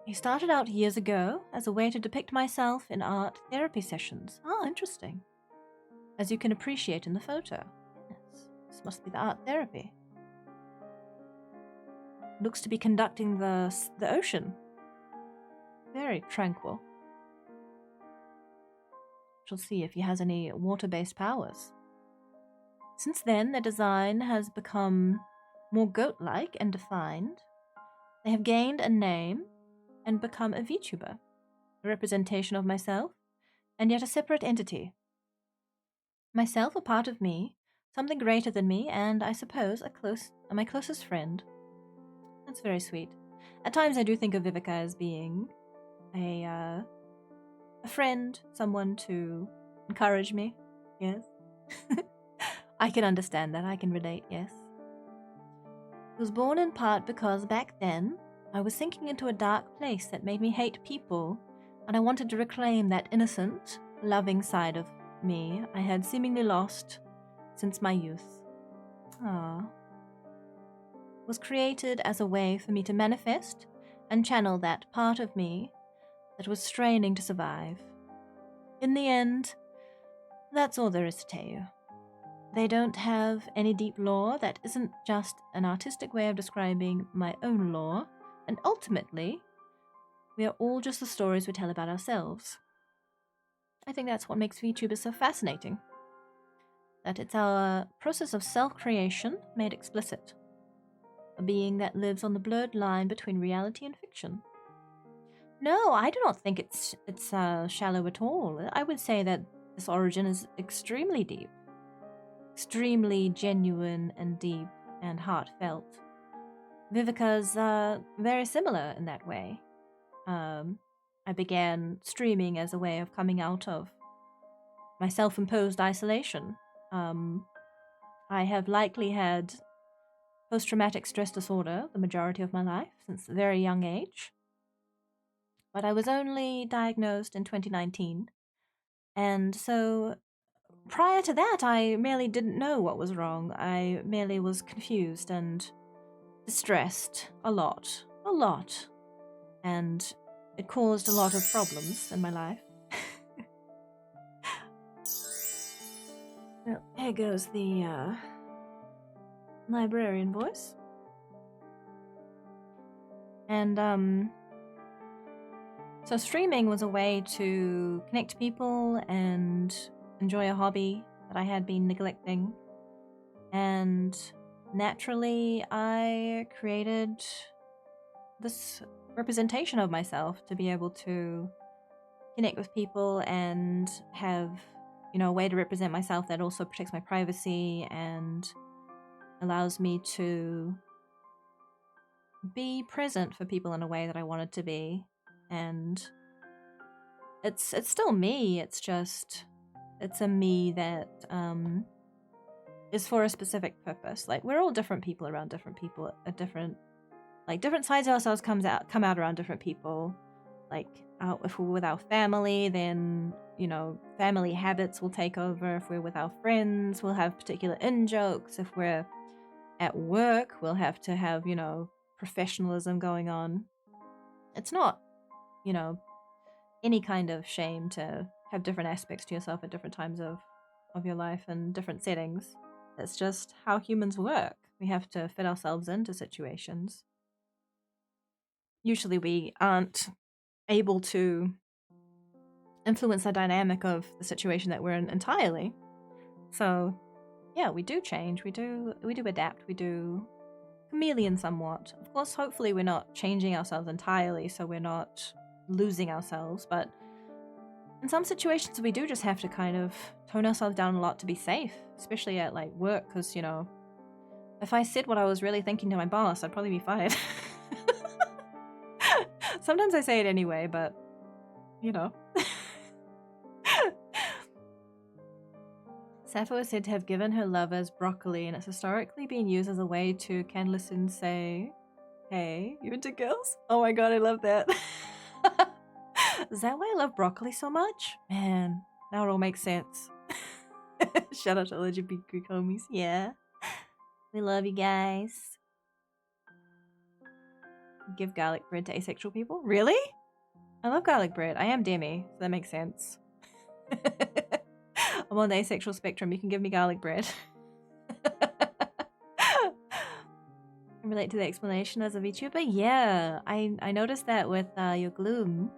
I started out years ago as a way to depict myself in art therapy sessions. Ah, interesting. As you can appreciate in the photo. Yes, this must be the art therapy. Looks to be conducting the ocean. Very tranquil. Shall see if he has any water-based powers. Since then, their design has become more goat-like and defined. They have gained a name and become a VTuber, a representation of myself, and yet a separate entity. Myself, a part of me, something greater than me, and I suppose my closest friend. That's very sweet. At times I do think of Vivica as being a friend, someone to encourage me. Yes. I can understand that. I can relate, yes. I was born in part because back then I was sinking into a dark place that made me hate people, and I wanted to reclaim that innocent, loving side of me I had seemingly lost since my youth. Was created as a way for me to manifest and channel that part of me that was straining to survive. In the end, that's all there is to tell you. They don't have any deep lore that isn't just an artistic way of describing my own lore, and ultimately, we are all just the stories we tell about ourselves. I think that's what makes VTubers so fascinating. That it's our process of self-creation made explicit. A being that lives on the blurred line between reality and fiction. No, I do not think it's shallow at all. I would say that this origin is extremely deep. Extremely genuine and deep and heartfelt. Vivica's very similar in that way. I began streaming as a way of coming out of my self-imposed isolation. I have likely had post-traumatic stress disorder the majority of my life since a very young age. But I was only diagnosed in 2019. And so prior to that, I merely didn't know what was wrong. I merely was confused and distressed a lot. And it caused a lot of problems in my life. Well, here goes the librarian voice. And so streaming was a way to connect to people and enjoy a hobby that I had been neglecting. And naturally, I created this representation of myself to be able to connect with people and have, a way to represent myself that also protects my privacy and allows me to be present for people in a way that I wanted to be. And it's still me. It's just it's a me that is for a specific purpose. Like, we're all different people around different people at different sides of ourselves come out around different people. Like, if we're with our family, then family habits will take over. If we're with our friends, we'll have particular in-jokes. If we're at work, we'll have to have professionalism going on. It's not any kind of shame to have different aspects to yourself at different times of your life and different settings. It's just how humans work. We have to fit ourselves into situations. Usually we aren't able to influence the dynamic of the situation that we're in entirely. So yeah, we do change, we do adapt, we do chameleon somewhat. Of course, hopefully we're not changing ourselves entirely, so we're not losing ourselves, but in some situations we do just have to kind of tone ourselves down a lot to be safe, especially at work, because if I said what I was really thinking to my boss, I'd probably be fired. Sometimes I say it anyway, but Sappho is said to have given her lovers broccoli, and it's historically been used as a way to canvas and say, hey, you into girls? Oh my god, I love that. Is that why I love broccoli so much? Man, now it all makes sense. Shout out to LGBTQ homies. Yeah. We love you guys. Give garlic bread to asexual people? Really? I love garlic bread. I am demi, so that makes sense. I'm on the asexual spectrum. You can give me garlic bread. I relate to the explanation as a VTuber? Yeah, I noticed that with your gloom.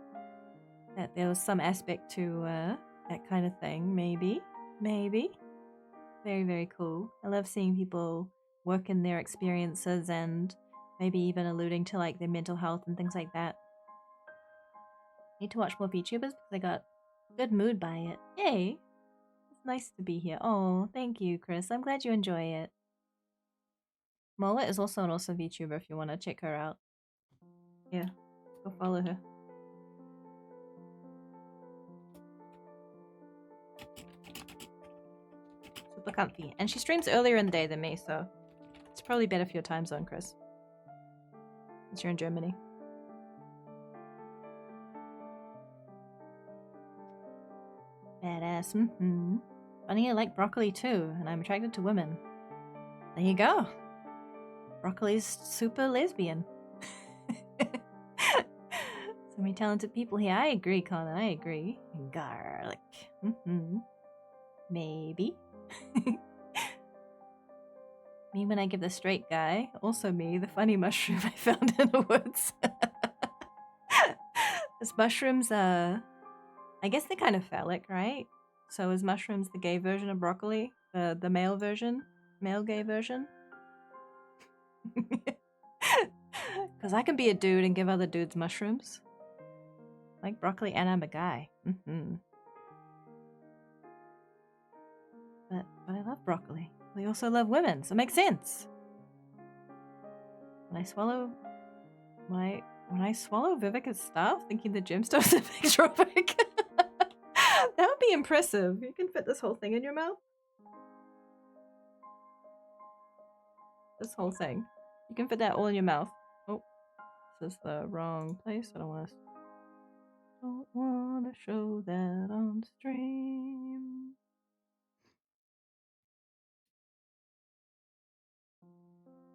That there was some aspect to that kind of thing. Maybe. Very, very cool. I love seeing people work in their experiences and maybe even alluding to like their mental health and things like that. Need to watch more VTubers because I got good mood by it. Yay! It's nice to be here. Oh, thank you, Chris. I'm glad you enjoy it. Moa is also an awesome VTuber if you want to check her out. Yeah, go follow her. Super comfy. And she streams earlier in the day than me, so it's probably better for your time zone, Chris. Since you're in Germany. Badass. Funny, I like broccoli too, and I'm attracted to women. There you go. Broccoli's super lesbian. So many talented people here. I agree, Connor. I agree. Garlic. Maybe. Me when I give the straight guy. Also me, the funny mushroom I found in the woods. This mushrooms, I guess they're kind of phallic, right? So is mushrooms the gay version of broccoli? The male version? Male gay version? Because I can be a dude and give other dudes mushrooms. I like broccoli and I'm a guy. But I love broccoli. We also love women, so it makes sense. When I swallow Vivica's stuff, thinking the gemstone's a pictrophic. That would be impressive. You can fit this whole thing in your mouth. This whole thing. You can fit that all in your mouth. Oh, this is the wrong place. I don't want to show that on stream.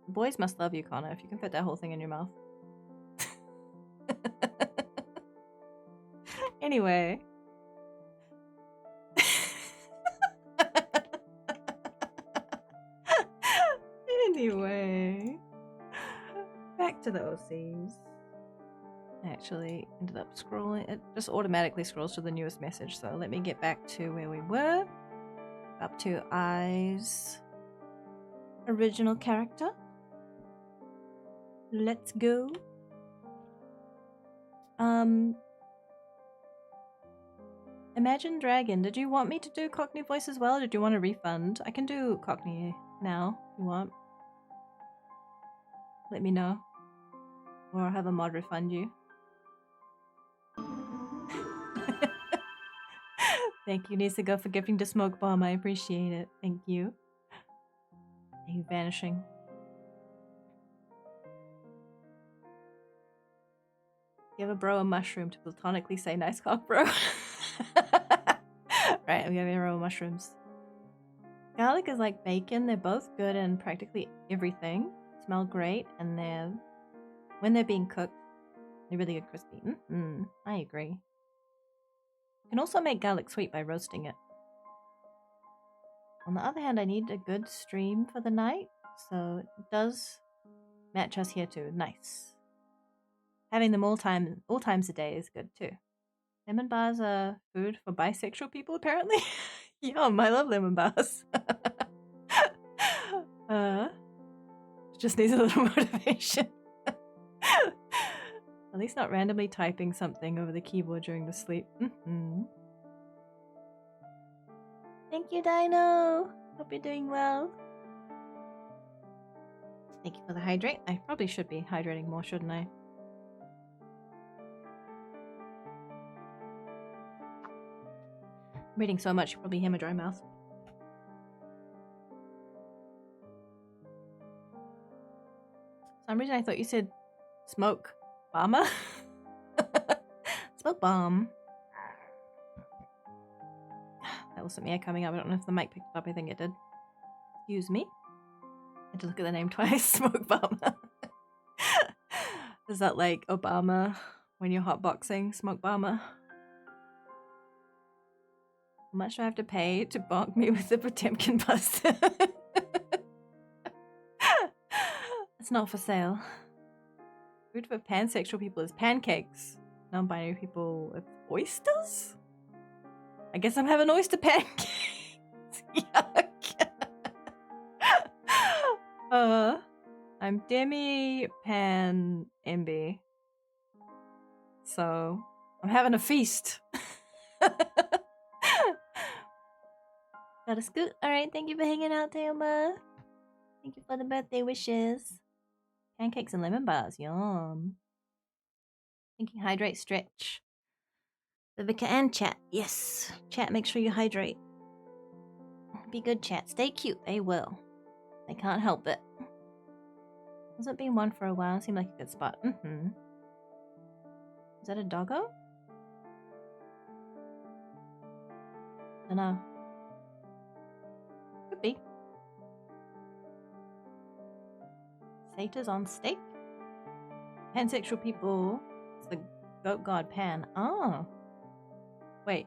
The boys must love you, Connor, if you can fit that whole thing in your mouth. Anyway. Anyway. Back to the OCs. I actually ended up scrolling. It just automatically scrolls to the newest message, so let me get back to where we were. Up to I's original character. Let's go. Imagine Dragon. Did you want me to do Cockney voice as well, or did you want a refund? I can do Cockney now if you want. Let me know. Or I'll have a mod refund you. Thank you, Nisa, for gifting to Smoke Bomb. I appreciate it. Thank you. Are you vanishing? Give a bro a mushroom to platonically say nice cock, bro. Right, I'm giving raw mushrooms. Garlic is like bacon. They're both good in practically everything. Smell great, and when they're being cooked, they're really good crispy. I agree. You can also make garlic sweet by roasting it. On the other hand, I need a good stream for the night, so it does match us here too. Nice. Having them all times a day is good too. Lemon bars are food for bisexual people, apparently. Yum, I love lemon bars. Just needs a little motivation. At least not randomly typing something over the keyboard during the sleep. Thank you, Dino. Hope you're doing well. Thank you for the hydrate. I probably should be hydrating more, shouldn't I? I'm reading so much, you probably hear my dry mouth. some reason I thought you said smoke bomber. Smoke bomb. That was some air coming up. I don't know if the mic picked it up. I think it did. Excuse me. I had to look at the name twice. Smoke bomber. Is that like Obama when you're hotboxing? Smoke bomber. How much do I have to pay to bonk me with the Potemkin buster? It's not for sale. Food for pansexual people is pancakes. Non-binary people, it's oysters? I guess I'm having oyster pancakes. Yuck. I'm Demi Pan MB. So, I'm having a feast. Got a scoot? Alright, thank you for hanging out, Tayoma. Thank you for the birthday wishes. Pancakes and lemon bars, yum. Thinking hydrate, stretch. Vivica and chat, yes. Chat, make sure you hydrate. Be good, chat. Stay cute, they will. They can't help it. Hasn't been one for a while. Seemed like a good spot. Mm-hmm. Is that a doggo? Dunno. Could be. Satyrs on steak? Pansexual people. It's the goat god Pan. Oh. Wait.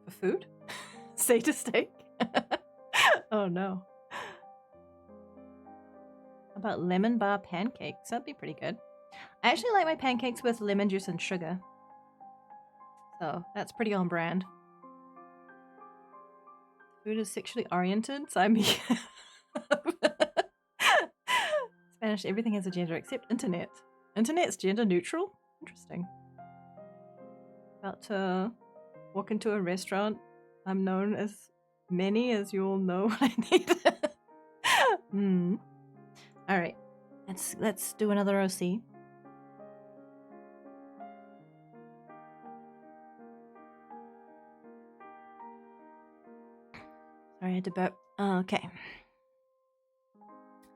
For food? Satyr steak? Oh no. How about lemon bar pancakes? That'd be pretty good. I actually like my pancakes with lemon juice and sugar. So that's pretty on brand. Food is sexually oriented, so I'm Spanish, everything has a gender except internet. Internet's gender neutral? Interesting. About to walk into a restaurant. I'm known as many, as you all know what I need. Alright. Let's do another OC. Sorry, I had to burp. Okay.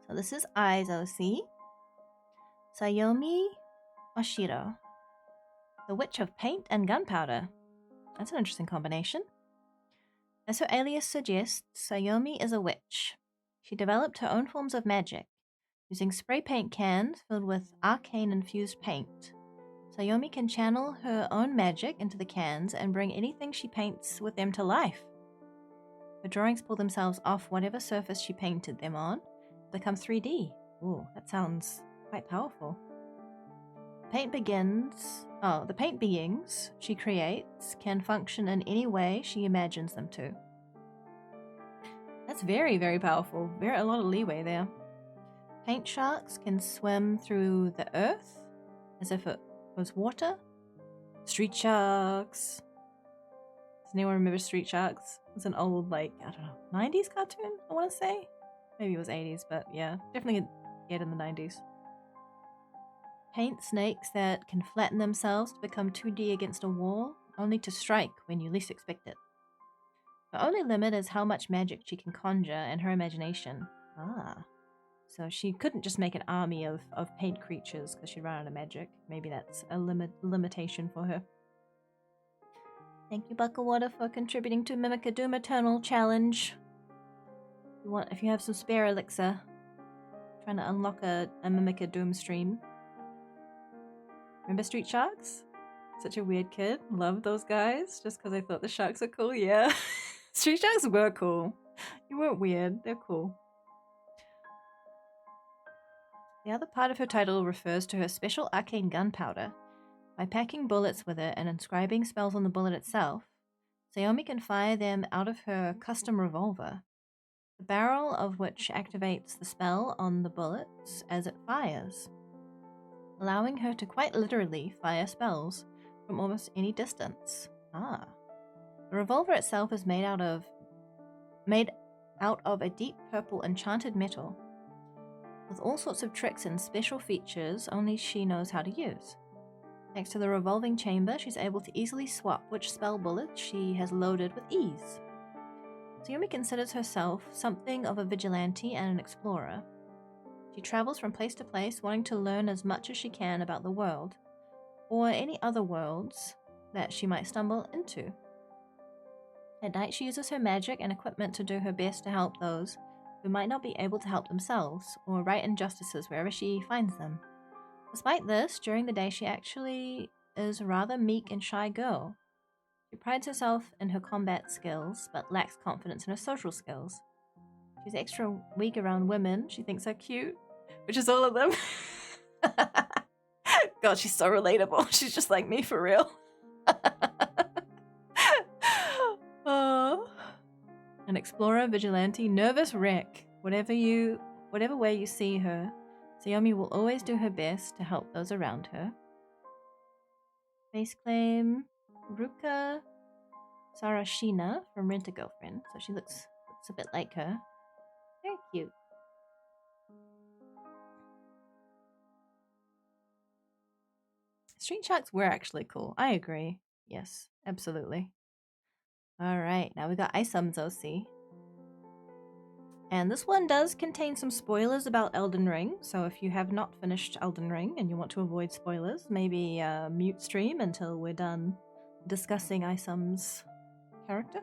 So this is Eyes OC. Sayomi Oshiro. The Witch of Paint and Gunpowder. That's an interesting combination. As her alias suggests, Sayomi is a witch. She developed her own forms of magic. Using spray paint cans filled with arcane-infused paint, Sayomi can channel her own magic into the cans and bring anything she paints with them to life. Her drawings pull themselves off whatever surface she painted them on to become 3D. Ooh, that sounds quite powerful. The paint beings she creates can function in any way she imagines them to. That's very, very powerful. A lot of leeway there. Paint sharks can swim through the earth as if it was water. Street sharks. Does anyone remember Street Sharks? It's an old, 90s cartoon, I want to say. Maybe it was 80s, but yeah, definitely yet in the 90s. Paint snakes that can flatten themselves to become 2D against a wall, only to strike when you least expect it. Her only limit is how much magic she can conjure and her imagination. So she couldn't just make an army of paint creatures because she'd run out of magic. Maybe that's a limitation for her. Thank you, Bucklewater, for contributing to Mimic a Doom Eternal challenge. If you have some spare elixir, trying to unlock a Mimic a Doom stream. Remember Street Sharks? Such a weird kid. Loved those guys just because I thought the sharks are cool. Yeah. Street Sharks were cool. You weren't weird. They're cool. The other part of her title refers to her special arcane gunpowder. By packing bullets with it and inscribing spells on the bullet itself, Sayomi can fire them out of her custom revolver, the barrel of which activates the spell on the bullets as it fires, allowing her to quite literally fire spells from almost any distance. The revolver itself is made out of a deep purple enchanted metal, with all sorts of tricks and special features only she knows how to use. Next to the revolving chamber, she's able to easily swap which spell bullets she has loaded with ease. Sayomi considers herself something of a vigilante and an explorer. She travels from place to place, wanting to learn as much as she can about the world, or any other worlds that she might stumble into. At night, she uses her magic and equipment to do her best to help those who might not be able to help themselves, or right injustices wherever she finds them. Despite this, during the day she actually is a rather meek and shy girl. She prides herself in her combat skills, but lacks confidence in her social skills. She's extra weak around women she thinks are cute, which is all of them. God, she's so relatable. She's just like me for real. Oh. An explorer, vigilante, nervous wreck. Whatever way you see her, Xiaomi will always do her best to help those around her. Face claim, Ruka Sarashina from Rent-A-Girlfriend. So she looks a bit like her. Very cute. Street Sharks were actually cool. I agree. Yes, absolutely. Alright, now we got Isom's OC. And this one does contain some spoilers about Elden Ring, so if you have not finished Elden Ring and you want to avoid spoilers, maybe mute stream until we're done discussing Isom's character.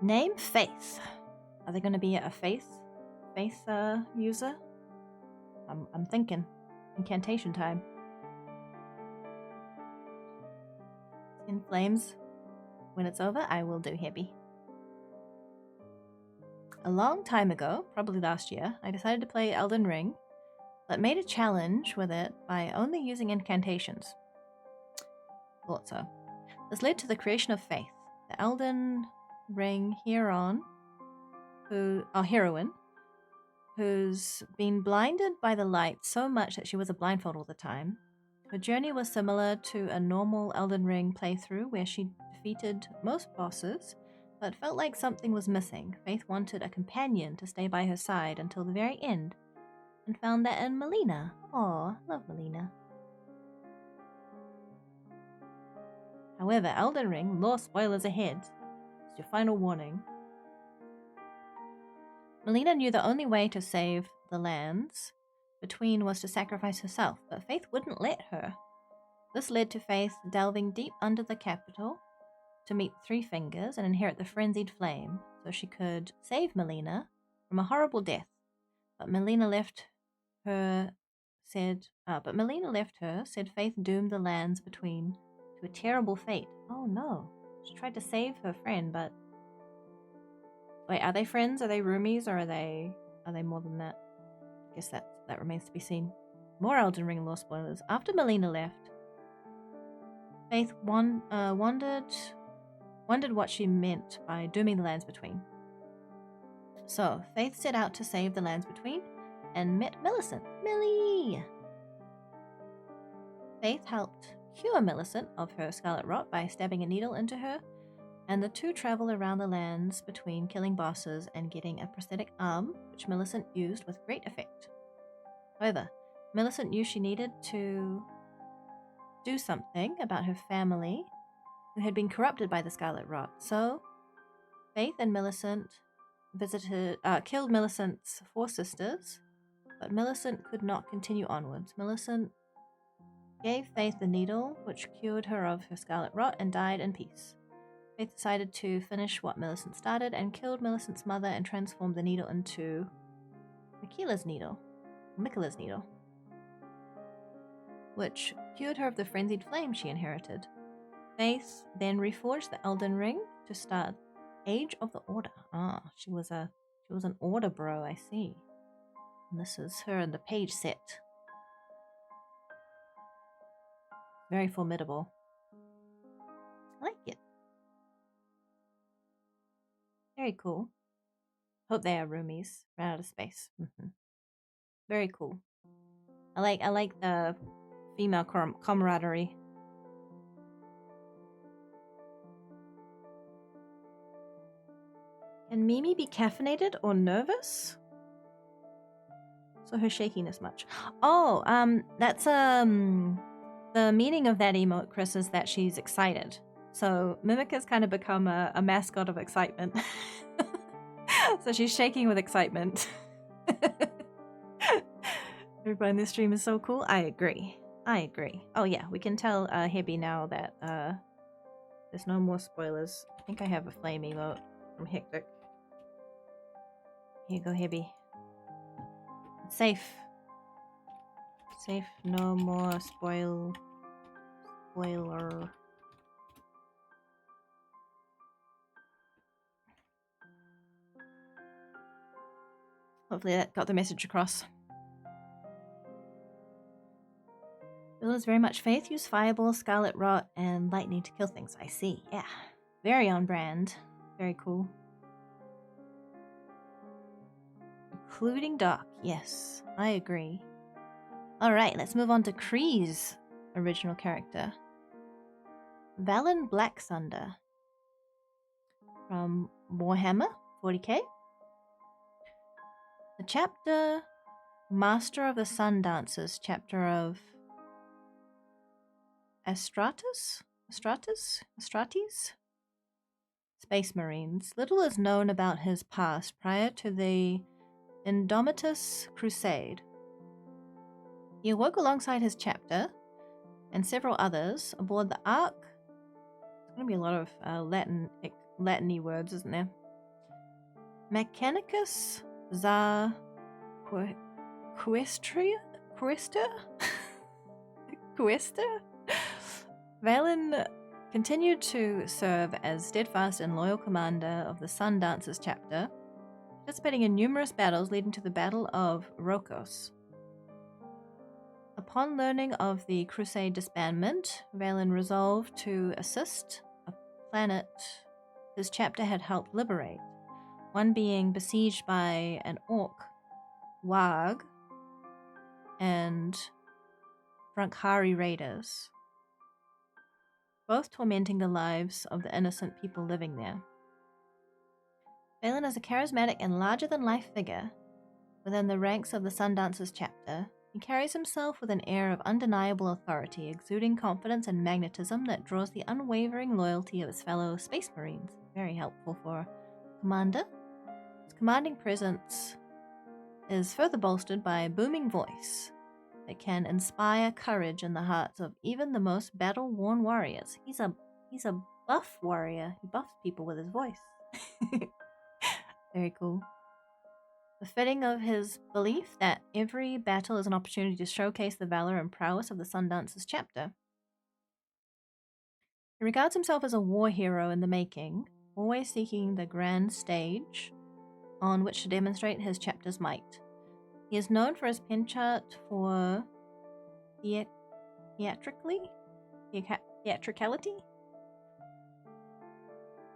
Name Faith. Are they going to be a Faith user? I'm thinking. Incantation time. In flames. When it's over, I will do happy. A long time ago, probably last year, I decided to play Elden Ring, but made a challenge with it by only using incantations. Thought so. This led to the creation of Faith, the Elden Ring heroine, who's been blinded by the light so much that she was a blindfold all the time. Her journey was similar to a normal Elden Ring playthrough where she defeated most bosses, but felt like something was missing. Faith wanted a companion to stay by her side until the very end, and found that in Melina. Aw, love Melina. However, Elden Ring, lore spoilers ahead. It's your final warning. Melina knew the only way to save the lands between was to sacrifice herself, but Faith wouldn't let her. This led to Faith delving deep under the capital to meet Three Fingers and inherit the frenzied flame, so she could save Melina from a horrible death. But Melina left her, said Faith doomed the lands between to a terrible fate. Oh no. She tried to save her friend, but wait, are they friends? Are they roomies, or are they more than that? I guess that remains to be seen. More Elden Ring lore spoilers. After Melina left, Faith wondered what she meant by dooming the lands between. So, Faith set out to save the lands between and met Millicent. Millie! Faith helped cure Millicent of her scarlet rot by stabbing a needle into her, and the two travel around the lands between, killing bosses and getting a prosthetic arm, which Millicent used with great effect. However, Millicent knew she needed to do something about her family who had been corrupted by the scarlet rot, so Faith and Millicent killed Millicent's 4 sisters, but Millicent could not continue onwards. Millicent gave Faith the needle, which cured her of her scarlet rot, and died in peace. Faith decided to finish what Millicent started and killed Millicent's mother and transformed the needle into Michaela's needle, which cured her of the frenzied flame she inherited. Faith then reforged the Elden Ring to start Age of the Order. Ah, she was an Order bro, I see. And this is her in the page set. Very formidable. I like it. Very cool. Hope they are roomies. Ran out of space. Very cool. I like the female camaraderie. Can Mimi be caffeinated or nervous? So her shakiness much. Oh, that's the meaning of that emote, Chris, is that she's excited. So Mimica's kind of become a mascot of excitement. So she's shaking with excitement. Everybody in this stream is so cool. I agree. Oh yeah, we can tell Hebby now that there's no more spoilers. I think I have a flame emote from Hectic. Here you go, Hebby. It's safe. Safe, no more spoiler. Hopefully that got the message across. Bill is very much faith. Use fireball, scarlet rot, and lightning to kill things. I see. Yeah. Very on brand. Very cool. Including Doc. Yes, I agree. Alright, let's move on to Kree's original character. Valen Black Thunder. From Warhammer 40k. The chapter Master of the Sun Dancers, chapter of Astrates? Space Marines. Little is known about his past prior to the Indomitus Crusade. He awoke alongside his chapter and several others aboard the Ark. There's going to be a lot of Latin-y words, isn't there? Mechanicus Za Quester? Valen continued to serve as steadfast and loyal commander of the Sun Dancers chapter, participating in numerous battles leading to the Battle of Rokos. Upon learning of the Crusade disbandment, Valen resolved to assist a planet his chapter had helped liberate, one being besieged by an orc, Warg, and Frankhari raiders, both tormenting the lives of the innocent people living there. Valen is a charismatic and larger-than-life figure within the ranks of the Sun Dancers chapter. He carries himself with an air of undeniable authority, exuding confidence and magnetism that draws the unwavering loyalty of his fellow Space Marines. Very helpful for a commander. His commanding presence is further bolstered by a booming voice that can inspire courage in the hearts of even the most battle-worn warriors. He's a buff warrior. He buffs people with his voice. Very cool. Befitting of his belief that every battle is an opportunity to showcase the valor and prowess of the Sun Dancers chapter. He regards himself as a war hero in the making, always seeking the grand stage on which to demonstrate his chapter's might. He is known for his penchant for theatricality,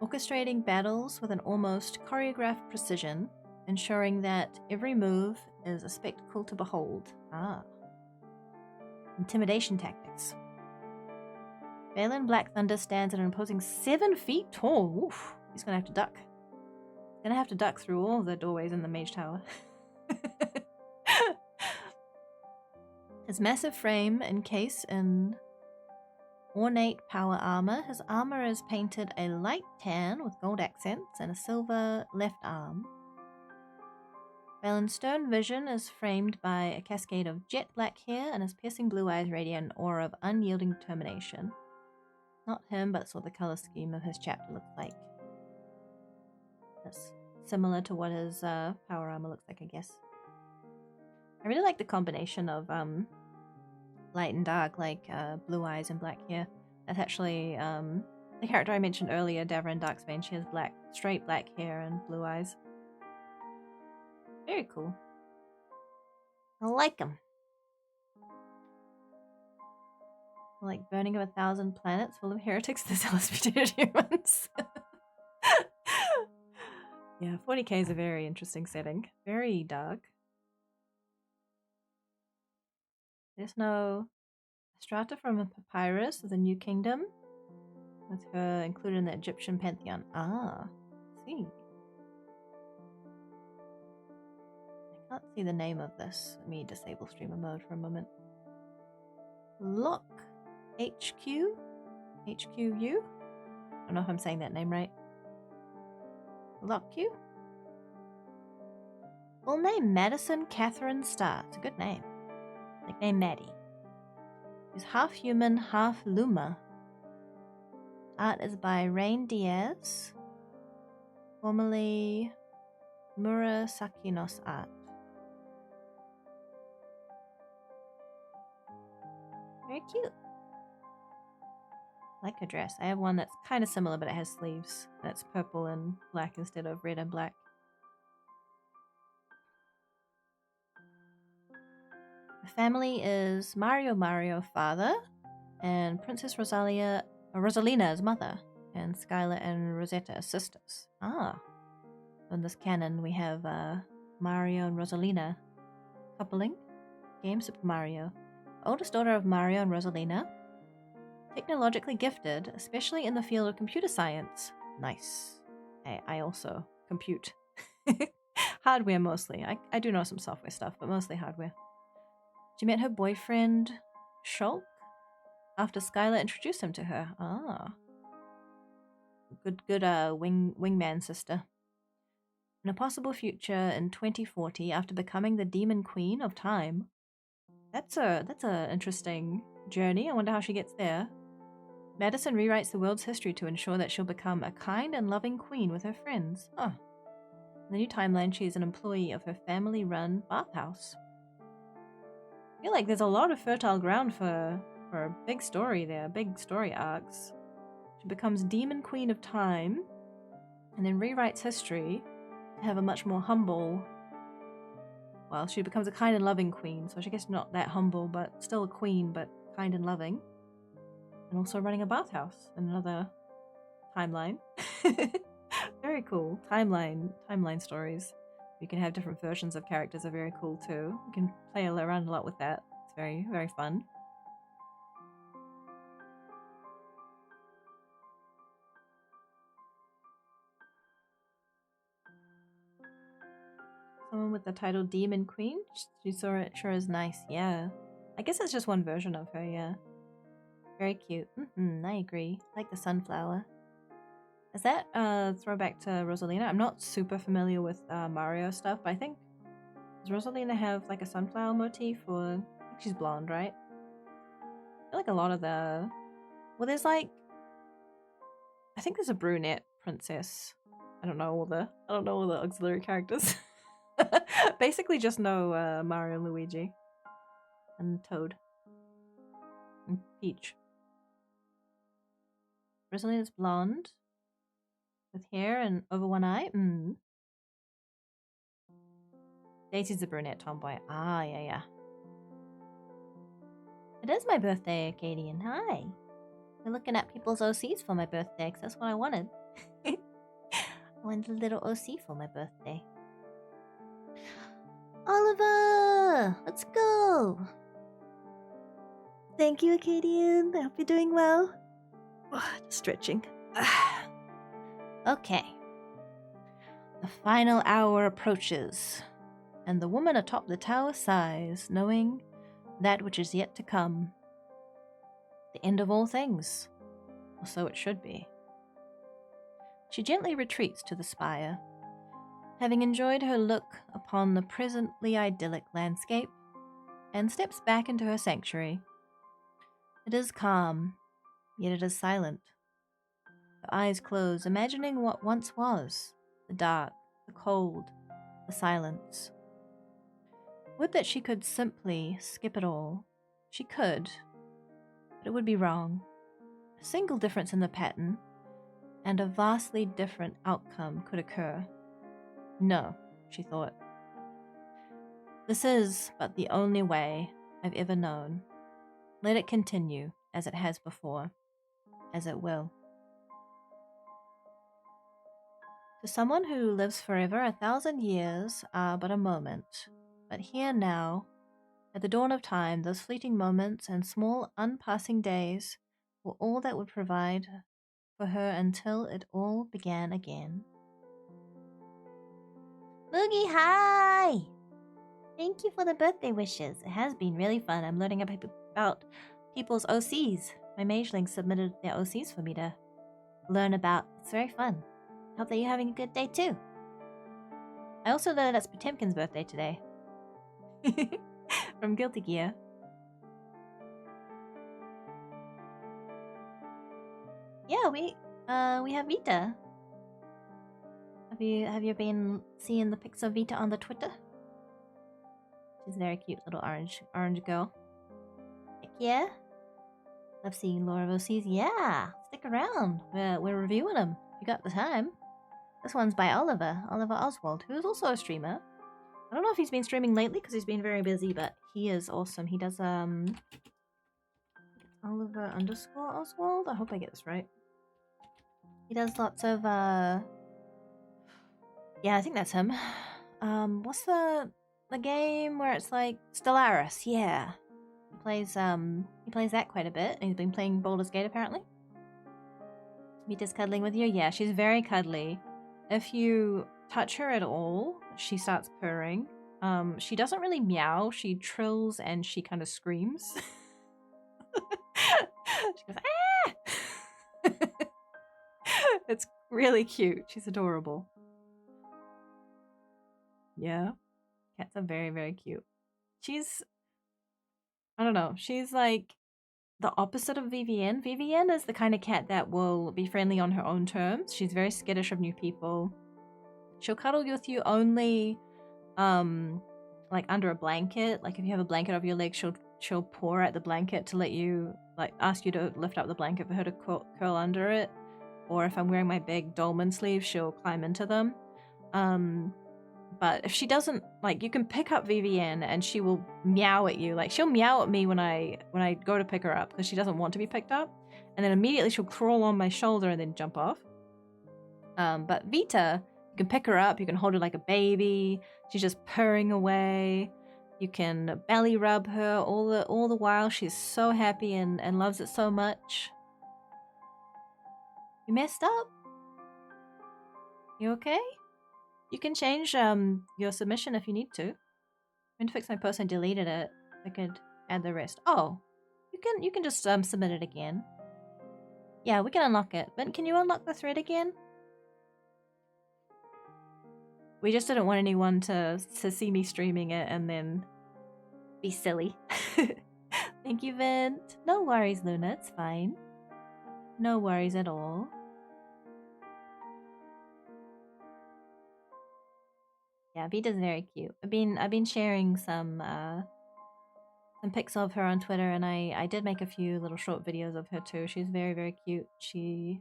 orchestrating battles with an almost choreographed precision, ensuring that every move is a spectacle to behold. Intimidation tactics. Valen Black Thunder stands at an imposing 7 feet tall. Oof, he's gonna have to duck. He's gonna have to duck through all the doorways in the Mage Tower. His massive frame encased in ornate power armor. His armor is painted a light tan with gold accents and a silver left arm. Valen's stern vision is framed by a cascade of jet black hair, and his piercing blue eyes radiate an aura of unyielding determination. Not him, but that's what the color scheme of his chapter looks like. That's similar to what his power armor looks like, I guess. I really like the combination of light and dark, like blue eyes and black hair. That's actually the character I mentioned earlier, Davrin Darksbane. She has straight black hair and blue eyes. Very cool. I like him. Like burning of 1,000 planets full of heretics, the zealous mutated humans. Yeah, 40k is a very interesting setting. Very dark. There's no strata from a papyrus of the New Kingdom, with her included in the Egyptian pantheon. I see. I can't see the name of this. Let me disable streamer mode for a moment. Lock HQ? HQU? I don't know if I'm saying that name right. Lock Q? Full name Madison Catherine Starr. It's a good name. Nickname Maddie. She's half human, half Luma. Art is by Rain Diaz, formerly Murasakinos Art. Very cute. I like her dress. I have one that's kind of similar, but it has sleeves. That's purple and black instead of red and black. The family is Mario father, and Princess Rosalina as mother, and Skylar and Rosetta as sisters. In this canon we have Mario and Rosalina coupling. Game Super Mario. Oldest daughter of Mario and Rosalina. Technologically gifted, especially in the field of computer science. Nice. I also compute. Hardware mostly. I do know some software stuff, but mostly hardware. She met her boyfriend, Shulk, after Skylar introduced him to her. Good wingman sister. In a possible future in 2040, after becoming the Demon Queen of Time. That's a interesting journey. I wonder how she gets there. Madison rewrites the world's history to ensure that she'll become a kind and loving queen with her friends. In the new timeline, she is an employee of her family-run bathhouse. I feel like there's a lot of fertile ground for a big story there, big story arcs. She becomes Demon Queen of Time, and then rewrites history to have a much more humble... Well, she becomes a kind and loving queen, so I guess not that humble, but still a queen, but kind and loving. And also running a bathhouse in another timeline. Very cool. Timeline stories. You can have different versions of characters are very cool too. You can play around a lot with that. It's very, very fun. Someone with the title Demon Queen? She saw it, sure is nice, yeah. I guess it's just one version of her, yeah. Very cute. I agree. I like the sunflower. Is that throwback to Rosalina? I'm not super familiar with Mario stuff, but I think... Does Rosalina have like a sunflower motif? Or... I think she's blonde, right? I feel like a lot of the... Well, there's like... I think there's a brunette princess. I don't know all the auxiliary characters. Basically just know Mario and Luigi. And Toad. And Peach. Rosalina's blonde. With hair and over one eye. Daisy's a brunette tomboy. Yeah. It is my birthday, Acadian. Hi. We're looking at people's OCs for my birthday, because that's what I wanted. I wanted a little OC for my birthday. Oliver! Let's go! Thank you, Acadian. I hope you're doing well. Just stretching. Okay. The final hour approaches, and the woman atop the tower sighs, knowing that which is yet to come. The end of all things. Or so it should be. She gently retreats to the spire, having enjoyed her look upon the presently idyllic landscape, and steps back into her sanctuary. It is calm, yet it is silent. Her eyes close, imagining what once was, the dark, the cold, the silence. Would that she could simply skip it all. She could, but it would be wrong. A single difference in the pattern, and a vastly different outcome could occur. No, she thought. This is but the only way I've ever known. Let it continue as it has before, as it will. To someone who lives forever, 1,000 years are but a moment. But here now, at the dawn of time, those fleeting moments and small unpassing days were all that would provide for her until it all began again. Moogie, hi! Thank you for the birthday wishes. It has been really fun. I'm learning about people's OCs. My Mageling submitted their OCs for me to learn about. It's very fun. Hope that you're having a good day too. I also learned it's Potemkin's birthday today. From Guilty Gear. Yeah, we have Vita. Have you been seeing the pics of Vita on the Twitter? She's a very cute little orange girl. Heck yeah. Love seeing Laura of OCs. Yeah, stick around. We're reviewing them. You got the time. This one's by Oliver Oswald, who is also a streamer. I don't know if he's been streaming lately because he's been very busy, but he is awesome. He does Oliver_Oswald. I hope I get this right. He does lots of yeah, I think that's him. What's the game where it's like Stellaris? Yeah. He plays that quite a bit. He's been playing Baldur's Gate apparently. Vita's cuddling with you? Yeah, she's very cuddly. If you touch her at all, she starts purring. She doesn't really meow, she trills and she kind of screams. She goes, ah! It's really cute. She's adorable. Yeah. Cats are very, very cute. I don't know, she's like the opposite of Vivienne. Vivienne is the kind of cat that will be friendly on her own terms. She's very skittish of new people. She'll cuddle with you only like under a blanket. Like if you have a blanket over your leg, she'll paw at the blanket to let you, like, ask you to lift up the blanket for her to curl under it. Or if I'm wearing my big dolman sleeves, she'll climb into them. But if she doesn't, like, you can pick up Vivienne and she will meow at you. Like, she'll meow at me when I go to pick her up because she doesn't want to be picked up. And then immediately she'll crawl on my shoulder and then jump off. But Vita, you can pick her up, you can hold her like a baby. She's just purring away. You can belly rub her all the while. She's so happy and loves it so much. You messed up? You okay? You can change your submission if you need to. I'm going to fix my post. I deleted it. I could add the rest. Oh, you can just submit it again. Yeah, we can unlock it. But can you unlock the thread again? We just didn't want anyone to see me streaming it and then be silly. Thank you, Vint. No worries, Luna. It's fine. No worries at all. Yeah, Vita's very cute. I've been sharing some pics of her on Twitter, and I did make a few little short videos of her too. She's very, very cute. She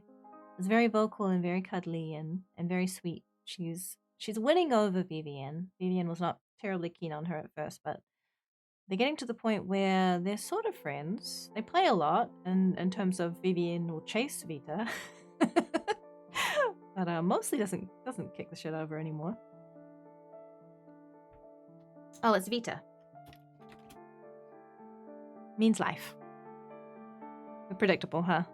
is very vocal and very cuddly and very sweet. She's winning over Vivienne. Vivienne was not terribly keen on her at first, but they're getting to the point where they're sort of friends. They play a lot, and in terms of Vivienne will chase Vita, but mostly doesn't kick the shit over anymore. Oh, it's Vita. Means life. Predictable, huh?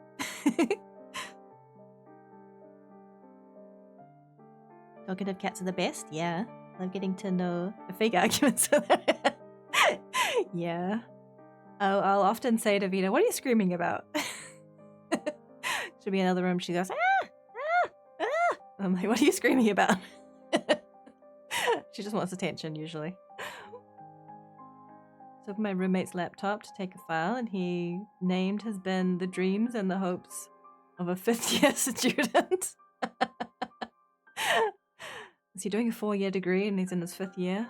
Talkative cats are the best, yeah. Love getting to know the fake arguments. Yeah. I'll often say to Vita, what are you screaming about? She'll be in another room, she goes, ah! Ah! Ah! I'm like, what are you screaming about? She just wants attention, usually. So opened my roommate's laptop to take a file, and he named his bin The Dreams and the Hopes of a 5th-year student. Is he doing a 4-year degree and he's in his 5th year?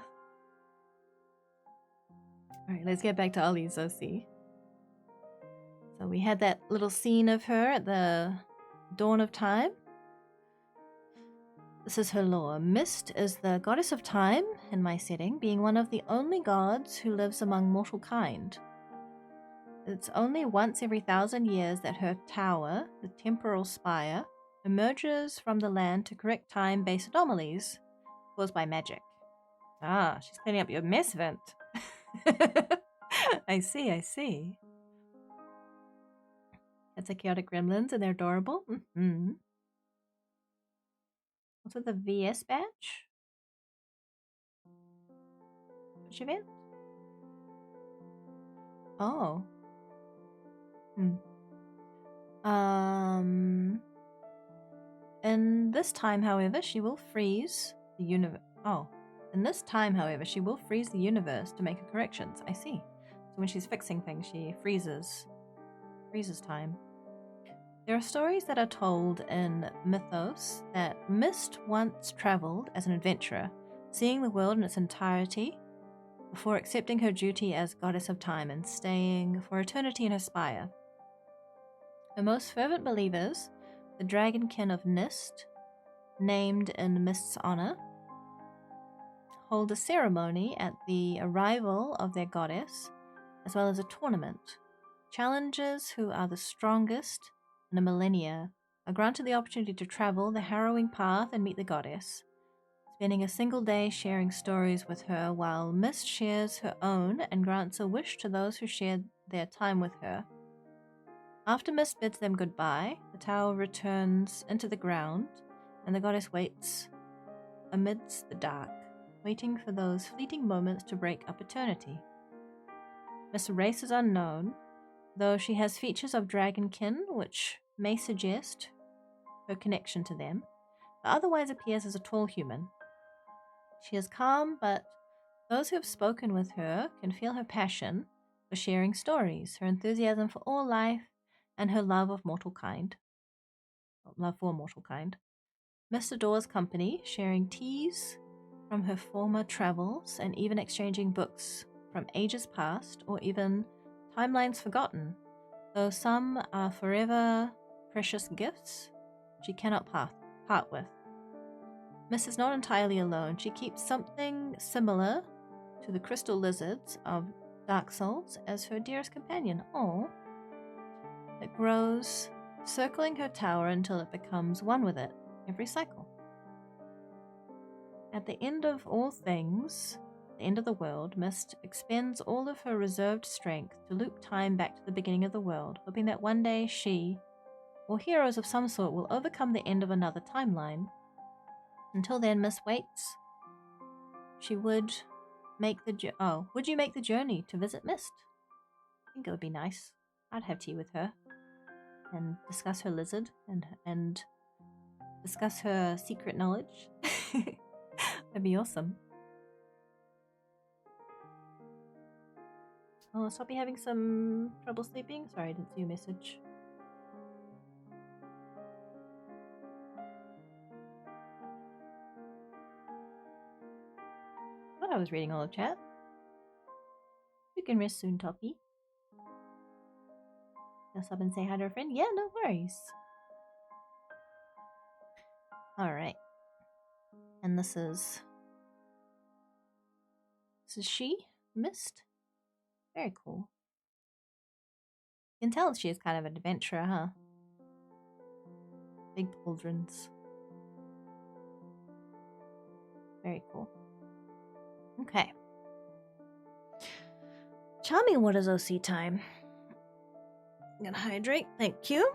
Alright, let's get back to Ollie's OC. So we had that little scene of her at the dawn of time. This is her lore. Mist is the goddess of time in my setting, being one of the only gods who lives among mortal kind. It's only once every 1,000 years that her tower, the temporal spire, emerges from the land to correct time-based anomalies caused by magic. Ah, she's cleaning up your mess, Vint. I see. It's a chaotic gremlins and they're adorable. Mm-hmm. What's with the VS badge? Which event? Oh. And this time, however, she will freeze the universe. Oh. In this time, however, she will freeze the universe to make her corrections. I see. So when she's fixing things, she freezes time. There are stories that are told in mythos that Mist once traveled as an adventurer, seeing the world in its entirety before accepting her duty as goddess of time and staying for eternity in her spire. Her most fervent believers, the dragonkin of Nist, named in Mist's honor, hold a ceremony at the arrival of their goddess, as well as a tournament. Challengers who are the strongest in a millennia are granted the opportunity to travel the harrowing path and meet the goddess, spending a single day sharing stories with her while Mist shares her own and grants a wish to those who share their time with her. After Mist bids them goodbye, the tower returns into the ground, and the goddess waits amidst the dark, waiting for those fleeting moments to break up eternity. Mist's race is unknown, though she has features of dragonkin which may suggest her connection to them, but otherwise appears as a tall human. She is calm, but those who have spoken with her can feel her passion for sharing stories, her enthusiasm for all life, and her love for mortal kind. Mist adores company, sharing teas from her former travels and even exchanging books from ages past or even timelines forgotten. Though some are forever precious gifts, she cannot part with. Mist is not entirely alone. She keeps something similar to the crystal lizards of Dark Souls as her dearest companion. It grows, circling her tower until it becomes one with it every cycle. At the end of all things, the end of the world, Mist expends all of her reserved strength to loop time back to the beginning of the world, hoping that one day she, or heroes of some sort, will overcome the end of another timeline. Until then, Mist waits. She would make would you make the journey to visit Mist? I think it would be nice. I'd have tea with her and discuss her lizard and discuss her secret knowledge. That'd be awesome. Oh, Soppy having some trouble sleeping? Sorry, I didn't see your message. Thought I was reading all of chat. You can rest soon, Toppy. Just up and say hi to her friend? Yeah, no worries. Alright. And this is she, Mist. Very cool. You can tell she is kind of an adventurer, huh? Big pauldrons. Very cool. Okay. Charming Waters OC time. I'm gonna hydrate, thank you.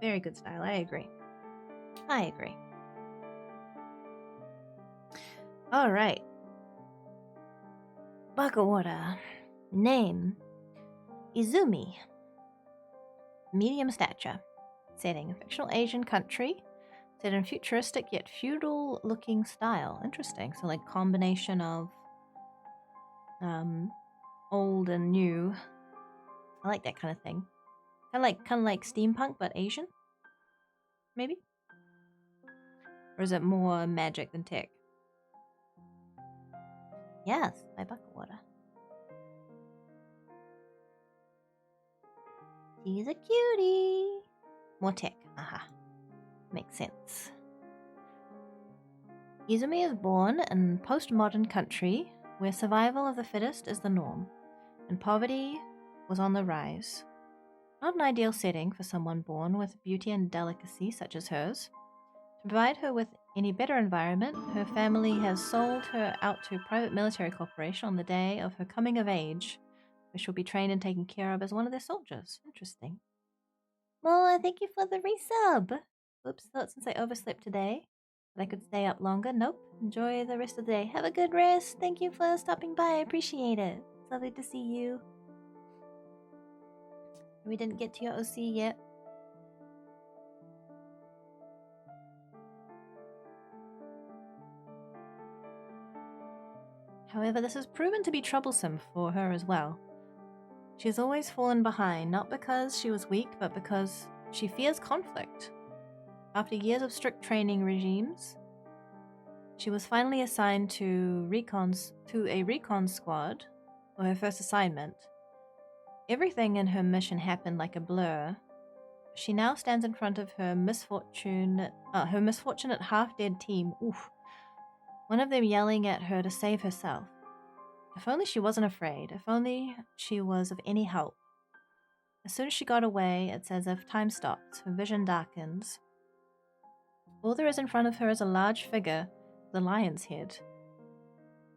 Very good style, I agree. Alright. Bakawara. Name Izumi. Medium stature. Setting a fictional Asian country. Set in futuristic yet feudal looking style. Interesting. So like combination of old and new. I like that kind of thing. Kind of like steampunk but Asian? Maybe? Or is it more magic than tech? Yes, my Bakawara. She's a cutie. More tech. Aha. Makes sense. Izumi is born in a postmodern country where survival of the fittest is the norm, and poverty was on the rise. Not an ideal setting for someone born with beauty and delicacy such as hers. To provide her with any better environment, her family has sold her out to a private military corporation on the day of her coming of age, where she'll be trained and taken care of as one of their soldiers. Interesting. Well, thank you for the resub. Oops, thought since I overslept today that I could stay up longer. Nope. Enjoy the rest of the day. Have a good rest. Thank you for stopping by. I appreciate it. It's lovely to see you. We didn't get to your OC yet. However, this has proven to be troublesome for her as well. She has always fallen behind, not because she was weak, but because she fears conflict. After years of strict training regimes, she was finally assigned to a recon squad for her first assignment. Everything in her mission happened like a blur. She now stands in front of her misfortunate half-dead team. Oof. One of them yelling at her to save herself. If only she wasn't afraid. If only she was of any help. As soon as she got away, it's as if time stops. Her vision darkens. All there is in front of her is a large figure with a lion's head.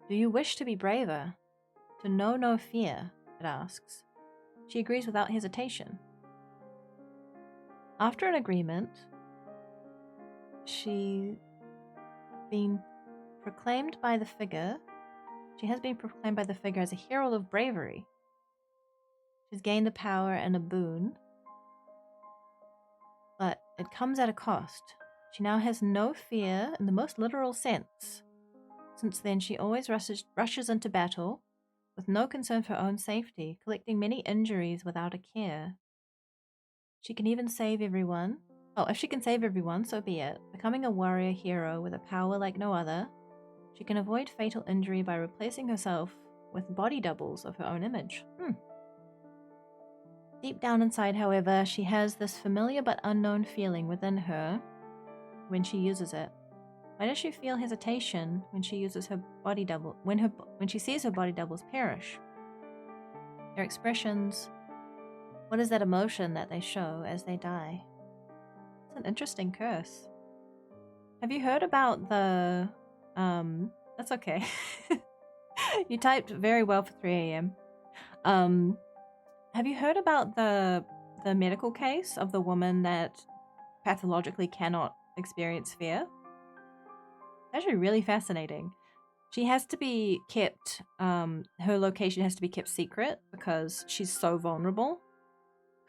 Do you wish to be braver? To know no fear? It asks. She agrees without hesitation. After an agreement, she has been proclaimed by the figure as a hero of bravery. She's gained the power and a boon, but it comes at a cost. She now has no fear in the most literal sense. Since then, she always rushes into battle with no concern for her own safety, collecting many injuries without a care. She can even save everyone. Oh, if she can save everyone, so be it. Becoming a warrior hero with a power like no other, she can avoid fatal injury by replacing herself with body doubles of her own image. Deep down inside, however, she has this familiar but unknown feeling within her when she uses it. Why does she feel hesitation when she uses her body double, when she sees her body doubles perish? Their expressions, what is that emotion that they show as they die? It's an interesting curse. Have you heard about the, that's okay. You typed very well for 3 a.m. Have you heard about the medical case of the woman that pathologically cannot experience fear? It's actually really fascinating. She has to be kept, her location has to be kept secret because she's so vulnerable.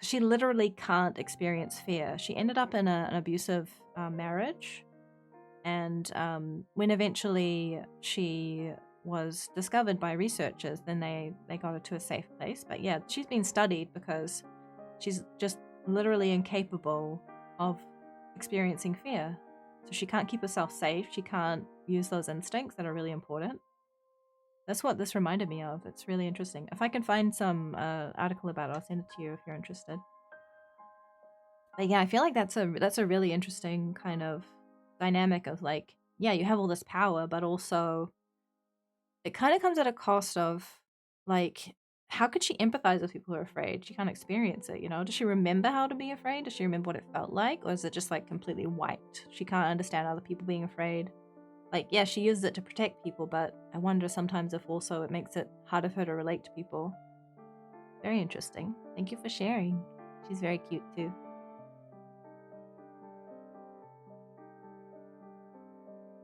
She literally can't experience fear. She ended up in an abusive marriage, and when eventually she was discovered by researchers, then they got her to a safe place. But yeah, she's been studied because she's just literally incapable of experiencing fear. So she can't keep herself safe. She can't use those instincts that are really important. That's what this reminded me of. It's really interesting. If I can find some article about it, I'll send it to you if you're interested. But yeah, I feel like that's a really interesting kind of dynamic of like, yeah, you have all this power, but also it kind of comes at a cost of like, how could she empathize with people who are afraid? She can't experience it, you know? Does she remember how to be afraid? Does she remember what it felt like? Or is it just like completely wiped? She can't understand other people being afraid. Like, yeah, she uses it to protect people, but I wonder sometimes if also it makes it harder for her to relate to people. Very interesting. Thank you for sharing. She's very cute too.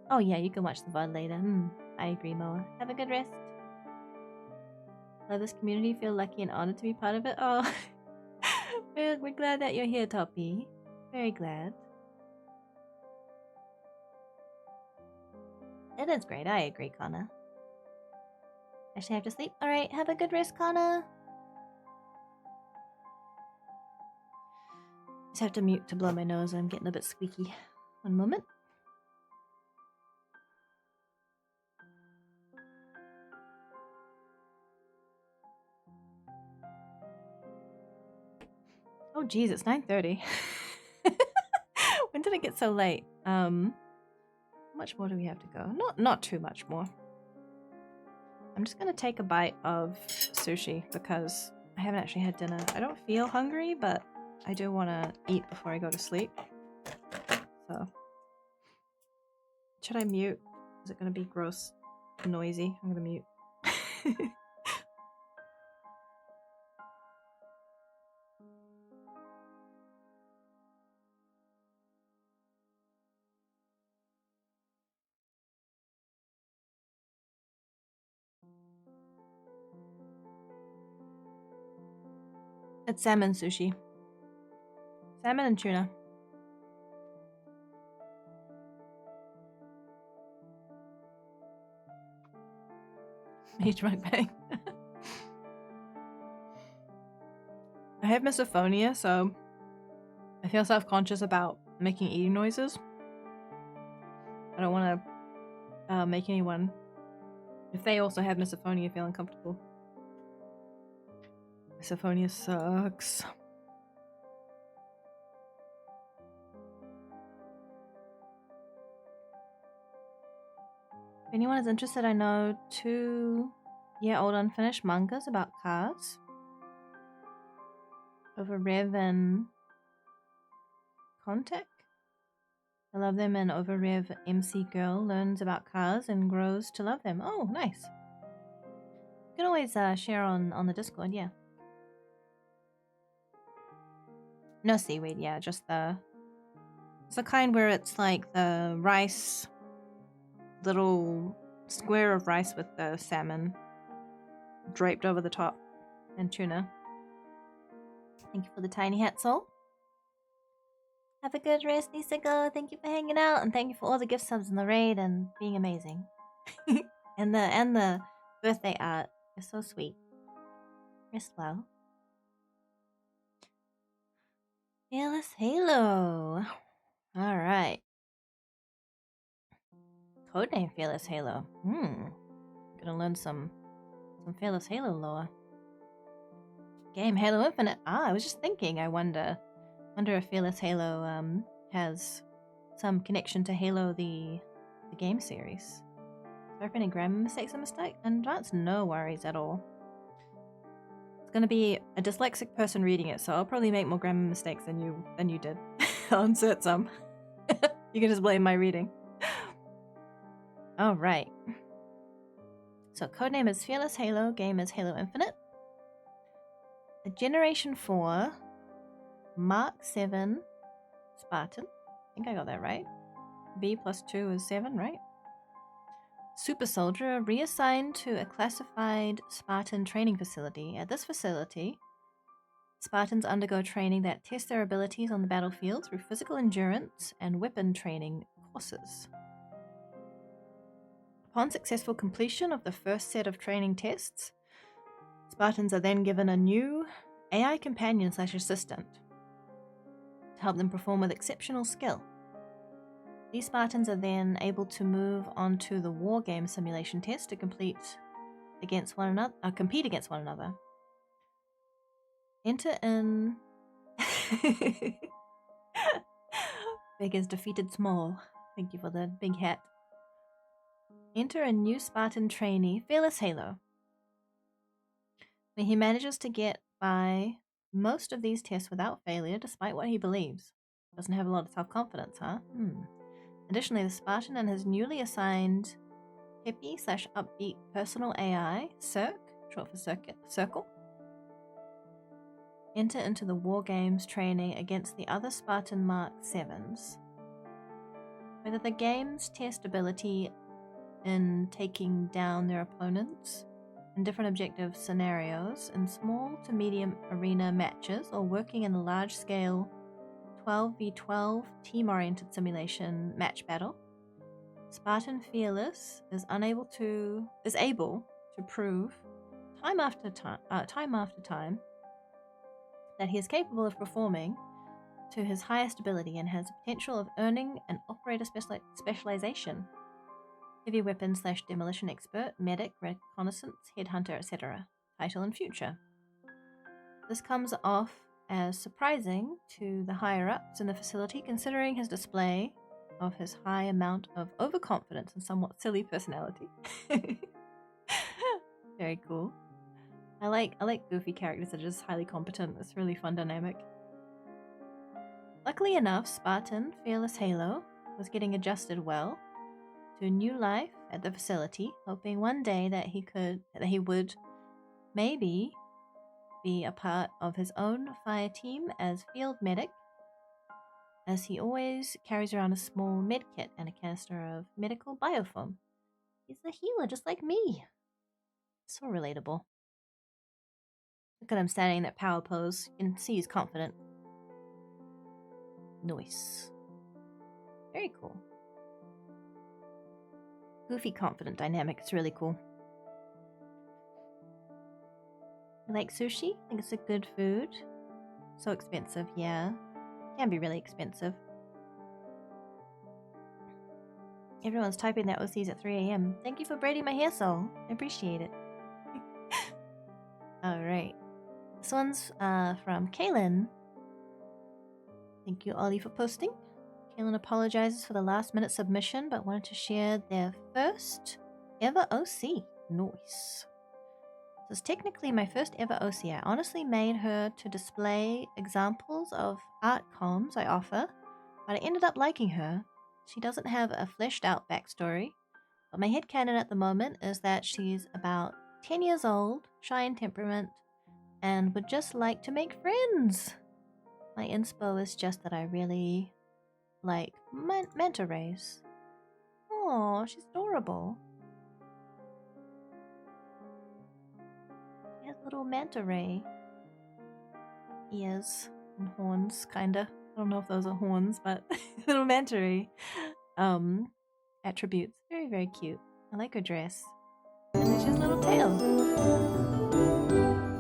Oh yeah, you can watch the VOD later. I agree, Moa. Have a good rest. Love this community. Feel lucky and honored to be part of it. Oh, we're glad that you're here, Toppy. Very glad. It is great. I agree, Connor. Actually, I have to sleep. All right, have a good rest, Connor. Just have to mute to blow my nose. I'm getting a bit squeaky. One moment. Oh, geez, it's 9:30. When did it get so late? How much more do we have to go? Not too much more. I'm just gonna take a bite of sushi because I haven't actually had dinner. I don't feel hungry, but I do want to eat before I go to sleep. So, should I mute? Is it gonna be gross, noisy? I'm gonna mute. It's salmon sushi. Salmon and tuna. Each mukbang. I have misophonia, so I feel self-conscious about making eating noises. I don't want to make anyone, if they also have misophonia, feel uncomfortable. Misophonia sucks. If anyone is interested, I know 2-year-old unfinished mangas about cars. Over Rev and Contact. I love them, and Over Rev MC Girl learns about cars and grows to love them. Oh, nice. You can always share on the Discord, yeah. No seaweed, yeah, just it's the kind where it's like the rice, little square of rice with the salmon draped over the top, and tuna. Thank you for the tiny hat, Soul. Have a good rest, Nisiko. Thank you for hanging out, and thank you for all the gift subs in the raid and being amazing. and the birthday art is so sweet. Rest well. Fearless Halo. All right. Codename Fearless Halo. Gonna learn some Fearless Halo lore. Game Halo Infinite. I was just thinking. I wonder if Fearless Halo has some connection to Halo the game series. Sorry for any grammar mistakes and that's no worries at all. It's gonna be a dyslexic person reading it, so I'll probably make more grammar mistakes than you did. I'll insert some. You can just blame my reading. All right. So codename is Fearless Halo. Game is Halo Infinite. A Generation 4 Mark 7 Spartan. I think I got that right. B plus 2 is 7, right? Super Soldier reassigned to a classified Spartan training facility. At this facility, Spartans undergo training that tests their abilities on the battlefield through physical endurance and weapon training courses. Upon successful completion of the first set of training tests, Spartans are then given a new AI companion/assistant to help them perform with exceptional skill. These Spartans are then able to move on to the war game simulation test to compete against one another. Enter in Big has defeated small. Thank you for the big hat. Enter a new Spartan trainee, Fearless Halo, where he manages to get by most of these tests without failure despite what he believes. Doesn't have a lot of self-confidence, huh? Additionally, the Spartan and his newly assigned hippie/upbeat personal AI, Cirque, short for Circle, enter into the war games training against the other Spartan Mark 7s. Whether the games test ability in taking down their opponents in different objective scenarios in small to medium arena matches or working in a large-scale 12v12 team-oriented simulation match battle, Spartan Fearless is able to prove time after time that he is capable of performing to his highest ability and has the potential of earning an operator specialization, heavy weapons/demolition expert, medic, reconnaissance, headhunter, etc. title in future. This comes off as surprising to the higher-ups in the facility, considering his display of his high amount of overconfidence and somewhat silly personality. Very cool. I like goofy characters that are just highly competent. It's a really fun dynamic. Luckily enough, Spartan Fearless Halo was getting adjusted well to a new life at the facility, hoping one day that he would maybe be a part of his own fire team as field medic, as he always carries around a small med kit and a canister of medical biofoam. He's a healer just like me. So relatable. Look at him standing in that power pose. You can see he's confident. Nice. Very cool. Goofy confident dynamic. It's really cool. You like sushi? I think it's a good food. So expensive, yeah. Can be really expensive. Everyone's typing that OCs at 3 a.m. Thank you for braiding my hair, Soul. I appreciate it. Alright. This one's from Kaylin. Thank you, Ollie, for posting. Kaylin apologizes for the last minute submission, but wanted to share their first ever OC. Nice. This is technically my first ever OC. I honestly made her to display examples of art comms I offer, but I ended up liking her. She doesn't have a fleshed out backstory, but my headcanon at the moment is that she's about 10 years old, shy in temperament, and would just like to make friends. My inspo is just that I really like manta rays. Oh, she's adorable. She has little manta ray ears and horns, kinda. I don't know if those are horns, but little manta ray attributes. Very, very cute. I like her dress. And then she has a little tail.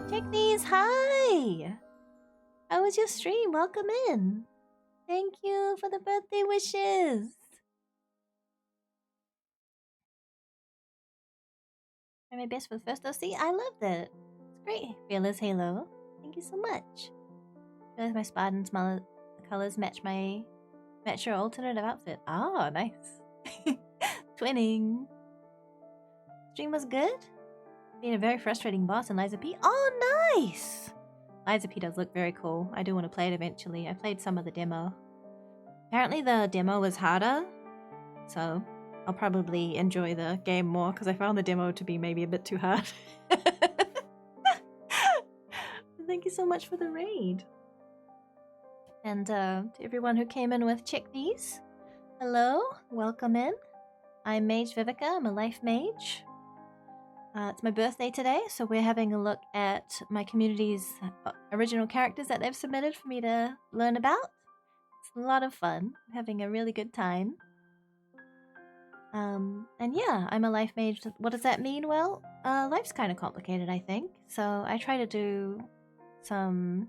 Check these. Hi! How was your stream? Welcome in. Thank you for the birthday wishes. Try my best for the first OC. I loved it. It's great. Fearless Halo. Thank you so much. I realize my Spartan colors match your alternative outfit. Oh, nice. Twinning. Stream was good. Being a very frustrating boss in Liza P. Oh, nice! Liza P does look very cool. I do want to play it eventually. I played some of the demo. Apparently the demo was harder, so I'll probably enjoy the game more because I found the demo to be maybe a bit too hard. Thank you so much for the raid. And to everyone who came in with check these. Hello, welcome in. I'm Mage Vivica, I'm a life mage. It's my birthday today, so we're having a look at my community's original characters that they've submitted for me to learn about. It's a lot of fun, I'm having a really good time. And yeah, I'm a life mage. What does that mean? Well, life's kind of complicated, I think. So I try to do some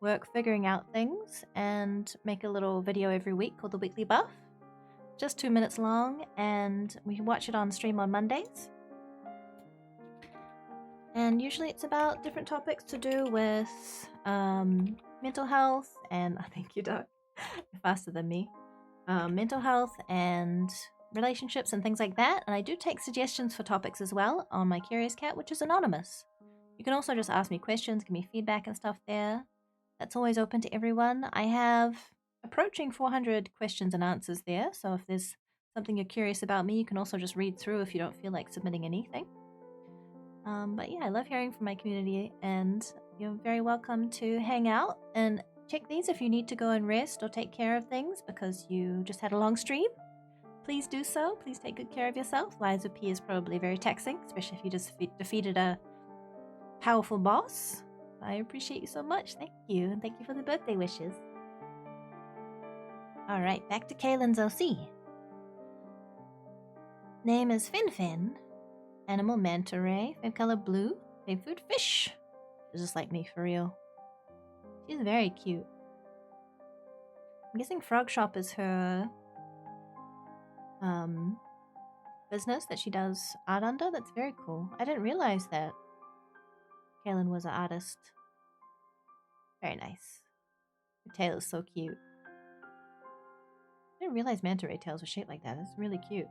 work figuring out things and make a little video every week called the Weekly Buff. Just 2 minutes long, and we watch it on stream on Mondays. And usually it's about different topics to do with mental health and thank you, Doc. You're faster than me. Mental health and relationships and things like that. And I do take suggestions for topics as well on my Curious Cat, which is anonymous. You can also just ask me questions, give me feedback and stuff there. That's always open to everyone. I have approaching 400 questions and answers there, so if there's something you're curious about me, you can also just read through if you don't feel like submitting anything. But yeah, I love hearing from my community, and you're very welcome to hang out and check these if you need to go and rest or take care of things because you just had a long stream. Please do so. Please take good care of yourself. Liza P is probably very taxing, especially if you just defeated a powerful boss. I appreciate you so much. Thank you. And thank you for the birthday wishes. Alright, back to Kaylin's OC. Name is Finfin. Animal manta ray. Favorite color blue. Favorite food fish. She's just like me for real. She's very cute. I'm guessing Frog Shop is her business that she does art under. That's very cool. I didn't realize that Kaylin was an artist. Very nice. Her tail is so cute. I didn't realize manta ray tails were shaped like that. That's really cute.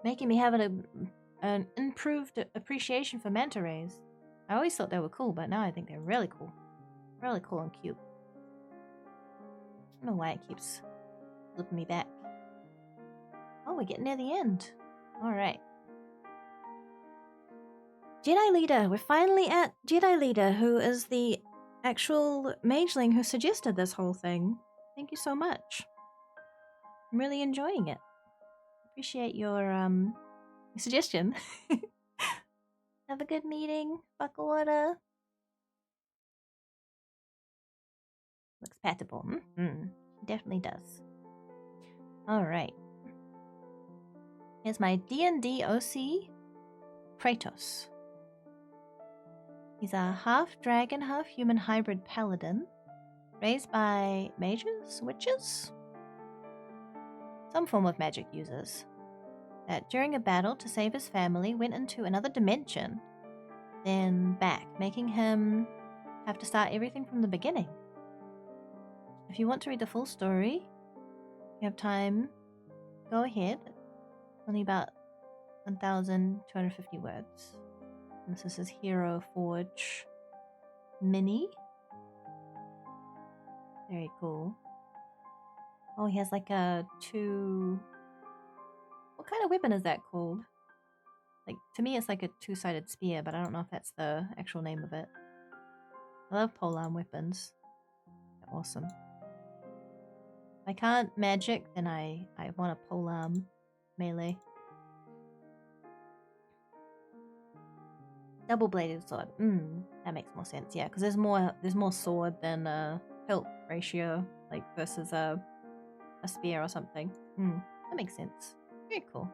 Making me have an improved appreciation for manta rays. I always thought they were cool, but now I think they're really cool. Really cool and cute. I don't know why it keeps flipping me back. Oh, we're getting near the end. Alright. Jedi Leader. We're finally at Jedi Leader, who is the actual mageling who suggested this whole thing. Thank you so much. I'm really enjoying it. Appreciate your suggestion. Have a good meeting, Bucklewater. Looks patable. Mm-hmm. Definitely does. Alright. Here's my D&D OC, Kratos. He's a half-dragon, half-human hybrid paladin, raised by mages, witches? Some form of magic users. That during a battle to save his family went into another dimension, then back, making him have to start everything from the beginning. If you want to read the full story, you have time, go ahead. Only about 1,250 words. And this is his Hero Forge mini. Very cool. Oh, he has like a two... What kind of weapon is that called? Like, to me it's like a two-sided spear, but I don't know if that's the actual name of it. I love polearm weapons. They're awesome. If I can't magic, then I want a polearm melee. Double-bladed sword. That makes more sense. Yeah, because there's more sword than hilt ratio, like versus a spear or something. That makes sense. Very cool.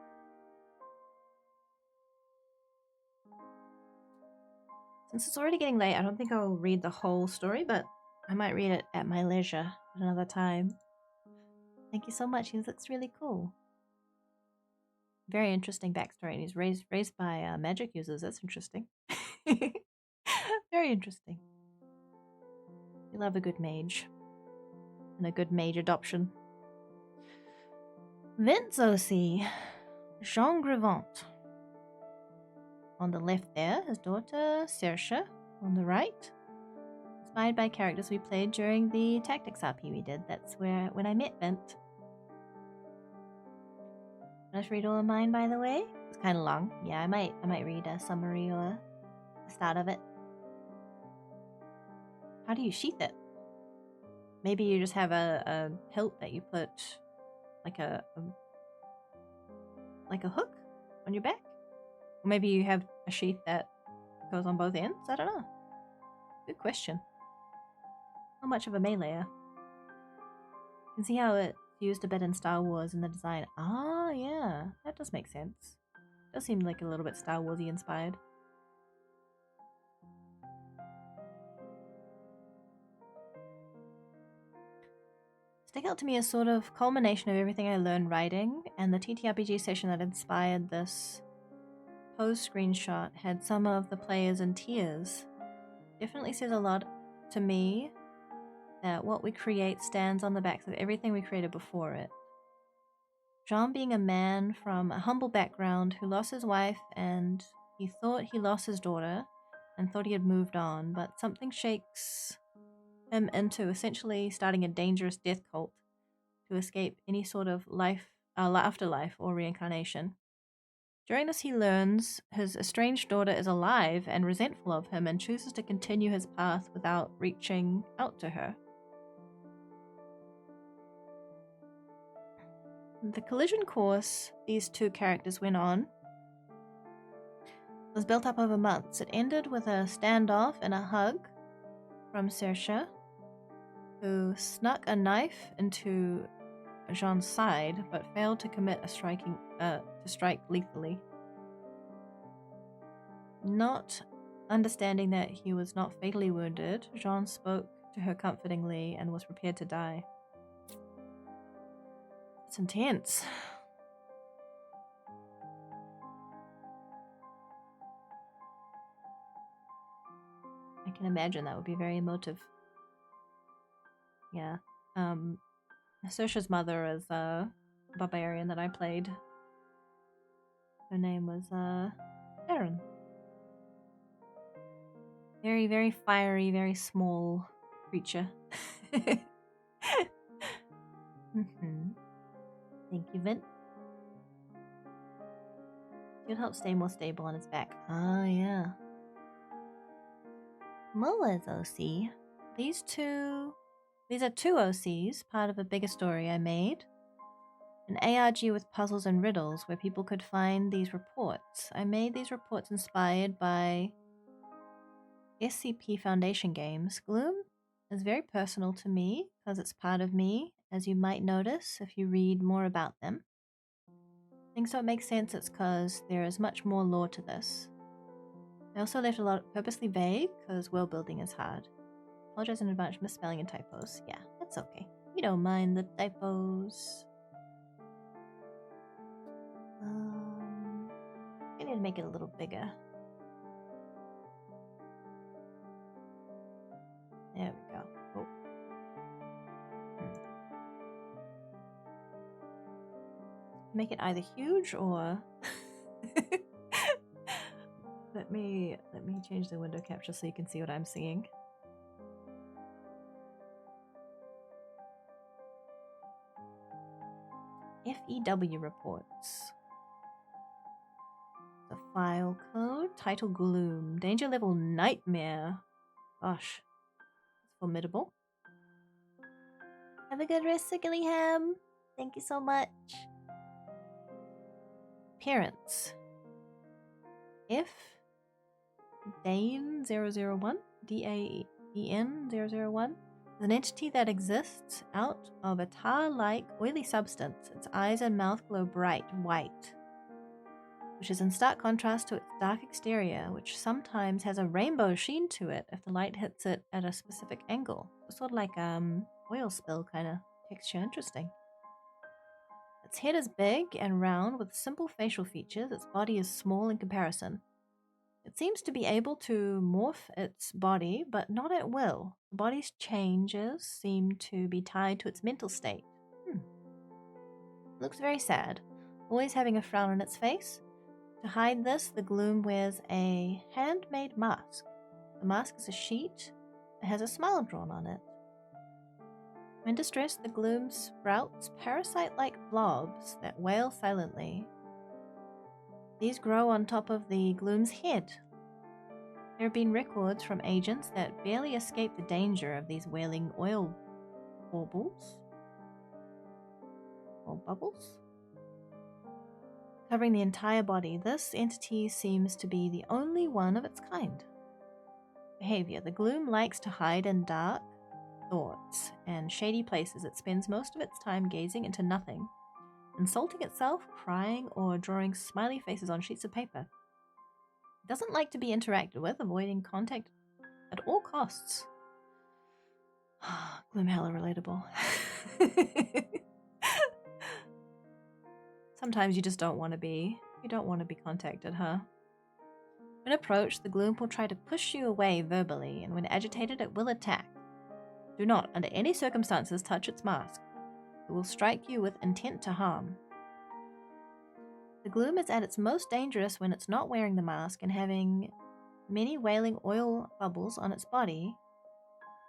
Since it's already getting late, I don't think I'll read the whole story, but I might read it at my leisure at another time. Thank you so much. He looks really cool. Very interesting backstory. And he's raised by magic users. That's interesting. Very interesting. You love a good mage. And a good mage adoption. Vince OC. Jean Grivant. On the left there, his daughter, Saoirse. On the right, inspired by characters we played during the Tactics RP we did. That's when I met Vint. Let's read all of mine, by the way. It's kind of long. Yeah, I might read a summary or the start of it. How do you sheath it? Maybe you just have a hilt that you put like a hook on your back? Or maybe you have a sheath that goes on both ends? I don't know. Good question. How much of a meleeer? You can see how it's used a bit in Star Wars in the design. Ah, yeah. That does make sense. Does seem like a little bit Star Wars-y inspired. Stick Out to me is sort of culmination of everything I learned writing, and the TTRPG session that inspired this pose screenshot had some of the players in tears. Definitely says a lot to me that what we create stands on the backs of everything we created before it. Jean being a man from a humble background who lost his wife and he thought he lost his daughter and thought he had moved on, but something shakes him into essentially starting a dangerous death cult to escape any sort of afterlife or reincarnation. During this, he learns his estranged daughter is alive and resentful of him and chooses to continue his path without reaching out to her. The collision course these two characters went on was built up over months. It ended with a standoff and a hug from Saoirse, who snuck a knife into Jean's side but failed to commit to strike lethally. Not understanding that he was not fatally wounded, Jean spoke to her comfortingly and was prepared to die. It's intense. I can imagine that would be very emotive. Yeah. Saoirse's mother is a barbarian that I played. Her name was Erin. Very, very fiery, very small creature. Thank you, Vint. It help stay more stable on its back. Ah, yeah. Mulla's OC. These are two OCs, part of a bigger story I made. An ARG with puzzles and riddles where people could find these reports. I made these reports inspired by SCP Foundation games. Gloom is very personal to me because it's part of me, as you might notice if you read more about them. I think so it makes sense it's because there is much more lore to this. I also left a lot purposely vague because world building is hard. Apologize in advance for misspelling and typos. Yeah, that's okay. We don't mind the typos. I need to make it a little bigger. There we go. Oh. Make it either huge or let me change the window capture so you can see what I'm seeing. FEW reports. The file code, title Gloom, danger level Nightmare. Gosh, it's formidable. Have a good rest, Ham. Thank you so much. Appearance. If Dane001, DAEN001, is an entity that exists out of a tar-like oily substance. Its eyes and mouth glow bright white, which is in stark contrast to its dark exterior, which sometimes has a rainbow sheen to it if the light hits it at a specific angle. It's sort of like oil spill kind of texture. Interesting. Its head is big and round with simple facial features. Its body is small in comparison. It seems to be able to morph its body, but not at will. The body's changes seem to be tied to its mental state. Looks very sad, always having a frown on its face. To hide this, the Gloom wears a handmade mask. The mask is a sheet that has a smile drawn on it. When distressed, the Gloom sprouts parasite-like blobs that wail silently. These grow on top of the Gloom's head. There have been records from agents that barely escape the danger of these wailing oil baubles. Or bubbles? Covering the entire body, this entity seems to be the only one of its kind. Behavior. The Gloom likes to hide in dark thoughts and shady places. It spends most of its time gazing into nothing, insulting itself, crying, or drawing smiley faces on sheets of paper. It doesn't like to be interacted with, avoiding contact at all costs. Gloom hella relatable. Sometimes you just don't want to be. You don't want to be contacted, huh? When approached, the Gloom will try to push you away verbally, and when agitated, it will attack. Do not, under any circumstances, touch its mask. It will strike you with intent to harm. The Gloom is at its most dangerous when it's not wearing the mask and having many wailing oil bubbles on its body.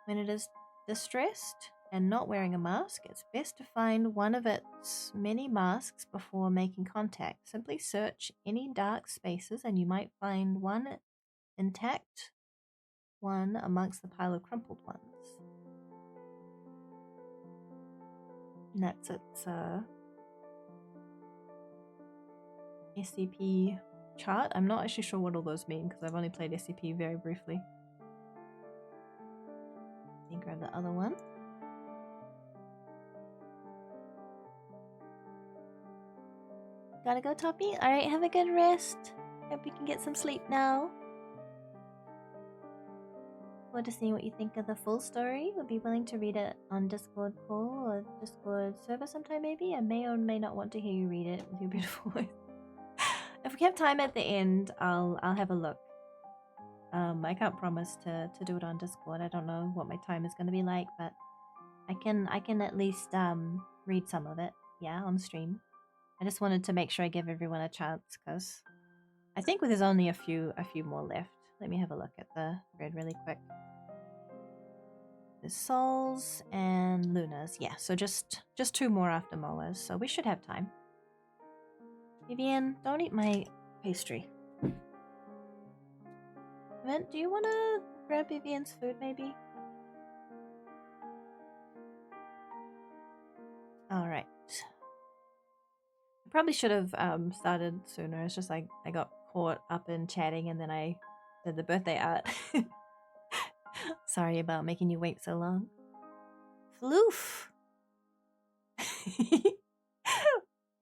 When it is distressed and not wearing a mask, it's best to find one of its many masks before making contact. Simply search any dark spaces and you might find one intact one amongst the pile of crumpled ones. And that's its SCP chart. I'm not actually sure what all those mean because I've only played SCP very briefly. Let me grab the other one. Gotta go, Toppy? Alright, have a good rest. Hope you can get some sleep now. Want to see what you think of the full story? Would be willing to read it on Discord call or Discord server sometime maybe. I may or may not want to hear you read it with your beautiful voice. If we have time at the end, I'll have a look. I can't promise to do it on Discord. I don't know what my time is going to be like, but I can at least read some of it, yeah, on stream. I just wanted to make sure I give everyone a chance because I think there's only a few more left. Let me have a look at the thread really quick. There's Souls and Luna's, yeah. So just 2 more after Moa's, so we should have time. Vivian, don't eat my pastry. Mint, do you want to grab Vivian's food, maybe? Alright. Probably should have started sooner. It's just like I got caught up in chatting and then I did the birthday art. Sorry about making you wait so long. Floof!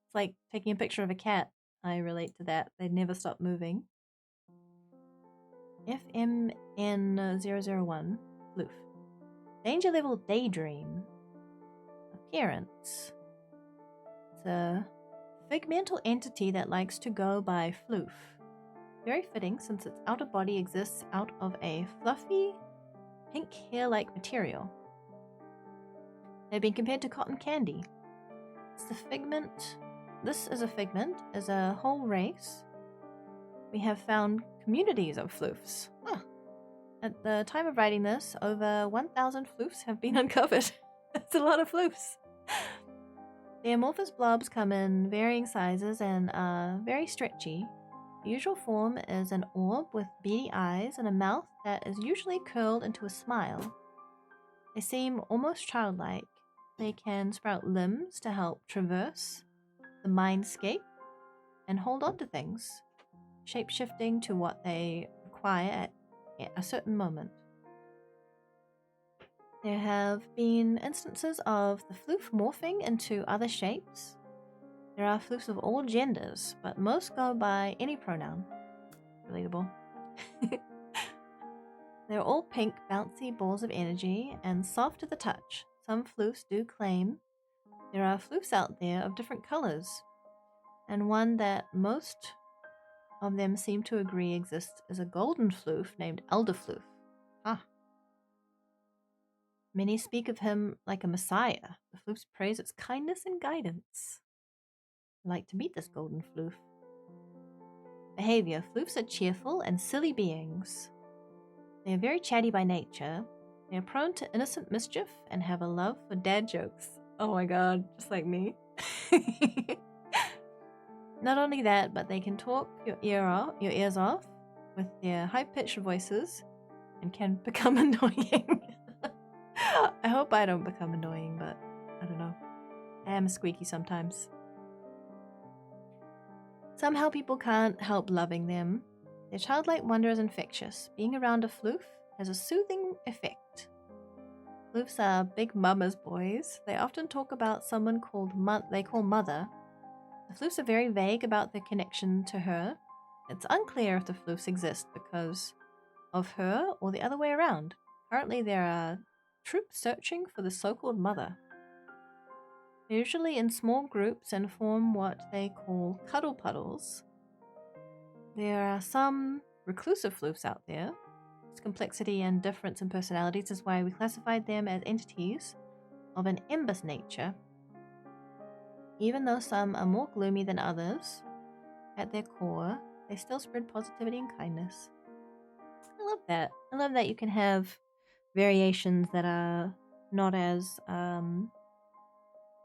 It's like taking a picture of a cat. I relate to that. They never stop moving. FMN001. Floof. Danger level daydream. Appearance. It's a figmental entity that likes to go by floof. Very fitting since its outer body exists out of a fluffy, pink hair-like material. They've been compared to cotton candy. It's the figment. This is a figment, is a whole race. We have found communities of floofs. Huh. At the time of writing this, over 1,000 floofs have been uncovered. That's a lot of floofs. The amorphous blobs come in varying sizes and are very stretchy. The usual form is an orb with beady eyes and a mouth that is usually curled into a smile. They seem almost childlike. They can sprout limbs to help traverse the mindscape and hold on to things, shape-shifting to what they require at a certain moment. There have been instances of the floof morphing into other shapes. There are floofs of all genders, but most go by any pronoun. Relatable. They're all pink, bouncy balls of energy and soft to the touch. Some floofs do claim there are floofs out there of different colors, and one that most of them seem to agree exists is a golden floof named Elderfloof. Ah. Many speak of him like a messiah. The floofs praise its kindness and guidance. I'd like to meet this golden floof. Behavior. Floofs are cheerful and silly beings. They are very chatty by nature. They are prone to innocent mischief and have a love for dad jokes. Oh my god, just like me. Not only that, but they can talk your ears off with their high-pitched voices and can become annoying. I hope I don't become annoying, but I don't know. I am squeaky sometimes. Somehow people can't help loving them. Their childlike wonder is infectious. Being around a floof has a soothing effect. Floofs are big mama's boys. They often talk about someone they call mother. The floofs are very vague about their connection to her. It's unclear if the floofs exist because of her or the other way around. Currently there are troops searching for the so-called mother. They're usually in small groups and form what they call cuddle puddles. There are some reclusive floofs out there. This complexity and difference in personalities is why we classified them as entities of an ambus nature. Even though some are more gloomy than others, at their core, they still spread positivity and kindness. I love that. I love that you can have variations that are not as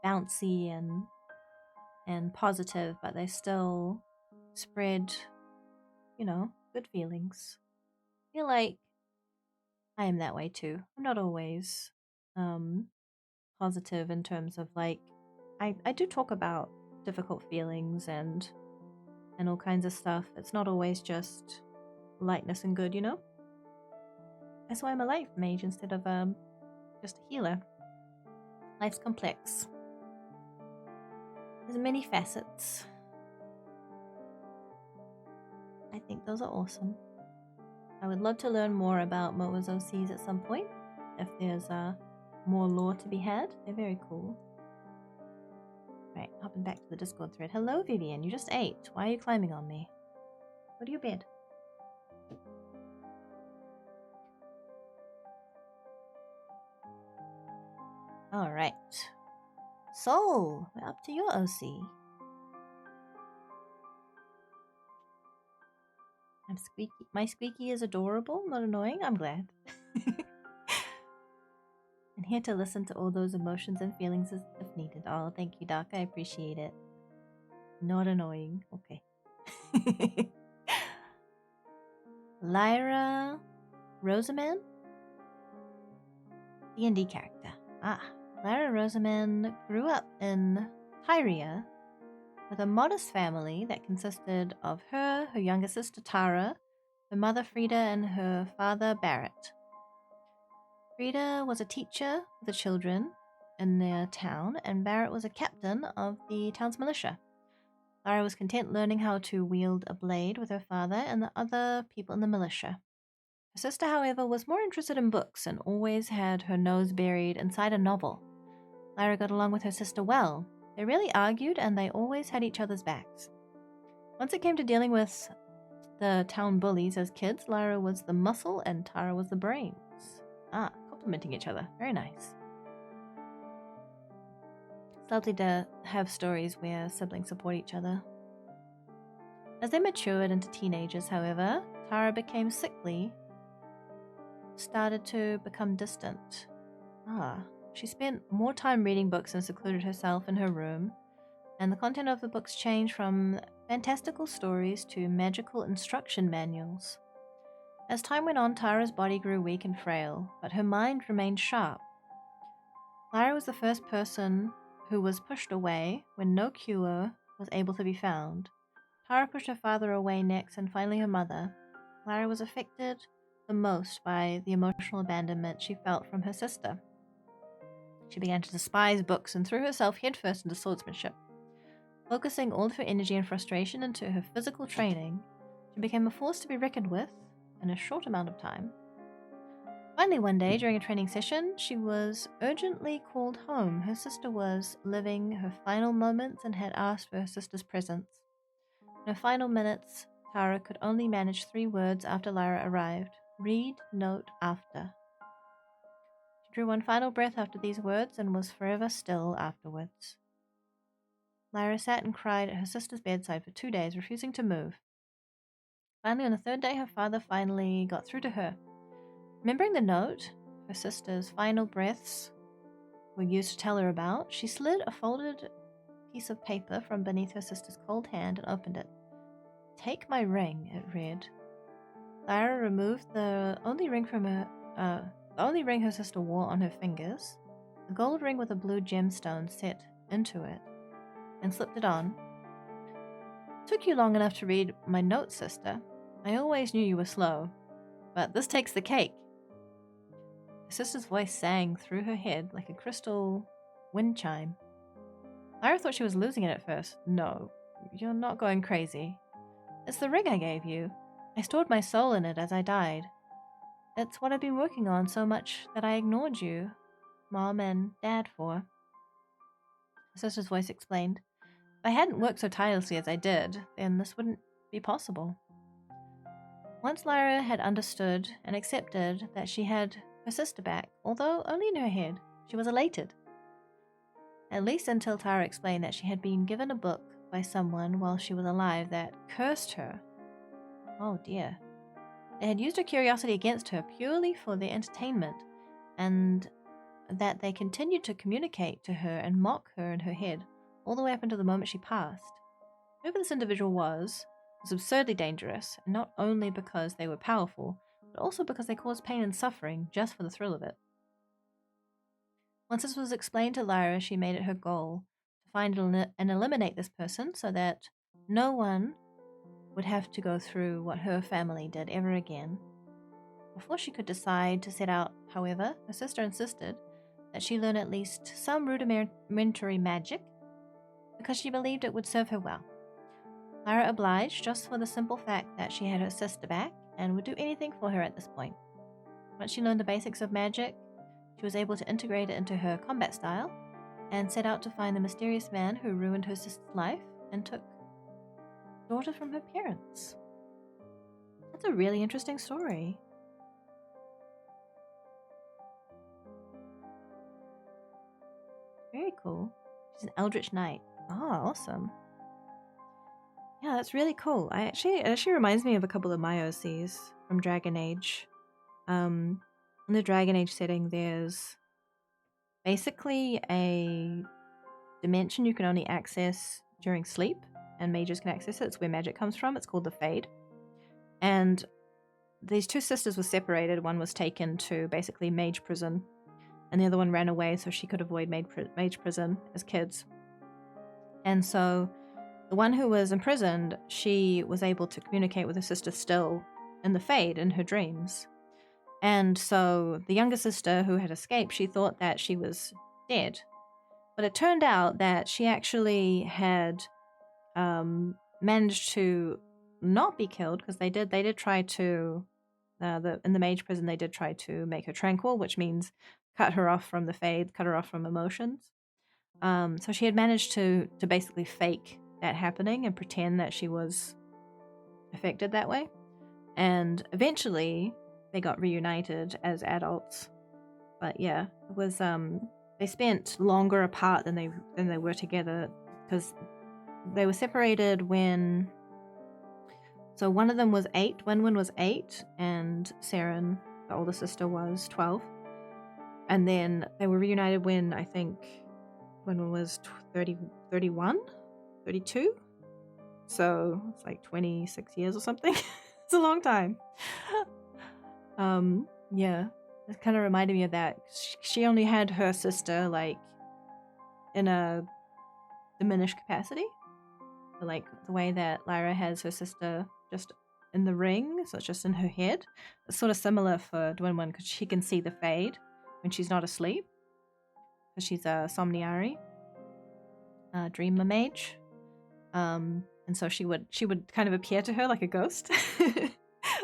bouncy and positive, but they still spread, good feelings. I feel like I am that way too. I'm not always positive in terms of like I do talk about difficult feelings and all kinds of stuff. It's not always just lightness and good, That's why I'm a life mage instead of just a healer. Life's complex. There's many facets. I think those are awesome. I would love to learn more about Moa's OCs at some point. If there's more lore to be had, they're very cool. Right, hopping back to the Discord thread. Hello, Vivian. You just ate. Why are you climbing on me? Go to your bed. Alright. Soul, we're up to your OC. I'm squeaky. My squeaky is adorable, not annoying. I'm glad. And here to listen to all those emotions and feelings if needed. Oh, thank you, Doc. I appreciate it. Not annoying. Okay. Lyra Rosamond? D&D character. Lyra Rosamond grew up in Tyria with a modest family that consisted of her younger sister Tara, her mother Frida, and her father Barrett. Frida was a teacher for the children in their town, and Barrett was a captain of the town's militia. Lara was content learning how to wield a blade with her father and the other people in the militia. Her sister, however, was more interested in books and always had her nose buried inside a novel. Lyra got along with her sister well. They rarely argued and they always had each other's backs. Once it came to dealing with the town bullies as kids, Lyra was the muscle and Tara was the brains. Complementing each other. Very nice. It's lovely to have stories where siblings support each other. As they matured into teenagers, however, Tara became sickly, started to become distant. She spent more time reading books and secluded herself in her room, and the content of the books changed from fantastical stories to magical instruction manuals. As time went on, Tara's body grew weak and frail, but her mind remained sharp. Lyra was the first person who was pushed away when no cure was able to be found. Tara pushed her father away next, and finally her mother. Lyra was affected the most by the emotional abandonment she felt from her sister. She began to despise books and threw herself headfirst into swordsmanship. Focusing all of her energy and frustration into her physical training, she became a force to be reckoned with in a short amount of time. Finally, one day during a training session, she was urgently called home. Her sister was living her final moments and had asked for her sister's presence. In her final minutes, Tara could only manage 3 words after Lyra arrived. Read note after. She drew one final breath after these words and was forever still afterwards. Lyra sat and cried at her sister's bedside for 2 days, refusing to move. Finally, on the 3rd day, her father finally got through to her. Remembering the note her sister's final breaths were used to tell her about, she slid a folded piece of paper from beneath her sister's cold hand and opened it. "Take my ring," it read. Lyra removed the only ring her sister wore on her fingers, a gold ring with a blue gemstone set into it, and slipped it on. "Took you long enough to read my note, sister. I always knew you were slow, but this takes the cake." Her sister's voice sang through her head like a crystal wind chime. Lyra thought she was losing it at first. "No, you're not going crazy. It's the ring I gave you. I stored my soul in it as I died. It's what I've been working on so much that I ignored you, Mom and Dad, for." Her sister's voice explained, "If I hadn't worked so tirelessly as I did, then this wouldn't be possible." Once Lyra had understood and accepted that she had her sister back, although only in her head, she was elated. At least until Tara explained that she had been given a book by someone while she was alive that cursed her. Oh dear. They had used her curiosity against her purely for their entertainment, and that they continued to communicate to her and mock her in her head all the way up until the moment she passed. Whoever this individual was absurdly dangerous, not only because they were powerful, but also because they caused pain and suffering just for the thrill of it. Once this was explained to Lyra, she made it her goal to find and eliminate this person so that no one would have to go through what her family did ever again. Before she could decide to set out, however, her sister insisted that she learn at least some rudimentary magic because she believed it would serve her well. Lyra obliged just for the simple fact that she had her sister back and would do anything for her at this point. Once she learned the basics of magic, she was able to integrate it into her combat style and set out to find the mysterious man who ruined her sister's life and took daughter from her parents. That's a really interesting story. Very cool. She's an Eldritch Knight. Oh, awesome. Yeah, that's really cool. It actually reminds me of a couple of my OCs from Dragon Age. In the Dragon Age setting, there's basically a dimension you can only access during sleep, and mages can access it. It's where magic comes from. It's called the Fade. And these 2 sisters were separated. One was taken to basically mage prison, and the other one ran away so she could avoid mage prison as kids. And so the one who was imprisoned, she was able to communicate with her sister still in the Fade in her dreams. And so the younger sister who had escaped, she thought that she was dead. But it turned out that she actually had managed to not be killed, because they did try to in the mage prison they did try to make her tranquil, which means cut her off from the Fade, cut her off from emotions. So she had managed to basically fake that happening and pretend that she was affected that way. And eventually they got reunited as adults. But yeah, it was they spent longer apart than they were together, because they were separated when, so one of them was 8, Wenwen was 8, and Saren, the older sister, was 12. And then they were reunited when I think Wenwen was 30, 31, 32. So it's like 26 years or something. It's a long time. Yeah, it kind of reminded me of that. She only had her sister like in a diminished capacity, like the way that Lyra has her sister just in the ring, so it's just in her head. It's sort of similar for Dwinwin, because she can see the Fade when she's not asleep, because she's a Somniari, dreamer mage. And so she would kind of appear to her like a ghost.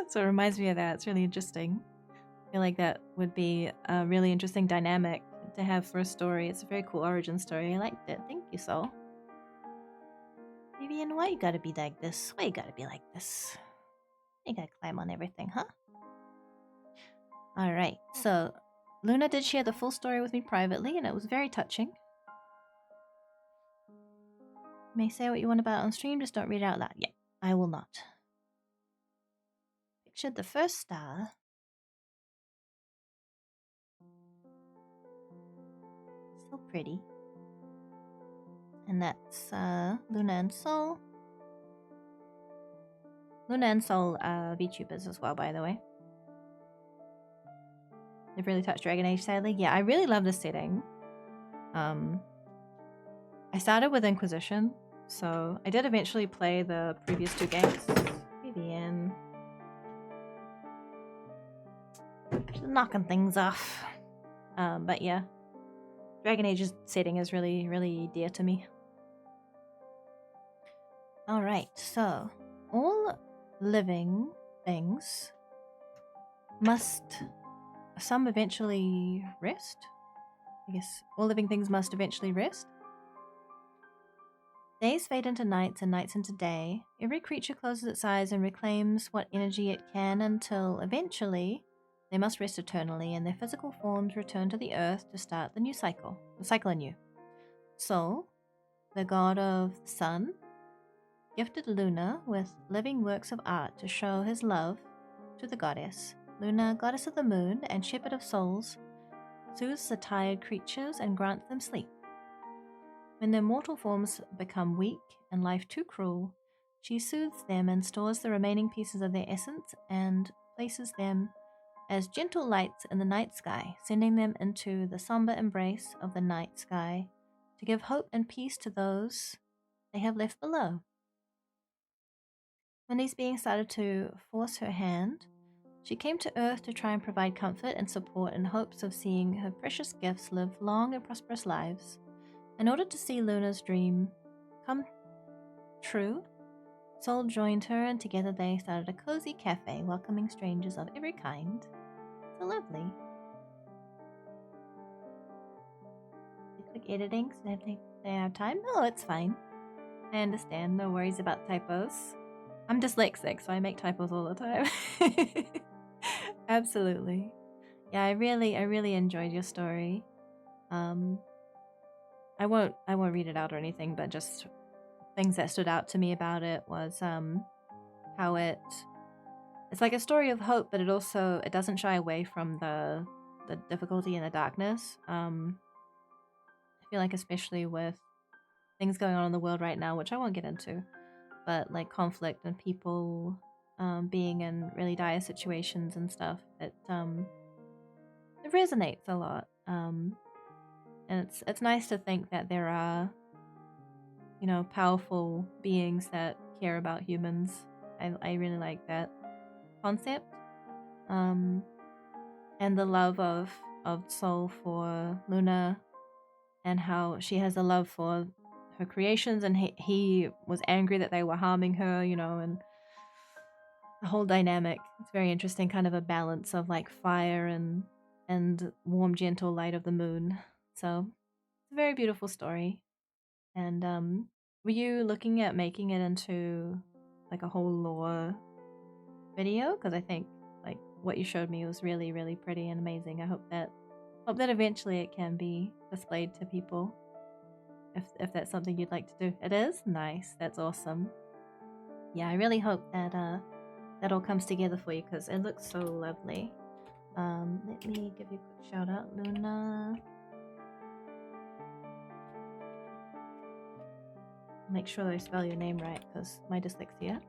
So it reminds me of that. It's really interesting. I feel like that would be a really interesting dynamic to have for a story. It's a very cool origin story. I liked it. Thank you, Soul. Vivian, why you gotta be like this? Why you gotta be like this? You gotta climb on everything, huh? Alright, so Luna did share the full story with me privately, and it was very touching. You may say what you want about it on stream, just don't read it out loud. Yeah, I will not. Pictured the first star. So pretty. And that's Luna and Soul. Luna and Soul are VTubers as well, by the way. They've really touched Dragon Age, sadly. Yeah, I really love this setting. I started with Inquisition, so I did eventually play the previous 2 games. Vivian. Just knocking things off. But yeah, Dragon Age's setting is really, really dear to me. Alright, so all living things must some eventually rest. I guess all living things must eventually rest. Days fade into nights and nights into day. Every creature closes its eyes and reclaims what energy it can until eventually they must rest eternally and their physical forms return to the earth to start the new cycle. The cycle anew. Sol, the god of the sun, gifted Luna with living works of art to show his love to the goddess. Luna, goddess of the moon and shepherd of souls, soothes the tired creatures and grants them sleep. When their mortal forms become weak and life too cruel, she soothes them and stores the remaining pieces of their essence and places them as gentle lights in the night sky, sending them into the somber embrace of the night sky to give hope and peace to those they have left below. When these beings started to force her hand, she came to Earth to try and provide comfort and support in hopes of seeing her precious gifts live long and prosperous lives. In order to see Luna's dream come true, Sol joined her and together they started a cozy cafe welcoming strangers of every kind. So lovely. Quick editing so that they have time? No, it's fine. I understand. No worries about typos. I'm dyslexic, so I make typos all the time. Absolutely. Yeah, I really enjoyed your story. I won't read it out or anything, but just things that stood out to me about it was how it's like a story of hope, but it doesn't shy away from the difficulty and the darkness. I feel like especially with things going on in the world right now, which I won't get into, but like conflict and people being in really dire situations and stuff, it resonates a lot. And it's nice to think that there are powerful beings that care about humans. I really like that concept. And the love of Soul for Luna, and how she has a love for her creations, and he was angry that they were harming her, and the whole dynamic. It's very interesting, kind of a balance of like fire and warm, gentle light of the moon. So it's a very beautiful story. And were you looking at making it into like a whole lore video? Because I think like what you showed me was really, really pretty and amazing. I hope that eventually it can be displayed to people. If that's something you'd like to do. It is? Nice. That's awesome. Yeah, I really hope that that all comes together for you, because it looks so lovely. Let me give you a quick shout out, Luna. Make sure I spell your name right, because my dyslexia.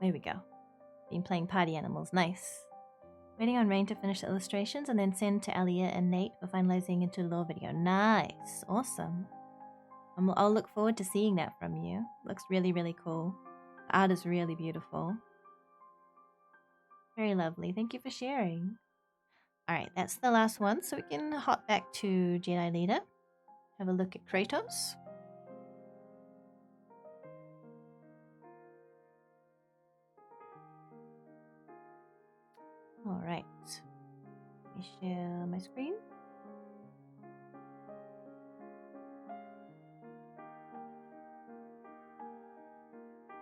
There we go. Been playing party animals. Nice. Waiting on Rain to finish the illustrations and then send to Elliot and Nate for finalizing into the lore video. Nice. Awesome. I'll look forward to seeing that from you. Looks really, really cool. The art is really beautiful. Very lovely. Thank you for sharing. Alright, that's the last one, so we can hop back to Jedi Leader. Have a look at Kratos. Alright. Let me share my screen.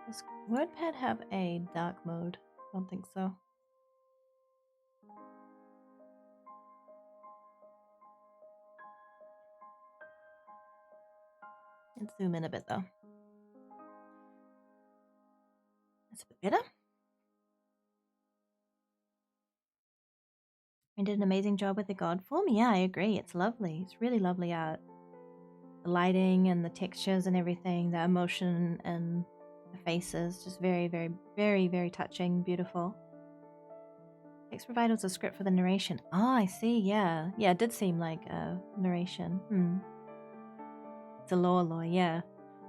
Does WordPad have a dark mode? I don't think so. Let's zoom in a bit though. That's a bit better. I did an amazing job with the god form. Yeah, I agree. It's lovely. It's really lovely art. The lighting and the textures and everything, the emotion and the faces, just very, very, very, very touching, beautiful. Text provided was a script for the narration. Oh, I see. Yeah, yeah, it did seem like a narration. It's a lore, yeah,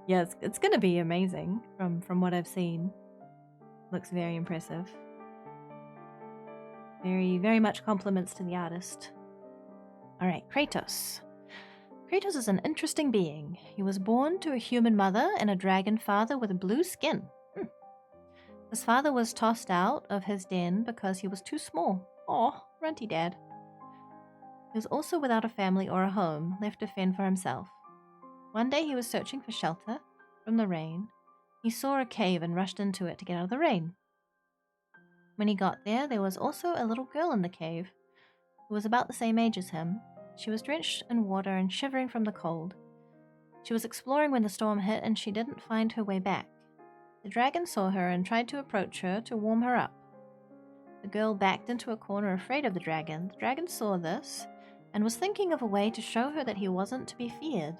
yeah. It's gonna be amazing from what I've seen. Looks very impressive. Very, very much compliments to the artist. All right, Kratos. Kratos is an interesting being. He was born to a human mother and a dragon father with blue skin. His father was tossed out of his den because he was too small. Aw, runty dad. He was also without a family or a home, left to fend for himself. One day he was searching for shelter from the rain. He saw a cave and rushed into it to get out of the rain. When he got there was also a little girl in the cave, who was about the same age as him. She was drenched in water and shivering from the cold. She was exploring when the storm hit, and she didn't find her way back. The dragon saw her and tried to approach her to warm her up. The girl backed into a corner afraid of the dragon. The dragon saw this and was thinking of a way to show her that he wasn't to be feared.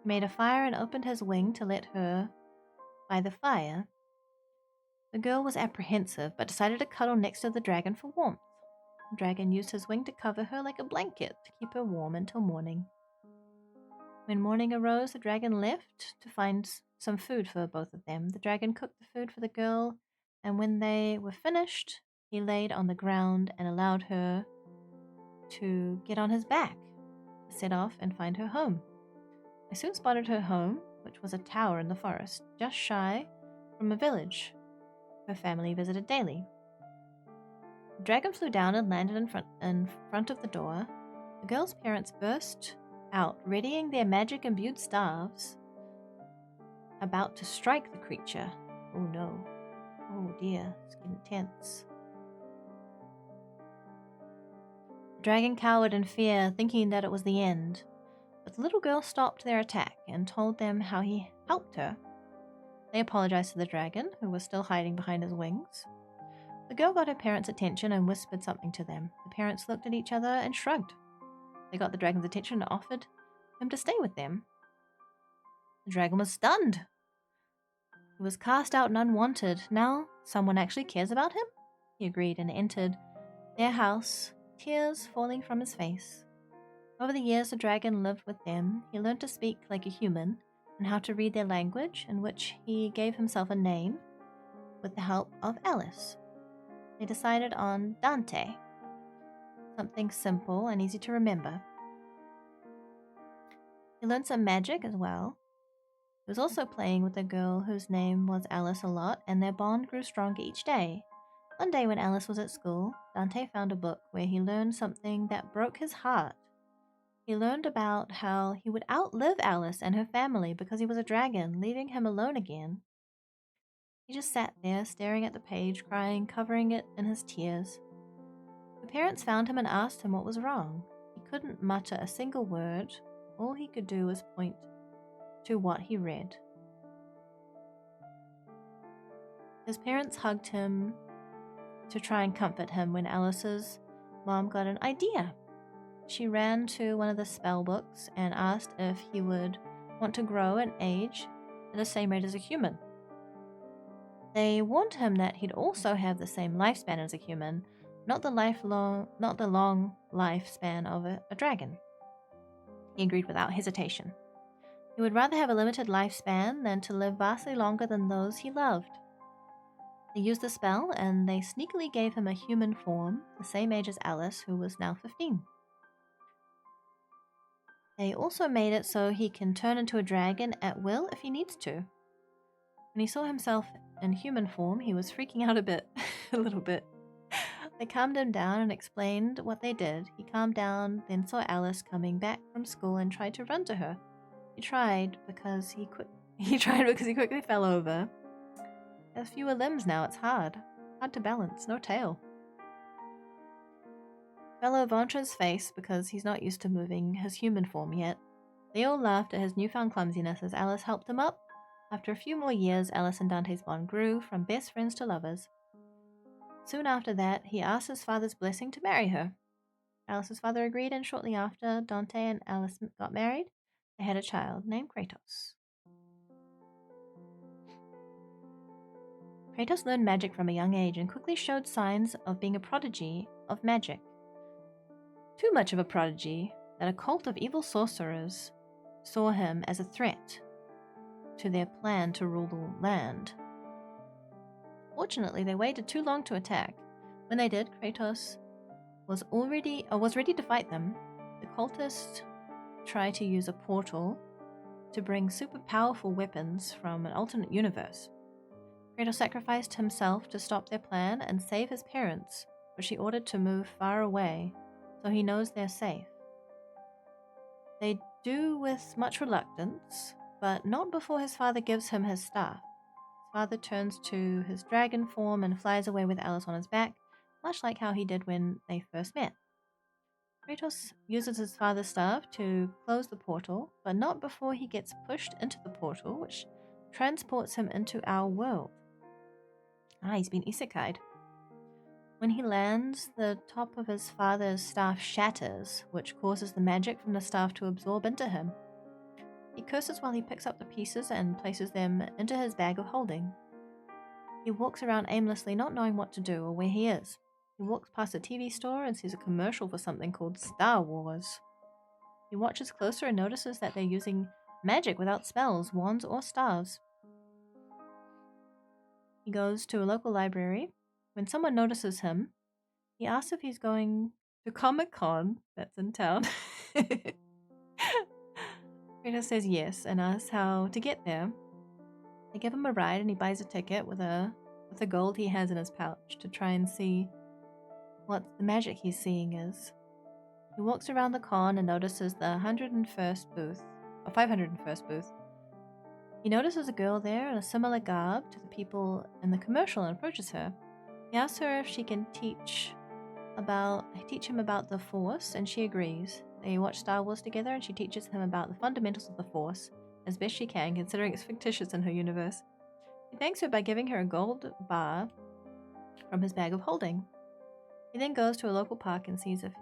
He made a fire and opened his wing to let her by the fire. The girl was apprehensive but decided to cuddle next to the dragon for warmth. The dragon used his wing to cover her like a blanket to keep her warm until morning. When morning arose, the dragon left to find some food for both of them. The dragon cooked the food for the girl, and when they were finished, he laid on the ground and allowed her to get on his back to set off and find her home. I soon spotted her home, which was a tower in the forest, just shy from a village her family visited daily. The dragon flew down and landed in front of the door. The girl's parents burst out, readying their magic-imbued staves, about to strike the creature. Oh no. Oh dear, it's getting tense. The dragon cowered in fear, thinking that it was the end. But the little girl stopped their attack and told them how he helped her. They apologized to the dragon, who was still hiding behind his wings. The girl got her parents' attention and whispered something to them. The parents looked at each other and shrugged. They got the dragon's attention and offered him to stay with them. The dragon was stunned. He was cast out and unwanted. Now someone actually cares about him? He agreed and entered their house, tears falling from his face. Over the years the dragon lived with them, he learned to speak like a human and how to read their language, in which he gave himself a name with the help of Alice. They decided on Dante, something simple and easy to remember. He learned some magic as well. He was also playing with a girl whose name was Alice a lot, and their bond grew stronger each day. One day when Alice was at school, Dante found a book where he learned something that broke his heart. He learned about how he would outlive Alice and her family because he was a dragon, leaving him alone again. He just sat there, staring at the page, crying, covering it in his tears. The parents found him and asked him what was wrong. He couldn't mutter a single word. All he could do was point to what he read. His parents hugged him to try and comfort him when Alice's mom got an idea. She ran to one of the spell books and asked if he would want to grow and age at the same rate as a human. They warned him that he'd also have the same lifespan as a human, not the long lifespan of a dragon. He agreed without hesitation. He would rather have a limited lifespan than to live vastly longer than those he loved. They used the spell, and they sneakily gave him a human form, the same age as Alice, who was now 15. They also made it so he can turn into a dragon at will if he needs to. When he saw himself in human form, he was freaking out a little bit. They calmed him down and explained what they did. He calmed down, then saw Alice coming back from school and tried to run to her. He tried because he quickly fell over. He has fewer limbs now, it's hard to balance, no tail. Fell over onto his face because he's not used to moving his human form yet. They all laughed at his newfound clumsiness as Alice helped him up. After a few more years, Alice and Dante's bond grew from best friends to lovers. Soon after that, he asked his father's blessing to marry her. Alice's father agreed, and shortly after Dante and Alice got married, they had a child named Kratos. Kratos learned magic from a young age and quickly showed signs of being a prodigy of magic. Too much of a prodigy that a cult of evil sorcerers saw him as a threat to their plan to rule the land. Fortunately, they waited too long to attack. When they did, Kratos was ready to fight them. The cultists tried to use a portal to bring super powerful weapons from an alternate universe. Kratos sacrificed himself to stop their plan and save his parents, which he ordered to move far away so he knows they're safe. They do with much reluctance, but not before his father gives him his staff. His father turns to his dragon form and flies away with Alice on his back, much like how he did when they first met. Kratos uses his father's staff to close the portal, but not before he gets pushed into the portal, which transports him into our world. He's been isekai'd. When he lands, the top of his father's staff shatters, which causes the magic from the staff to absorb into him. He curses while he picks up the pieces and places them into his bag of holding. He walks around aimlessly, not knowing what to do or where he is. He walks past a TV store and sees a commercial for something called Star Wars. He watches closer and notices that they're using magic without spells, wands, or staves. He goes to a local library. When someone notices him, he asks if he's going to Comic-Con that's in town. Kratos says yes and asks how to get there. They give him a ride and he buys a ticket with the gold he has in his pouch to try and see what the magic he's seeing is. He walks around the con and notices the 501st booth. He notices a girl there in a similar garb to the people in the commercial and approaches her. He asks her if she can teach him about the Force, and she agrees. They watch Star Wars together and she teaches him about the fundamentals of the Force as best she can, considering it's fictitious in her universe. He thanks her by giving her a gold bar from his bag of holding. He then goes to a local park and sees if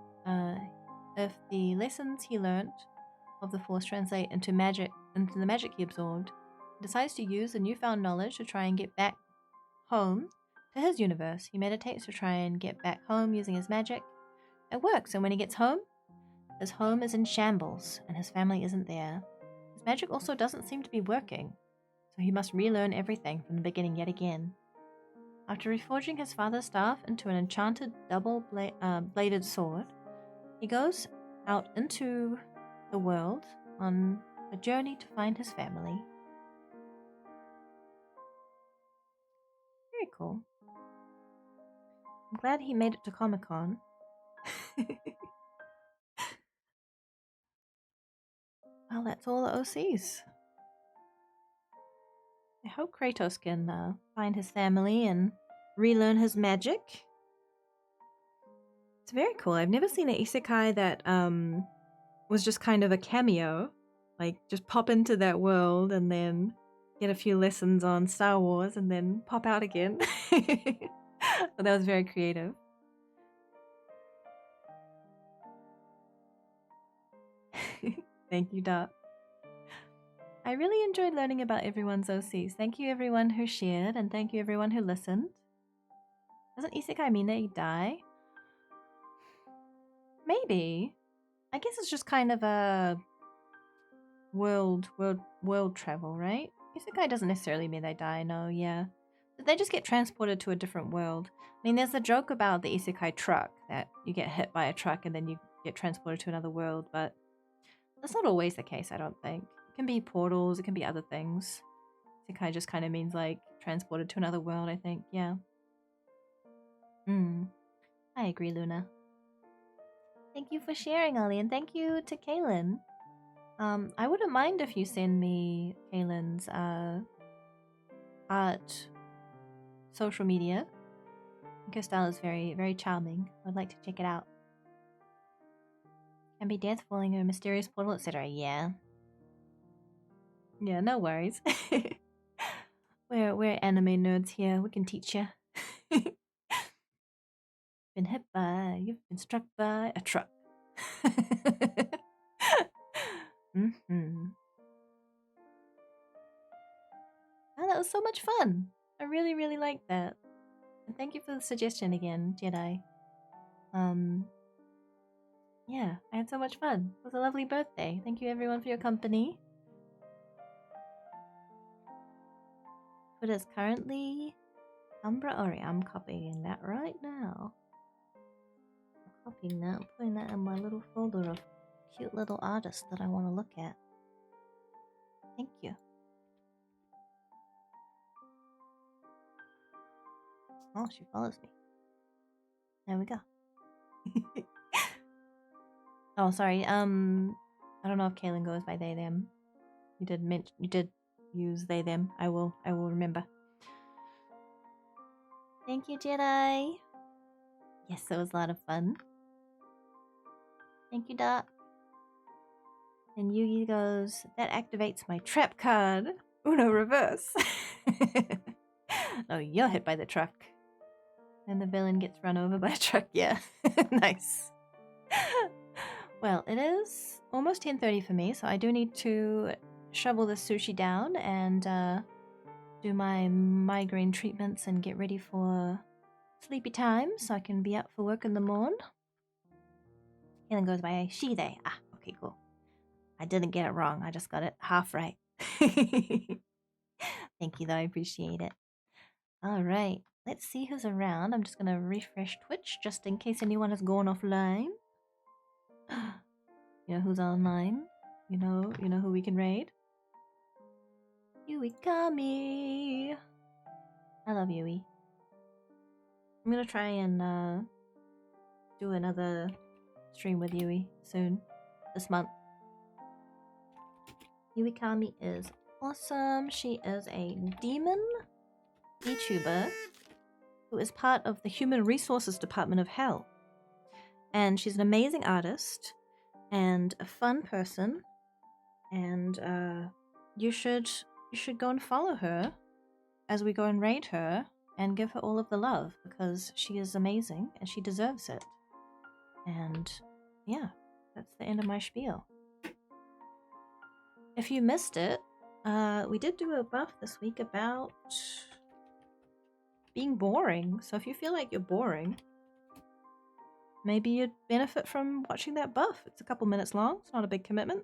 the lessons he learnt of the Force translate into the magic he absorbed. He decides to use the newfound knowledge to try and get back home to his universe. He meditates to try and get back home using his magic. It works, and when he gets home, His home is in shambles, and his family isn't there. His magic also doesn't seem to be working, so he must relearn everything from the beginning yet again. After reforging his father's staff into an enchanted double-bladed sword, he goes out into the world on a journey to find his family. Very cool. I'm glad he made it to Comic-Con. Well, that's all the OCs. I hope Kratos can find his family and relearn his magic. It's very cool. I've never seen an isekai that was just kind of a cameo. Like, just pop into that world and then get a few lessons on Star Wars and then pop out again. But that was very creative. Thank you, Dot. I really enjoyed learning about everyone's OCs. Thank you everyone who shared, and thank you everyone who listened. Doesn't isekai mean that you die? Maybe. I guess it's just kind of a world travel, right? Isekai doesn't necessarily mean they die, no, yeah. But they just get transported to a different world. I mean, there's a joke about the isekai truck, that you get hit by a truck and then you get transported to another world, but that's not always the case, I don't think. It can be portals, it can be other things. Isekai just kind of means like transported to another world, I think, yeah. I agree, Luna. Thank you for sharing, Ollie, and thank you to Kaylin. I wouldn't mind if you send me Kaylin's art social media. Her style is very, very charming. I'd like to check it out. Can be death, falling in a mysterious portal, etc. Yeah. Yeah, no worries. We're anime nerds here. We can teach you. You've been struck by a truck. Oh, that was so much fun. I really, really liked that. And thank you for the suggestion again, Jedi. Yeah, I had so much fun. It was a lovely birthday. Thank you everyone for your company. But it's currently Umbra Ori. I'm copying that right now. I'm copying that, I'm putting that in my little folder of cute little artists that I want to look at. Thank you. Oh, she follows me. There we go. Oh, sorry. I don't know if Kaylin goes by they them. You did use they them. I will remember. Thank you, Jedi. Yes, it was a lot of fun. Thank you, Doc. And Yugi goes, that activates my trap card. Uno reverse. Oh, you're hit by the truck. And the villain gets run over by a truck. Yeah. Nice. Well, it is almost 10:30 for me, so I do need to shovel the sushi down and do my migraine treatments and get ready for sleepy time so I can be up for work in the morn. Kaylin goes by she, they. Ah, okay, cool. I didn't get it wrong. I just got it half right. Thank you, though. I appreciate it. All right. Let's see who's around. I'm just going to refresh Twitch just in case anyone has gone offline. You know who's online? You know who we can raid? Yui Kami. I love Yui. I'm going to try and do another stream with Yui soon. This month. Yui Kami is awesome. She is a demon VTuber who is part of the Human Resources Department of Hell. And she's an amazing artist and a fun person. And you should go and follow her as we go and raid her and give her all of the love because she is amazing and she deserves it. And yeah, that's the end of my spiel. If you missed it, we did do a buff this week about being boring. So if you feel like you're boring, maybe you'd benefit from watching that buff. It's a couple minutes long, it's not a big commitment.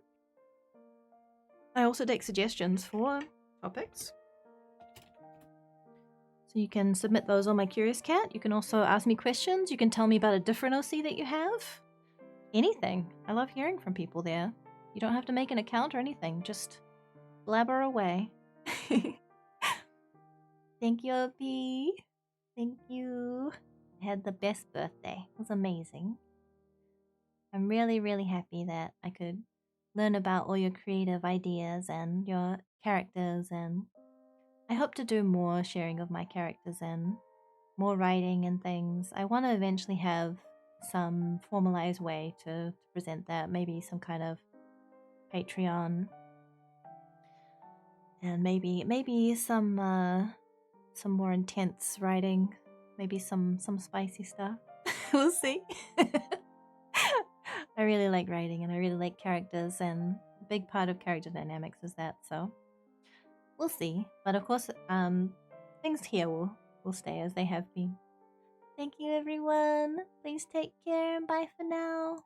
I also take suggestions for topics. So you can submit those on my Curious Cat. You can also ask me questions. You can tell me about a different OC that you have. Anything. I love hearing from people there. You don't have to make an account or anything. Just blabber away. Thank you, OP. Thank you. I had the best birthday. It was amazing. I'm really, really happy that I could learn about all your creative ideas and your characters, and I hope to do more sharing of my characters and more writing and things. I want to eventually have some formalized way to present that, maybe some kind of Patreon, and maybe some more intense writing, maybe some spicy stuff. We'll see. I really like writing and I really like characters, and a big part of character dynamics is that, so we'll see. But of course, things here will stay as they have been. Thank you, everyone. Please take care and bye for now.